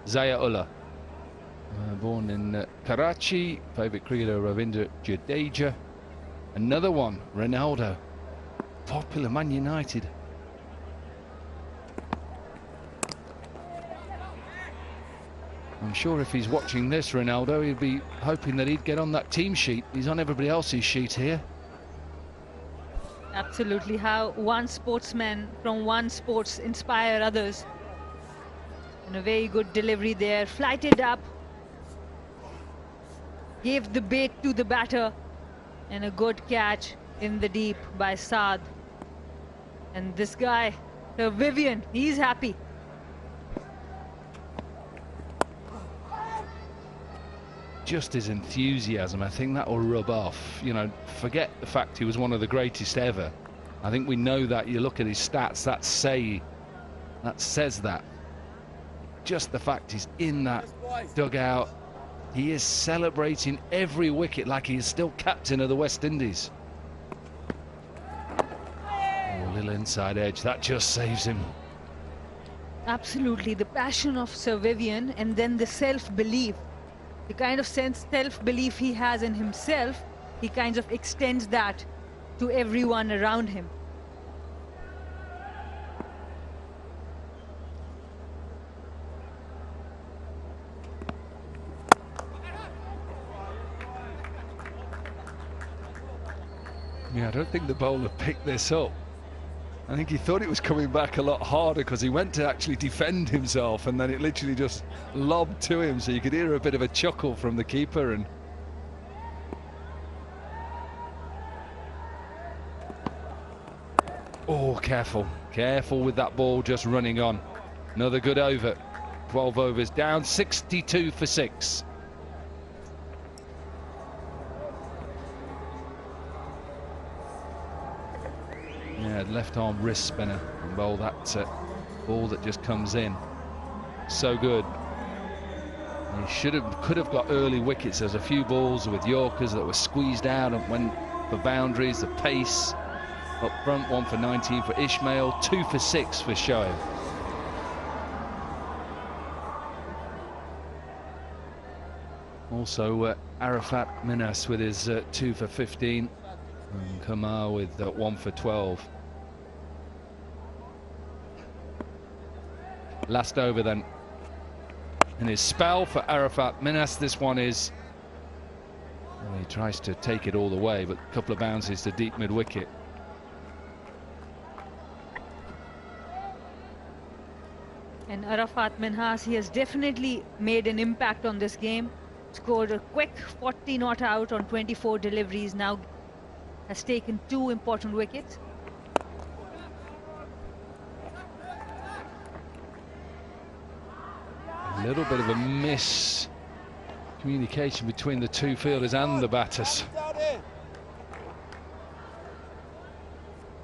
Zaya-Ullah, born in Karachi, favourite cricketer Ravindra Jadeja. Another one, Ronaldo, popular Man United. I'm sure if he's watching this, Ronaldo, he'd be hoping that he'd get on that team sheet. He's on everybody else's sheet here. Absolutely, how one sportsman from one sports inspire others. And a very good delivery there, flighted up, gave the bait to the batter, and a good catch in the deep by Saad. And this guy, Vivian, he's happy. Just his enthusiasm, I think that will rub off. You know, forget the fact he was one of the greatest ever. I think we know that. You look at his stats, that says that. Just the fact he's in that dugout, he is celebrating every wicket like he is still captain of the West Indies. Oh, a little inside edge, that just saves him. Absolutely, the passion of Sir Vivian, and then the self-belief. The kind of self-belief he has in himself, he kind of extends that to everyone around him. Yeah, I don't think the bowler picked this up. I think he thought it was coming back a lot harder because he went to actually defend himself, and then it literally just lobbed to him, so you could hear a bit of a chuckle from the keeper. And oh, careful with that ball just running on. Another good over. 12 overs down, 62 for 6. Yeah, left arm wrist spinner and bowl that ball that just comes in. So good. He could have got early wickets. There's a few balls with Yorkers that were squeezed out and went for boundaries. The pace up front, 1 for 19 for Ismail, 2 for 6 for Shoaib. Also Arafat Minas with his 2 for 15. And Kamar with 1 for 12. Last over then. And his spell for Arafat Minas. This one is... Well, he tries to take it all the way, but a couple of bounces to deep mid-wicket. And Arafat Minhas, he has definitely made an impact on this game. Scored a quick 40 not out on 24 deliveries. Now has taken 2 important wickets. A little bit of a miscommunication between the two fielders and the batters.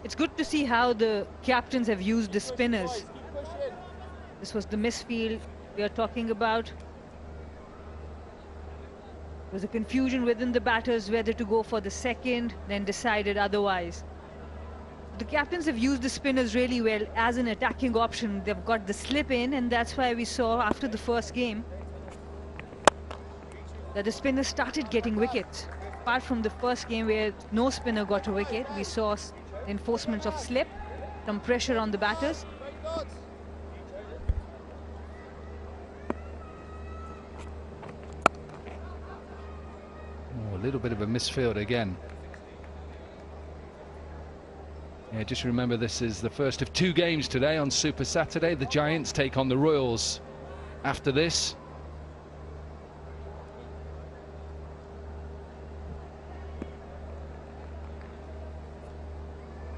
It's good to see how the captains have used the spinners. This was the misfield we are talking about. There was a confusion within the batters whether to go for the second, then decided otherwise. The captains have used the spinners really well as an attacking option. They've got the slip in, and that's why we saw after the first game that the spinners started getting wickets. Apart from the first game where no spinner got a wicket, we saw enforcement of slip, some pressure on the batters. Oh, a little bit of a misfield again. Yeah, just remember this is the first of 2 games today on Super Saturday. The Giants take on the Royals after this.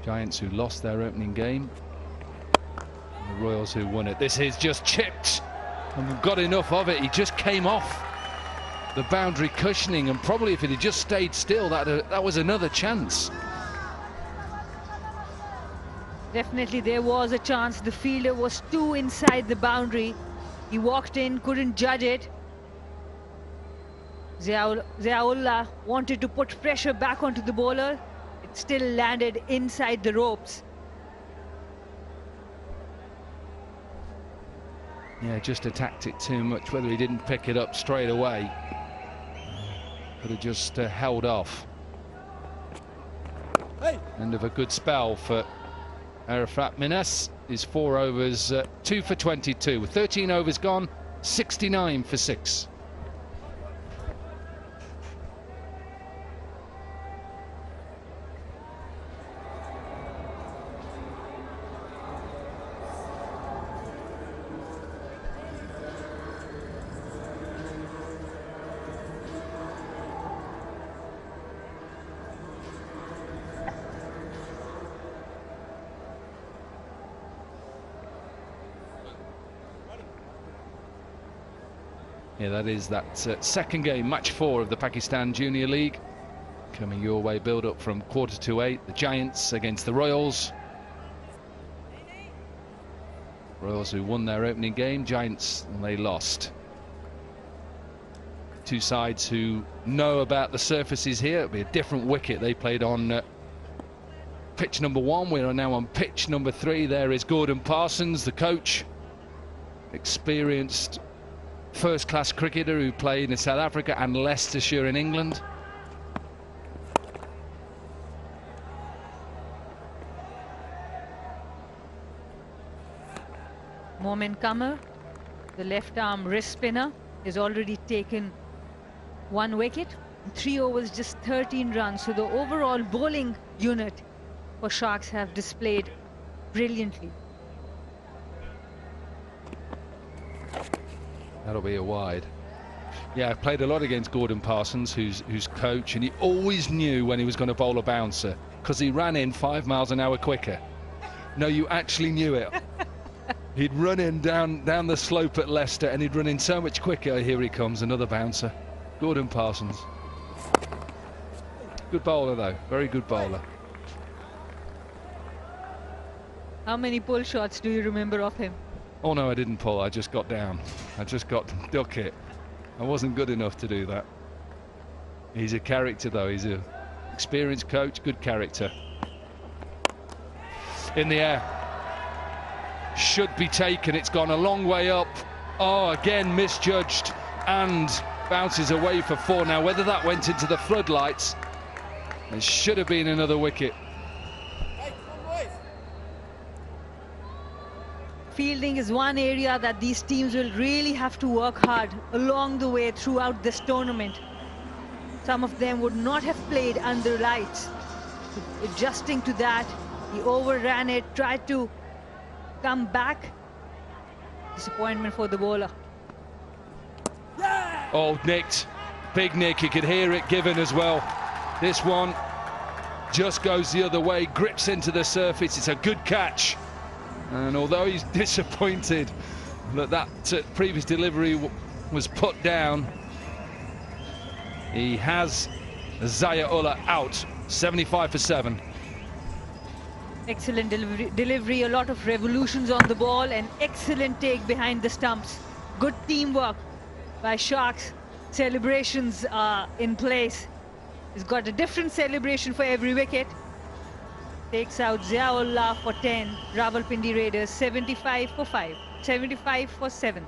Giants who lost their opening game. And the Royals who won it. This is just chipped and got enough of it. He just came off the boundary cushioning, and probably if it had just stayed still, that was another chance. Definitely there was a chance. The fielder was too inside the boundary. He walked in, couldn't judge it. Ziaullah wanted to put pressure back onto the bowler. It still landed inside the ropes. Yeah, just attacked it too much. Whether he didn't pick it up straight away, could have just held off. End of a good spell for Arafat Minas. Is 4 overs, 2 for 22. With 13 overs gone, 69 for 6. Yeah, that is that second game, match 4 of the Pakistan Junior League. Coming your way, build up from 7:45. The Giants against the Royals. Royals who won their opening game, Giants, they lost. Two sides who know about the surfaces here. It'll be a different wicket. They played on pitch number 1. We are now on pitch number 3. There is Gordon Parsons, the coach. Experienced first-class cricketer who played in South Africa and Leicestershire in England. Momin Kamal, the left-arm wrist spinner, has already taken 1 wicket. 3 overs, just 13 runs. So the overall bowling unit for Sharks have displayed brilliantly. That'll be a wide. Yeah, I've played a lot against Gordon Parsons, who's coach, and he always knew when he was going to bowl a bouncer because he ran in 5 miles an hour quicker. No, you actually knew it. He'd run in down the slope at Leicester, and he'd run in so much quicker. Here he comes, another bouncer. Gordon Parsons. Good bowler, though. Very good bowler. How many pull shots do you remember of him? Oh, no, I didn't pull. I just got down. I just got to duck it. I wasn't good enough to do that. He's a character, though. He's an experienced coach, good character. In the air. Should be taken. It's gone a long way up. Oh, again misjudged and bounces away for 4. Now, whether that went into the floodlights, it should have been another wicket. Fielding is one area that these teams will really have to work hard along the way throughout this tournament. Some of them would not have played under lights. Adjusting to that, he overran it, tried to come back. Disappointment for the bowler. Oh, nicked. Big nick. You could hear it given as well. This one just goes the other way, grips into the surface. It's a good catch. And although he's disappointed that previous delivery was put down, he has Zaya-Ullah out. 75 for 7. Excellent delivery, a lot of revolutions on the ball, and excellent take behind the stumps. Good teamwork by Sharks. Celebrations are in place. He's got a different celebration for every wicket. Takes out Zia-Ullah for 10. Rawalpindi Raiders 75 for 5. 75 for 7.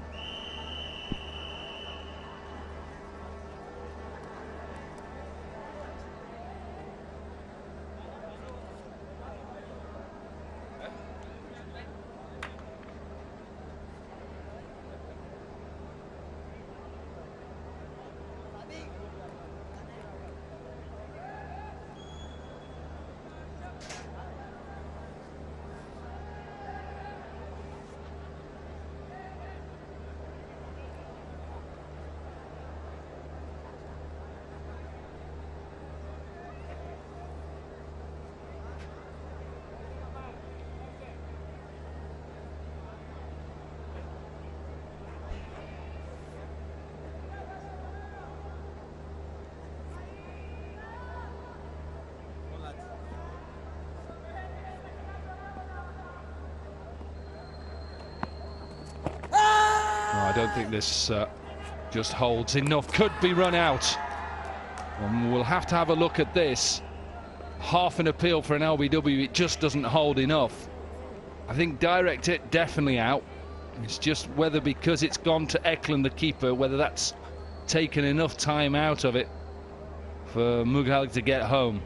I don't think this just holds enough. Could be run out. And we'll have to have a look at this. Half an appeal for an LBW. It just doesn't hold enough. I think direct it definitely out. It's just whether, because it's gone to Eklund, the keeper, whether that's taken enough time out of it for Mughal to get home.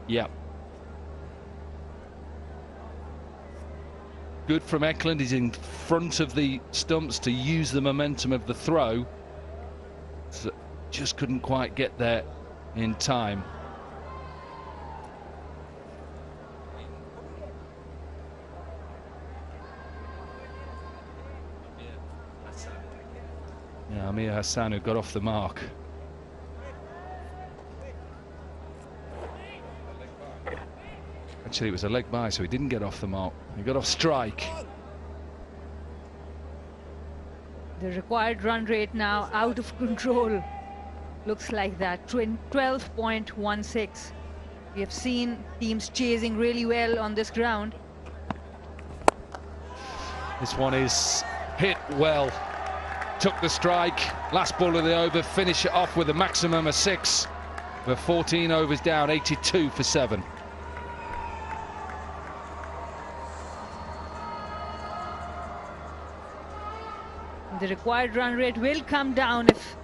Yep. Good from Eklund. He's in front of the stumps to use the momentum of the throw. So just couldn't quite get there in time. Yeah, Amir Hassan, who got off the mark. Actually, it was a leg by, so he didn't get off the mark. He got off strike. The required run rate now out of control. Looks like that. 12.16. We have seen teams chasing really well on this ground. This one is hit well. Took the strike. Last ball of the over. Finish it off with a maximum of 6. We're 14 overs down, 82 for 7. The required run rate will come down if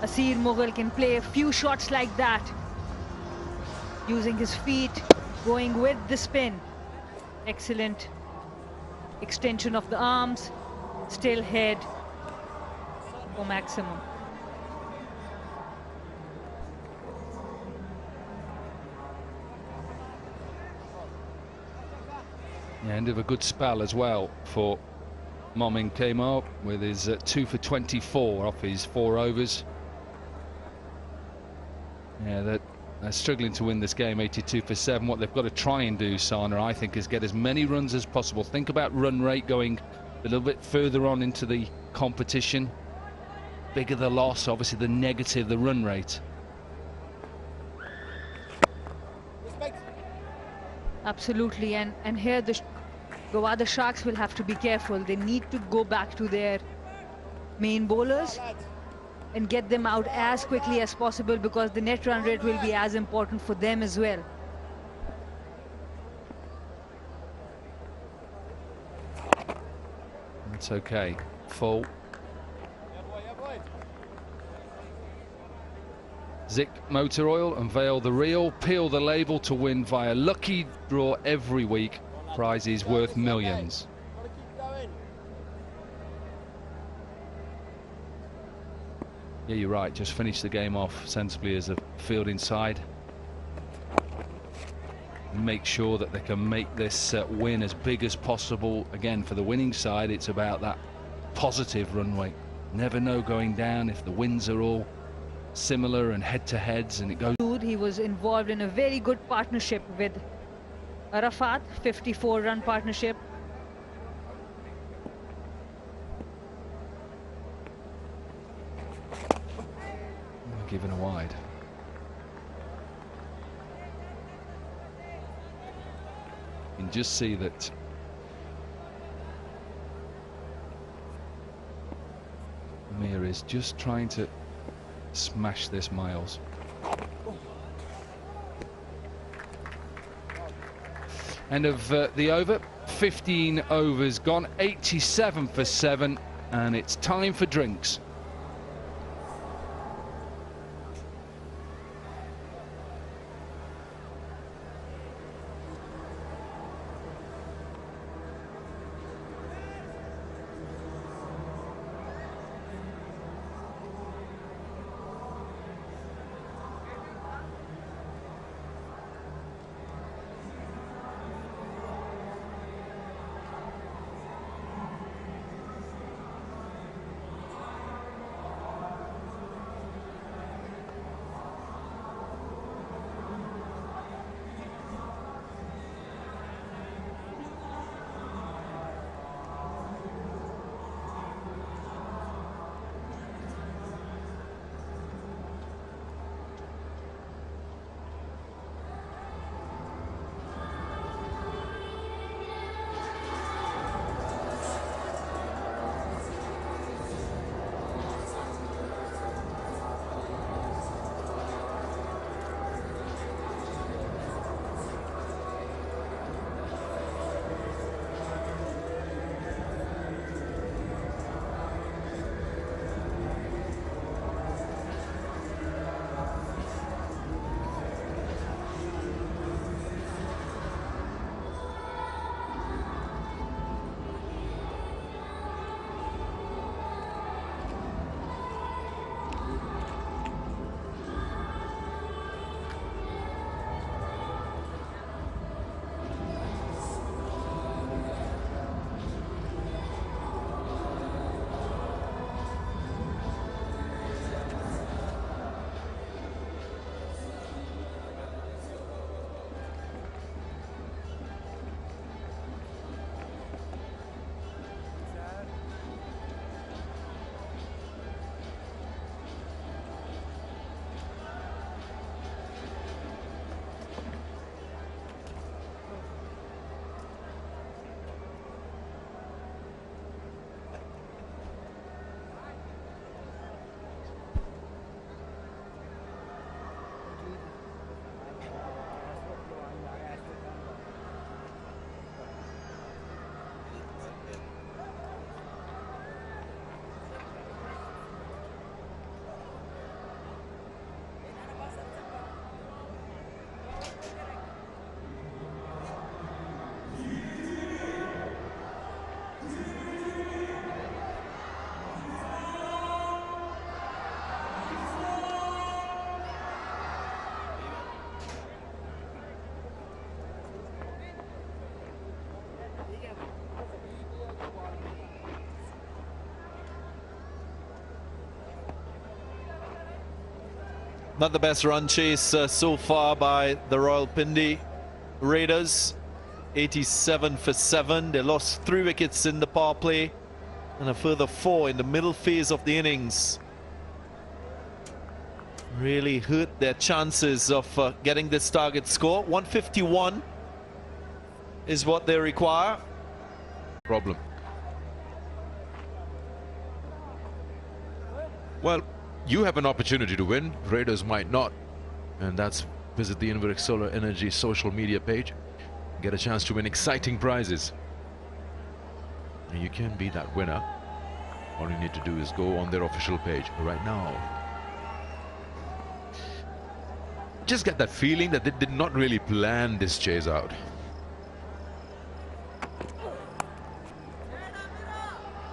Asir Mughal can play a few shots like that, using his feet, going with the spin. Excellent extension of the arms, still head for maximum. Yeah, end of a good spell as well for Momin Kemar with his 2 for 24 off his 4 overs. Yeah, they're struggling to win this game, 82 for 7. What they've got to try and do, Sana, I think, is get as many runs as possible. Think about run rate going a little bit further on into the competition. Bigger the loss, obviously the negative, the run rate. Absolutely, and here the Gwadar Sharks will have to be careful. They need to go back to their main bowlers and get them out as quickly as possible, because the net run rate will be as important for them as well. That's okay. Full. Zik Motor Oil, unveil the real, peel the label to win via lucky draw every week. Prizes worth millions. Yeah, you're right. Just finish the game off sensibly as a fielding side. Make sure that they can make this win as big as possible. Again, for the winning side, it's about that positive run rate. Never know going down if the wins are all similar and head-to-heads, and it goes. He was involved in a very good partnership with Arafat, 54-run partnership. Given a wide. You can just see that Mir is just trying to smash this Miles. End of the over. 15 overs gone, 87 for 7, and it's time for drinks. Not the best run chase so far by the Rawalpindi Raiders. 87 for 7. They lost 3 wickets in the power play and a further 4 in the middle phase of the innings. Really hurt their chances of getting this target score. 151 is what they require. Problem. Well, you have an opportunity to win. Raiders might not. And that's visit the Inveric Solar Energy social media page. Get a chance to win exciting prizes. And you can be that winner. All you need to do is go on their official page right now. Just get that feeling that they did not really plan this chase out.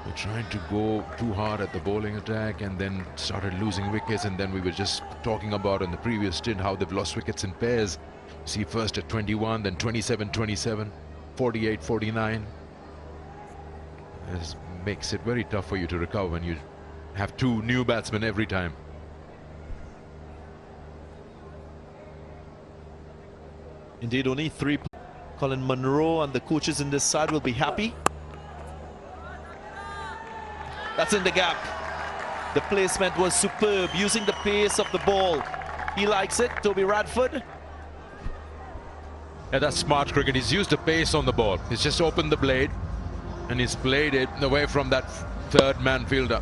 We're trying to go too hard at the bowling attack and then started losing wickets, and then we were just talking about in the previous stint how they've lost wickets in pairs. See, first at 21, then 27-27, 48-49. This makes it very tough for you to recover when you have 2 new batsmen every time. Indeed, only 3. Colin Munro and the coaches in this side will be happy. That's in the gap. The placement was superb, using the pace of the ball. He likes it, Toby Radford. Yeah, that's smart cricket. He's used the pace on the ball. He's just opened the blade and he's played it away from that third man fielder.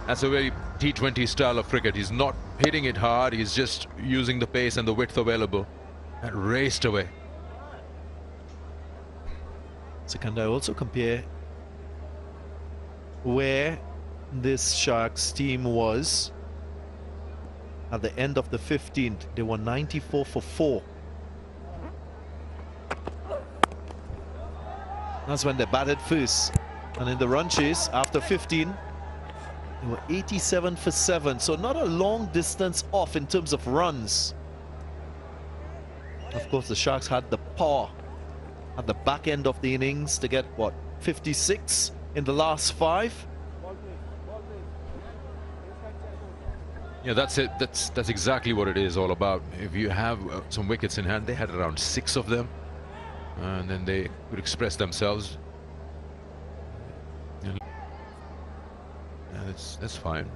That's a very T20 style of cricket. He's not hitting it hard. He's just using the pace and the width available and raced away. So can I also compare where this Sharks team was at the end of the 15th? They were 94 for 4. That's when they batted first. And in the run chase, after 15, they were 87 for 7. So not a long distance off in terms of runs. Of course, the Sharks had the power at the back end of the innings to get, what, 56 in the last 5? Yeah, that's it. That's exactly what it is all about. If you have some wickets in hand, they had around 6 of them. And then they could express themselves. Yeah, that's fine.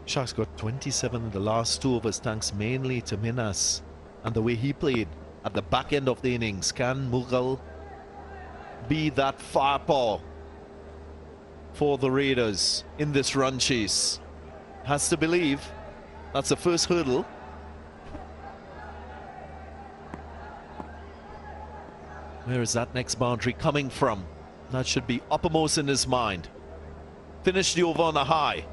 Sharks got 27 in the last 2 overs, thanks mainly to Minas and the way he played at the back end of the innings. Can Mughal be that firepower for the Raiders in this run chase? Has to believe. That's the first hurdle. Where is that next boundary coming from? That should be uppermost in his mind. Finish the over on a high.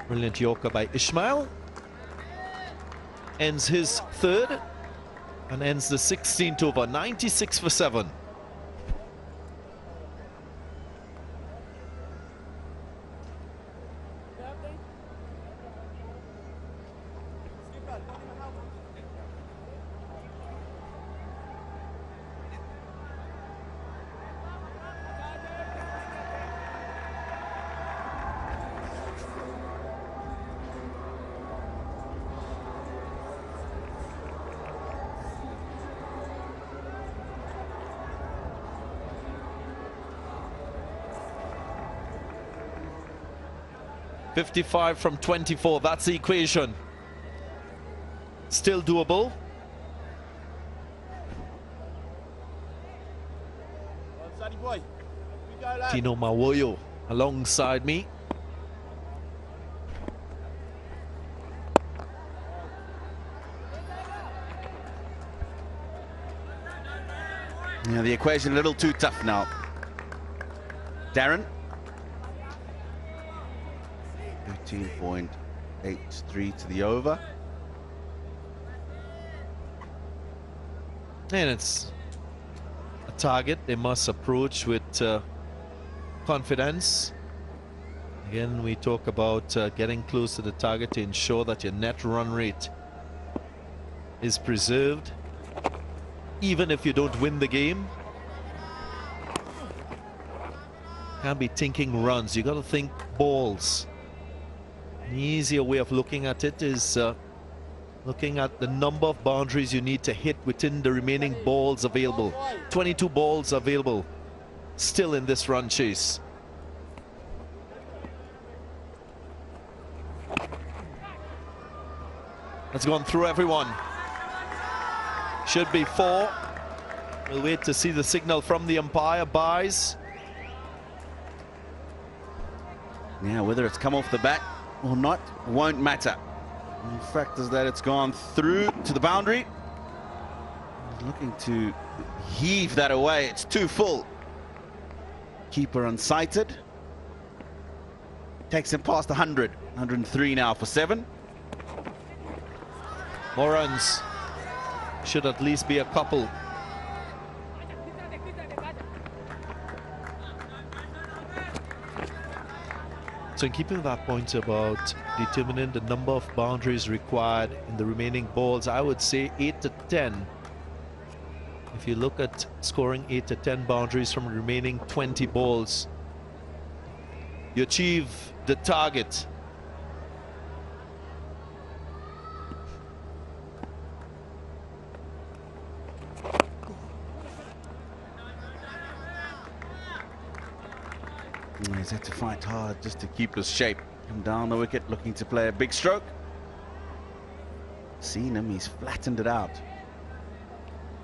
Brilliant Yorker by Ismail. Ends his 3rd and ends the 16th over. 96 for 7. $55 from 24, that's the equation. Still doable. Tino Mawoyo alongside me. Yeah, the equation a little too tough now. Darren. 15.83 to the over. And it's a target they must approach with confidence. Again, we talk about getting close to the target to ensure that your net run rate is preserved. even if you don't win the game. Can't be thinking runs, you got to think balls. An easier way of looking at it is looking at the number of boundaries you need to hit within the remaining balls available. 22 balls available still in this run chase. That's gone through everyone. Should be 4. We'll wait to see the signal from the umpire. Buys. Yeah, whether it's come off the bat or not won't matter. The fact is that it's gone through to the boundary. He's looking to heave that away. It's too full. Keeper unsighted. Takes him past 100. 103 now for 7. More runs. Should at least be a couple. So in keeping with that point about determining the number of boundaries required in the remaining balls, I would say 8 to 10. If you look at scoring 8 to 10 boundaries from the remaining 20 balls, you achieve the target. He's had to fight hard just to keep his shape. Come down the wicket, looking to play a big stroke. Seen him, he's flattened it out.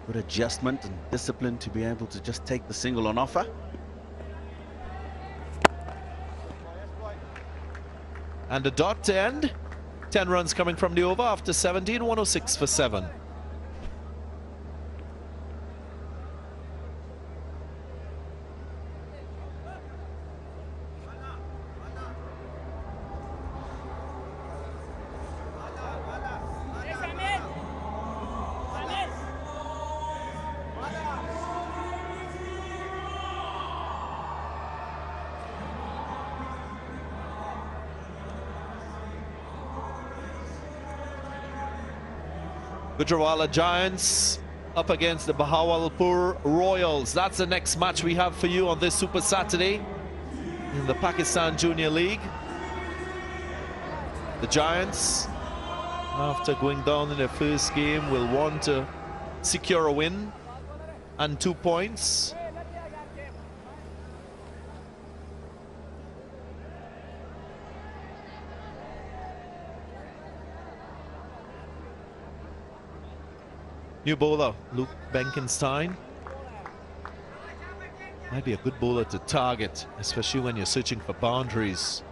Good adjustment and discipline to be able to just take the single on offer. And the dot to end. 10 runs coming from the over after 17, 106 for 7. Gujranwala Giants up against the Bahawalpur Royals. That's the next match we have for you on this Super Saturday in the Pakistan Junior League. The Giants, after going down in their first game, will want to secure a win and 2 points. New bowler, Luke Benkenstein. Might be a good bowler to target, especially when you're searching for boundaries.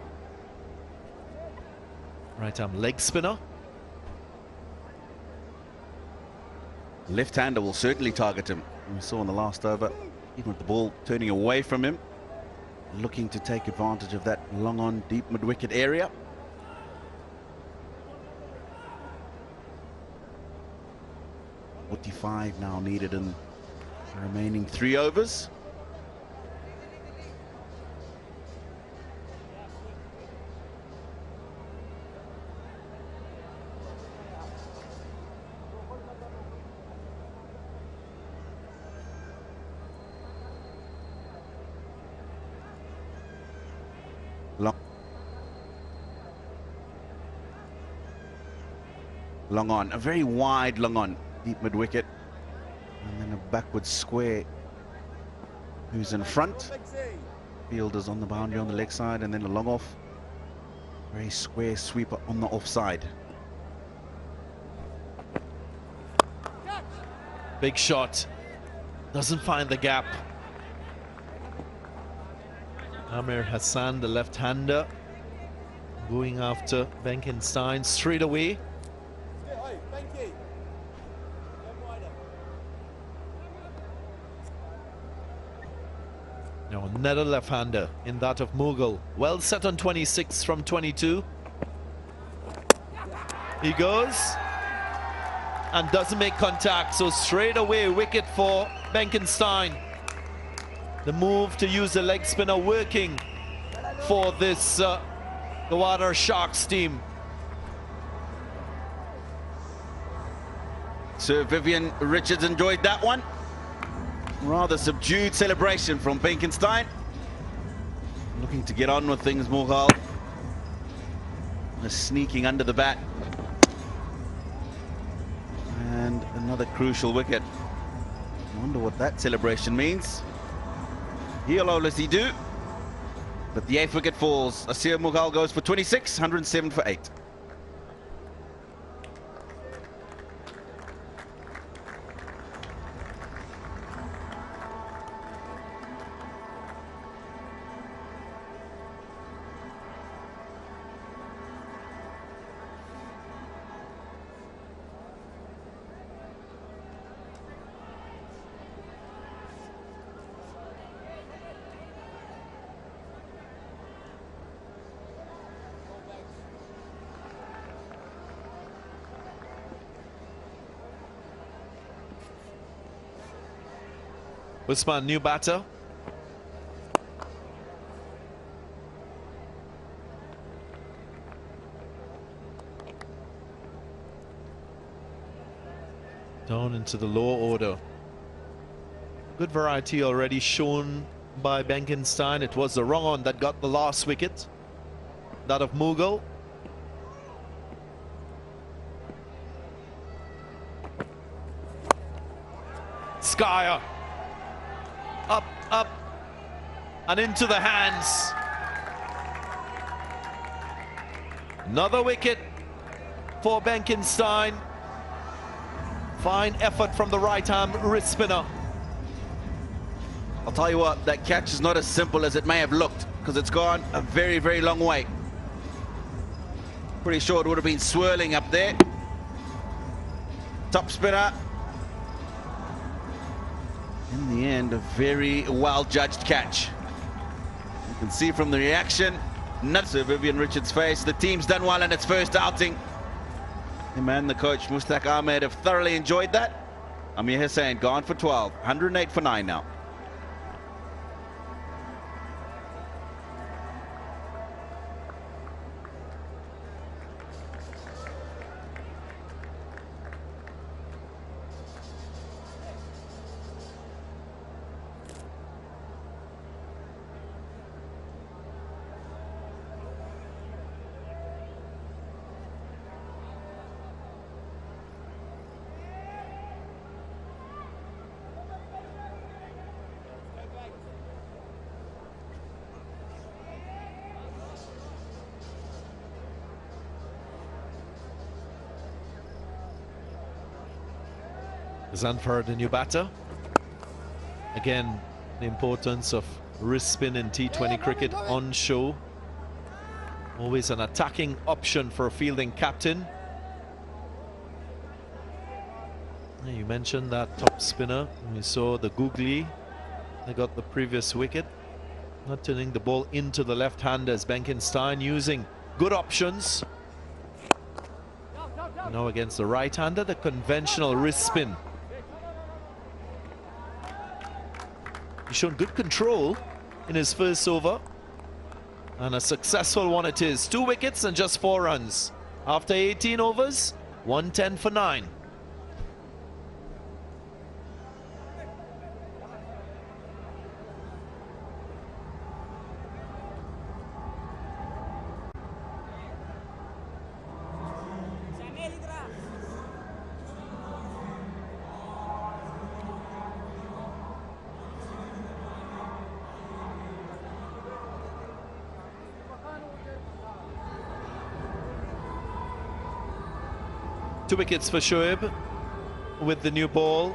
Right arm leg spinner. Left-hander will certainly target him. We saw in the last over, even with the ball turning away from him, looking to take advantage of that long on deep mid-wicket area. .45 now needed in the remaining 3 overs. Long on, a very wide long on. Deep mid-wicket, and then a backward square. Who's in front? Fielders on the boundary on the leg side, and then a long off. Very square sweeper on the offside. Big shot. Doesn't find the gap. Amir Hassan, the left-hander, going after Benkenstein straight away. Now another left-hander in that of Mughal. Well set on 26 from 22. He goes and doesn't make contact, so straight away wicket for Benkenstein. The move to use the leg spinner working for this Gwadar Sharks team. Sir Vivian Richards enjoyed that one. Rather subdued celebration from Benkenstein. Looking to get on with things, Mughal. Sneaking under the bat. And another crucial wicket. I wonder what that celebration means. He'll obviously do. But the 8th wicket falls. Asir Mughal goes for 26, 107 for 8. Usman, new batter. Down into the lower order. Good variety already shown by Benkenstein. It was the wrong one that got the last wicket. That of Mughal. Skyer. Up, up, and into the hands. Another wicket for Benkenstein. Fine effort from the right-arm wrist spinner. I'll tell you what, that catch is not as simple as it may have looked, because it's gone a very, very long way. Pretty sure it would have been swirling up there. Top spinner. In the end, a very well-judged catch. You can see from the reaction, not Sir Vivian Richards' face, the team's done well in its first outing. Him and the coach, Mushtaq Ahmed, have thoroughly enjoyed that. Amir Hussain gone for 12, 108 for 9 now. Zanfar, the new batter. Again, the importance of wrist spin in T20 cricket on show. Always an attacking option for a fielding captain. You mentioned that top spinner. We saw the Googly. They got the previous wicket. Not turning the ball into the left-handers. Benkenstein using good options. Now against the right-hander, the conventional wrist spin. He's shown good control in his first over. And a successful one it is. 2 wickets and just 4 runs. After 18 overs, 110 for 9. Two wickets for Shoaib with the new ball.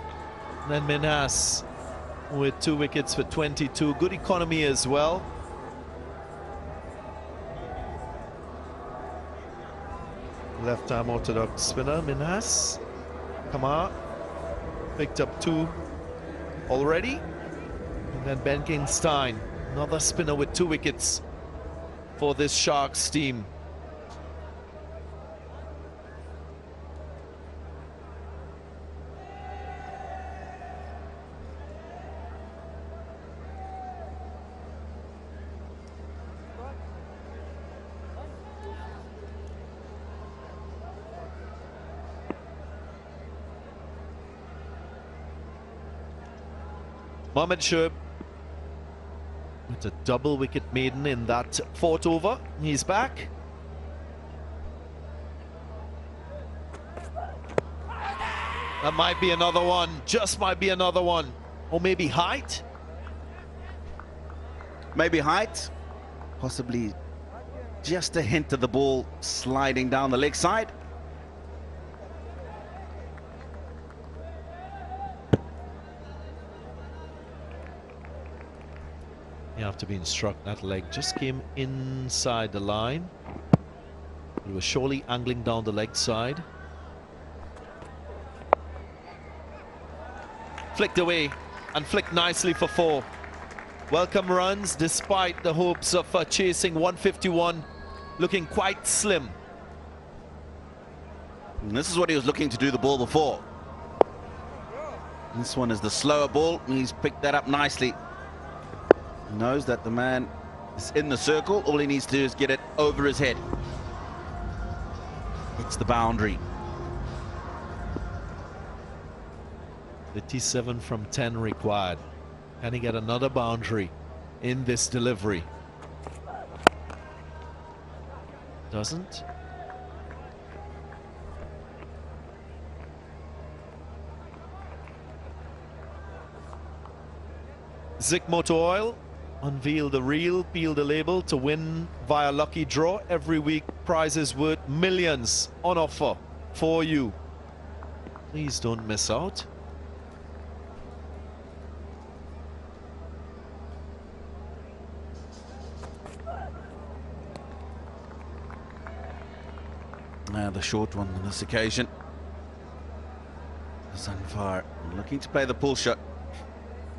And then Minhas with 2 wickets for 22. Good economy as well. Left-arm orthodox spinner Minhas. Kamar picked up 2 already. And then Benkenstein, another spinner with 2 wickets for this Sharks team. Mohamed Shoaib with a double wicket maiden in that 4th over. He's back. That might be another one, just might be another one. Or maybe height. Maybe height, possibly just a hint of the ball sliding down the leg side. After being struck, that leg just came inside the line. He was surely angling down the leg side. Flicked away and flicked nicely for 4. Welcome runs despite the hopes of chasing 151, looking quite slim. And this is what he was looking to do the ball before. This one is the slower ball, and he's picked that up nicely. He knows that the man is in the circle. All he needs to do is get it over his head. It's the boundary. 57 from 10 required. Can he get another boundary in this delivery? Doesn't. Zik Motor Oil unveil the reel, peel the label to win via lucky draw. Every week, prizes worth millions on offer for you. Please don't miss out. The short one on this occasion. Zanfar looking to play the pull shot.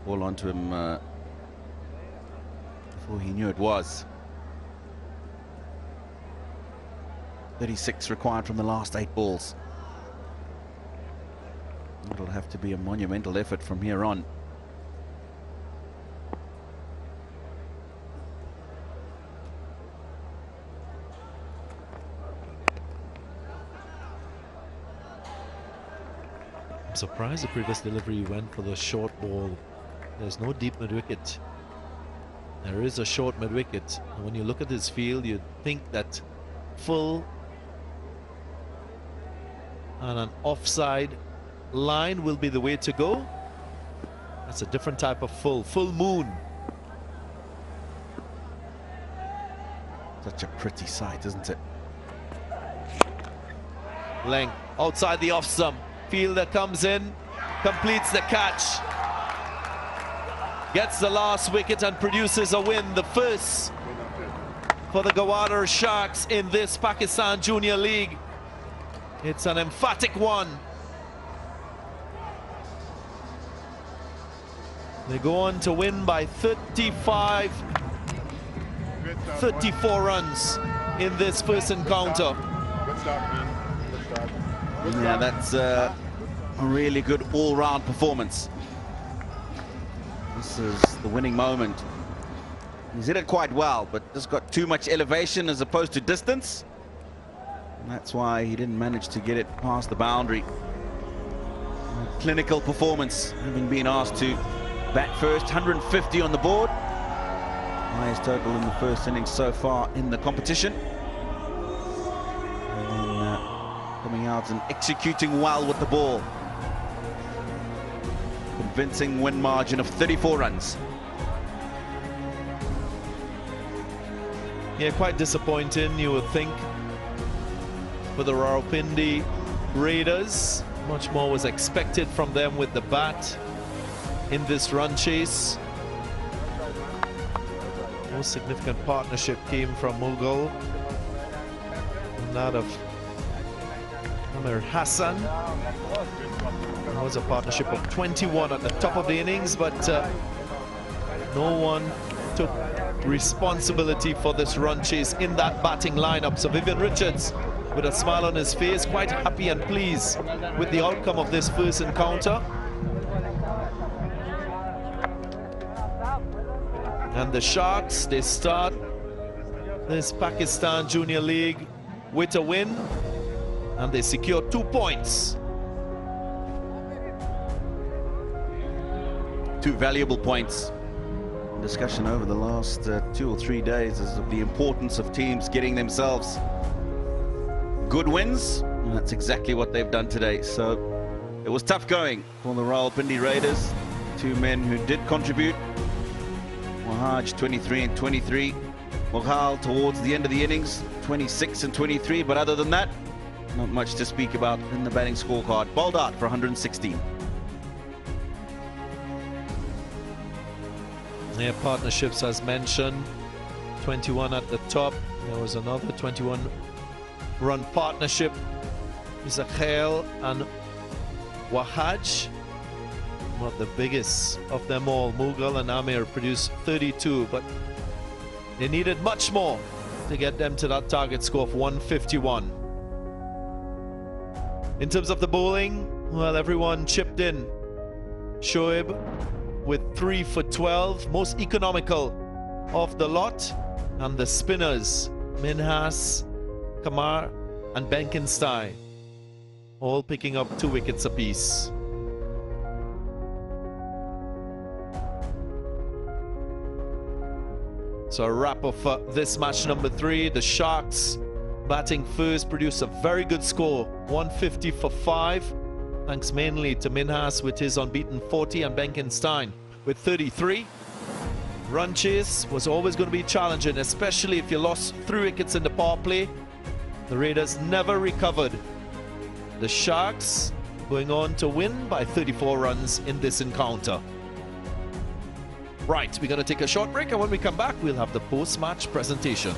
Ball onto him before he knew it was. 36 required from the last 8 balls. It'll have to be a monumental effort from here on. I'm surprised the previous delivery went for the short ball. There's no deep mid-wicket. There is a short mid-wicket. And when you look at this field, you'd think that full and an offside line will be the way to go. That's a different type of full moon. Such a pretty sight, isn't it? Length outside the off stump. Fielder comes in, completes the catch, gets the last wicket and produces a win, the first for the Gwadar Sharks in this Pakistan Junior League. It's an emphatic one. They go on to win by 34 runs in this first encounter. Yeah, that's a really good all-round performance. This is the winning moment. He's hit it quite well, but just got too much elevation as opposed to distance. And that's why he didn't manage to get it past the boundary. Clinical performance, having been asked to bat first. 150 on the board. Highest total in the first innings so far in the competition. Coming out and executing well with the ball. Convincing win margin of 34 runs. Yeah, quite disappointing, you would think, for the Rawalpindi Raiders. Much more was expected from them with the bat in this run chase. Most significant partnership came from Mughal and that of Amir Hassan. It was a partnership of 21 at the top of the innings, but no one took responsibility for this run chase in that batting lineup. So Vivian Richards, with a smile on his face, quite happy and pleased with the outcome of this first encounter. And the Sharks, they start this Pakistan Junior League with a win, and they secure 2 points. 2 valuable points. Discussion over the last 2 or 3 days is of the importance of teams getting themselves good wins, and that's exactly what they've done today. So it was tough going for the Rawalpindi Raiders. 2 men who did contribute. Wahaj 23 and 23. Mughal towards the end of the innings 26 and 23, but other than that, not much to speak about in the batting scorecard. Bowled out for 116. Their partnerships, as mentioned, 21 at the top. There was another 21-run partnership. Zakhail and Wahaj, not the biggest of them all. Mughal and Amir produced 32, but they needed much more to get them to that target score of 151. In terms of the bowling, well, everyone chipped in. Shoaib with 3 for 12, most economical of the lot. And the spinners, Minhas, Kamar and Benkenstein, all picking up 2 wickets apiece. So a wrap of this match number 3. The Sharks batting first produced a very good score, 150 for 5. Thanks mainly to Minhas with his unbeaten 40 and Benkenstein with 33. Run chase was always going to be challenging, especially if you lost 3 wickets in the power play. The Raiders never recovered. The Sharks going on to win by 34 runs in this encounter. Right, we're going to take a short break, and when we come back, we'll have the post-match presentation.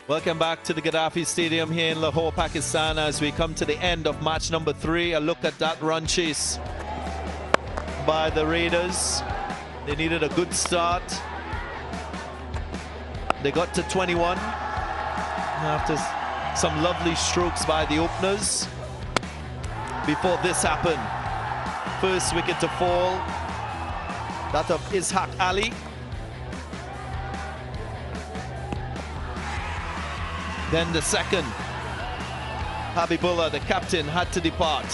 Welcome back to the Gaddafi Stadium here in Lahore, Pakistan, as we come to the end of match number 3. A look at that run chase by the Raiders. They needed a good start. They got to 21 after some lovely strokes by the openers. Before this happened, first wicket to fall, that of Ishaq Ali. Then the second, Habibullah, the captain, had to depart.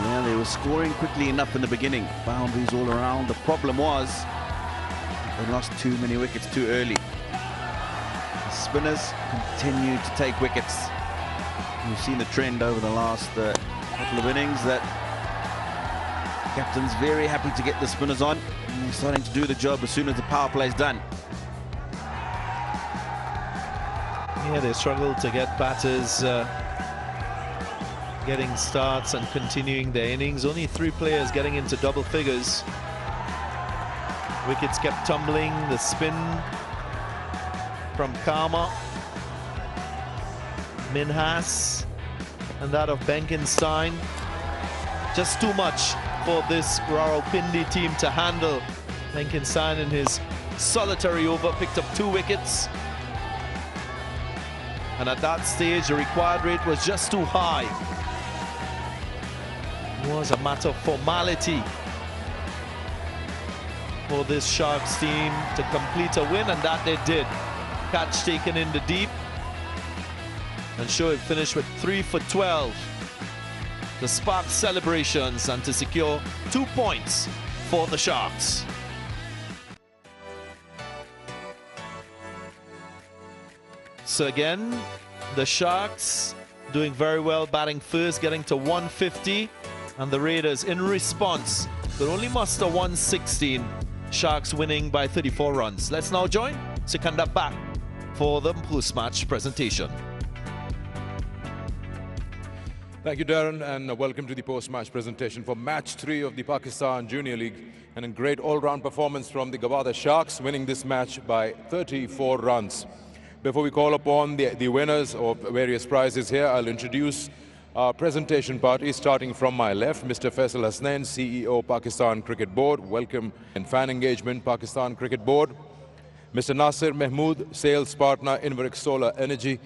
Yeah, they were scoring quickly enough in the beginning. Boundaries all around. The problem was they lost too many wickets too early. The spinners continued to take wickets. We've seen the trend over the last couple of innings that captain's very happy to get the spinners on. And they're starting to do the job as soon as the power play is done. Yeah, they struggled to get batters getting starts and continuing their innings. Only 3 players getting into double figures. Wickets kept tumbling. The spin from Karma, Minhas, and that of Benkenstein. Just too much for this Rawalpindi team to handle. Benkenstein in his solitary over picked up 2 wickets. And at that stage, the required rate was just too high. It was a matter of formality for this Sharks team to complete a win, and that they did. Catch taken in the deep. And Shoaib finished with 3 for 12 to spark celebrations and to secure 2 points for the Sharks. So again, the Sharks doing very well, batting first, getting to 150, and the Raiders in response could only muster 116. Sharks winning by 34 runs. Let's now join Sikandar back for the post-match presentation. Thank you, Darren, and welcome to the post-match presentation for Match 3 of the Pakistan Junior League. And a great all-round performance from the Gwadar Sharks, winning this match by 34 runs. Before we call upon the winners of various prizes here, I'll introduce our presentation party, starting from my left, Mr. Faisal Hasnain, CEO, Pakistan Cricket Board. Welcome in fan engagement, Pakistan Cricket Board. Mr. Nasir Mahmood, sales partner, Inverix Solar Energy.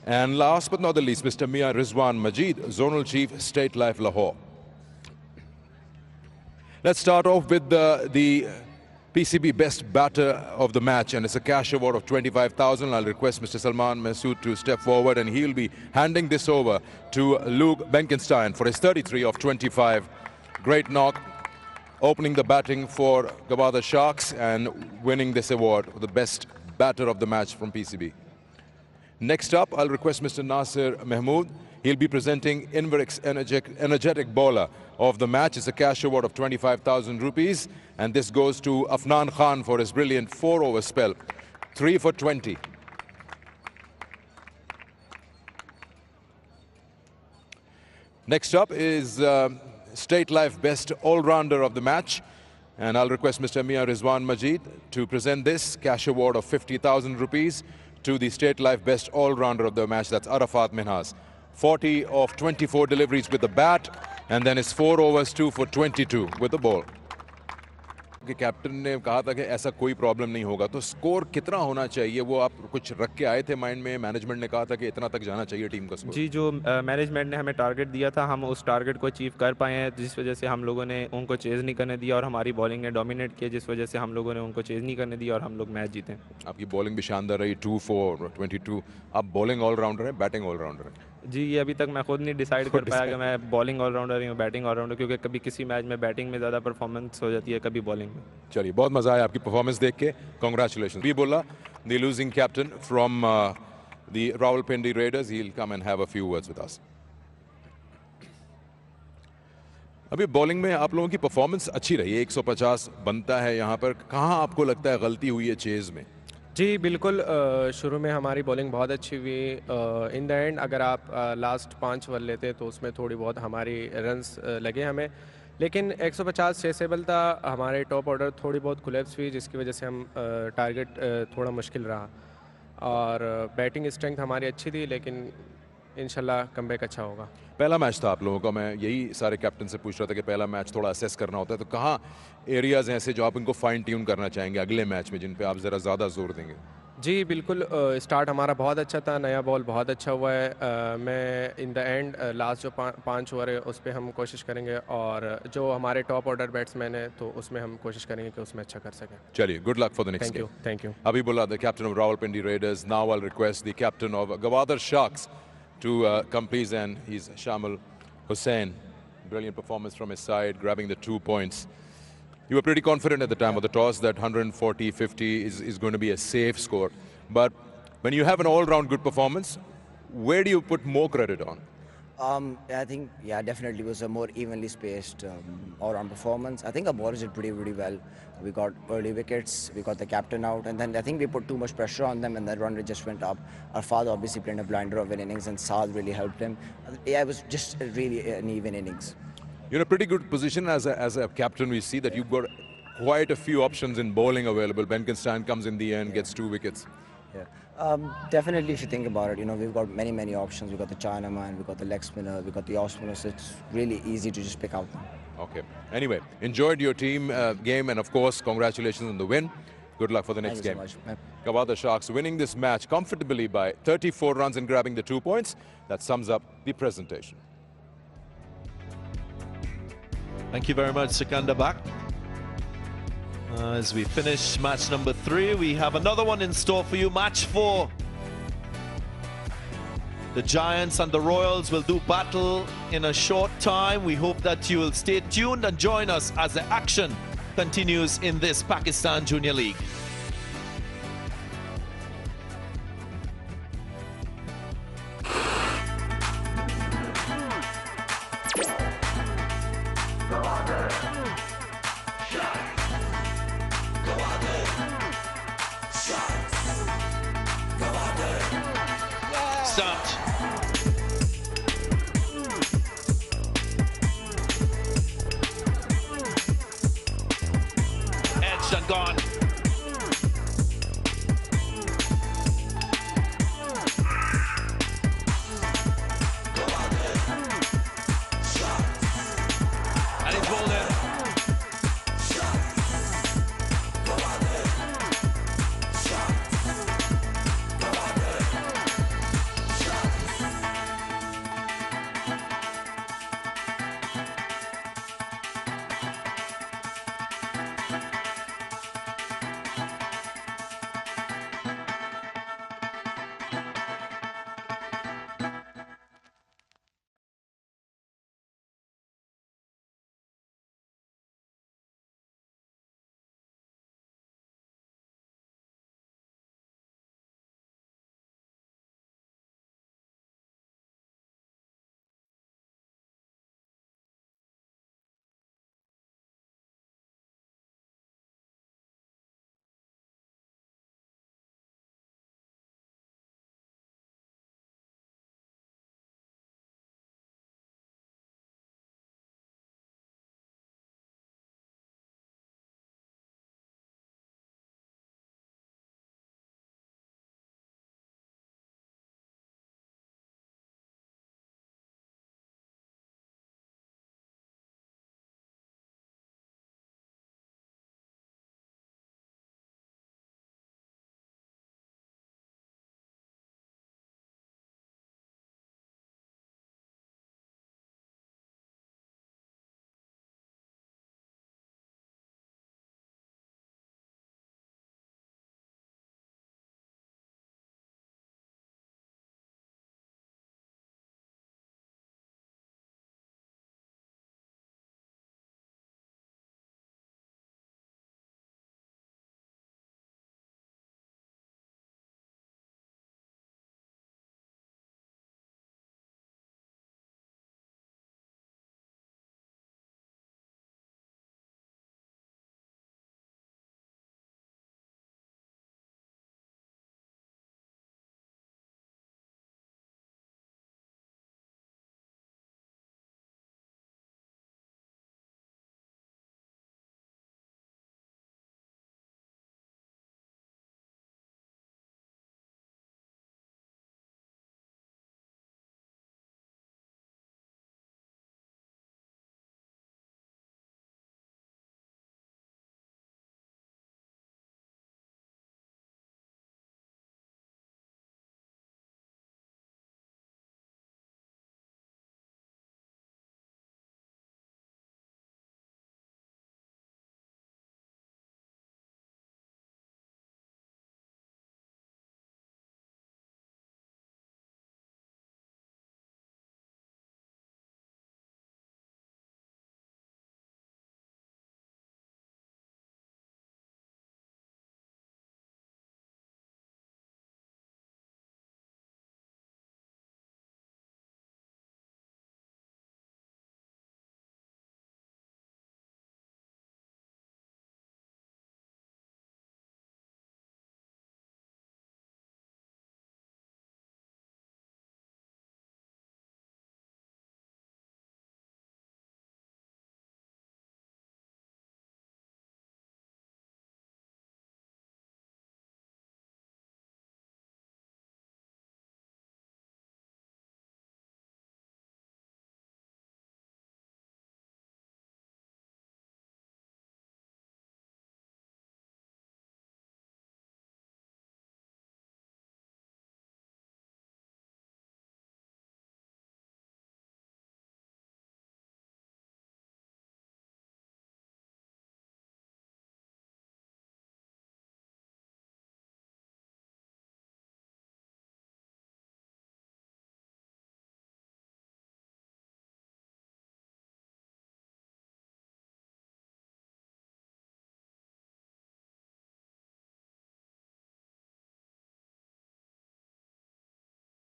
And last but not the least, Mr. Mia Rizwan Majid, Zonal Chief, State Life Lahore. Let's start off with the PCB best batter of the match, and it's a cash award of 25,000. I'll request Mr. Salman Masood to step forward, and he'll be handing this over to Luke Benkenstein for his 33 of 25. Great knock, opening the batting for Gwadar Sharks and winning this award for the best batter of the match from PCB. Next up, I'll request Mr. Nasir Mahmood. He'll be presenting Inverix energetic bowler of the match. It's a cash award of 25,000 rupees. And this goes to Afnan Khan for his brilliant 4-over spell. 3 for 20. Next up is State Life Best All-Rounder of the match. And I'll request Mr. Mia Rizwan Majid to present this cash award of 50,000 rupees to the State Life Best All-Rounder of the match. That's Arafat Minhas. 40 of 24 deliveries with the bat, and then it's 4 overs, 2 for 22 with the ball. कि captain ने कहा था कि ऐसा कोई problem नहीं होगा, तो स्कोर कितना होना चाहिए वो आप कुछ रख के आए थे माइंड में? मैनेजमेंट ने कहा था कि इतना तक जाना चाहिए टीम का स्कोर। जी, जो मैनेजमेंट ने हमें टारगेट दिया था, हम उस टारगेट को अचीव कर पाए हैं, जिस वजह से हम लोगों ने उनको चेज़ नहीं करने दिया और हमारी बॉलिंग ने डोमिनेट किया, जिस वजह से हम लोगों ने उनको चेज़ नहीं करने दिया और हम लोग मैच जीते। आपकी बॉलिंग भी शानदार रही, 2 for 22। आप बॉलिंग ऑलराउंडर है, बैटिंग ऑलराउंडर है? जी, ये अभी तक मैं खुद नहीं डिसाइड कर पाया कि मैं बॉलिंग ऑलराउंडर हूँ बैटिंग ऑलराउंडर, क्योंकि कभी किसी मैच में बैटिंग में ज़्यादा परफॉर्मेंस हो जाती है, कभी बॉलिंग में। चलिए, बहुत मज़ा आया आपकी परफॉर्मेंस देख के। Congratulations. Habibullah, the losing captain from the Rawalpindi Raiders, he'll come and have a few words with us. अभी बॉलिंग में आप लोगों की परफॉर्मेंस अच्छी रही है, 150 बनता है यहाँ पर। कहाँ आपको लगता है गलती हुई है चेज़ में? जी बिल्कुल, शुरू में हमारी बॉलिंग बहुत अच्छी हुई। इन द एंड अगर आप लास्ट 5 ओवर लेते तो उसमें थोड़ी बहुत हमारी रन्स लगे हमें, लेकिन 150 चेसेबल था, हमारे टॉप ऑर्डर थोड़ी बहुत कोलैप्स हुई जिसकी वजह से हम टारगेट थोड़ा मुश्किल रहा और बैटिंग स्ट्रेंथ हमारी अच्छी थी लेकिन इंशाल्लाह कमबैक अच्छा होगा। पहला मैच था आप लोगों का, मैं यही सारे कैप्टन से पूछ रहा था कि पहला मैच थोड़ा असेस करना होता है, तो कहाँ एरियाज हैं ऐसे जो आप इनको फाइन ट्यून करना चाहेंगे अगले मैच में, जिन पे आप ज़रा ज़्यादा जोर देंगे? जी बिल्कुल, स्टार्ट हमारा बहुत अच्छा था, नया बॉल बहुत अच्छा हुआ है। मैं इन द एंड लास्ट जो 5 ओवर है उस पर हम कोशिश करेंगे और जो हमारे टॉप ऑर्डर बैट्समैन है तो उसमें हम कोशिश करेंगे कि उसमें अच्छा कर सकें। चलिए, good luck for the next game. Thank you. Habibullah, the captain of Rawalpindi Raiders. Now I'll request the captain of Gwadar Sharks to come please, and he's Shamal Hussain. Brilliant performance from his side, grabbing the 2 points. You were pretty confident at the time of the toss that 140-50 is going to be a safe score. But when you have an all-round good performance, where do you put more credit on? I think, yeah, definitely was a more evenly spaced all-round performance. I think our bowlers did pretty well. We got early wickets, we got the captain out, and then I think we put too much pressure on them and that run rate just went up. Our father obviously played a blinder of an innings and Saad really helped him. Yeah, it was just really an even innings. You're in a pretty good position as a captain. We see that you've got quite a few options in bowling available. Benkenstein comes in the end, gets 2 wickets. Yeah, definitely if you think about it, you know, we've got many options. We've got the Chinaman, we've got the leg spinner, we've got the off spinner, so it's really easy to just pick out them. Okay. Anyway, enjoyed your team game, and of course, congratulations on the win. Good luck for the next game. Thank you so much. Gwadar Sharks winning this match comfortably by 34 runs and grabbing the 2 points. That sums up the presentation. Thank you very much, Sikandar Bak. As we finish match number 3, we have another one in store for you. Match 4. The Giants and the Royals will do battle in a short time. We hope that you will stay tuned and join us as the action continues in this Pakistan Junior League.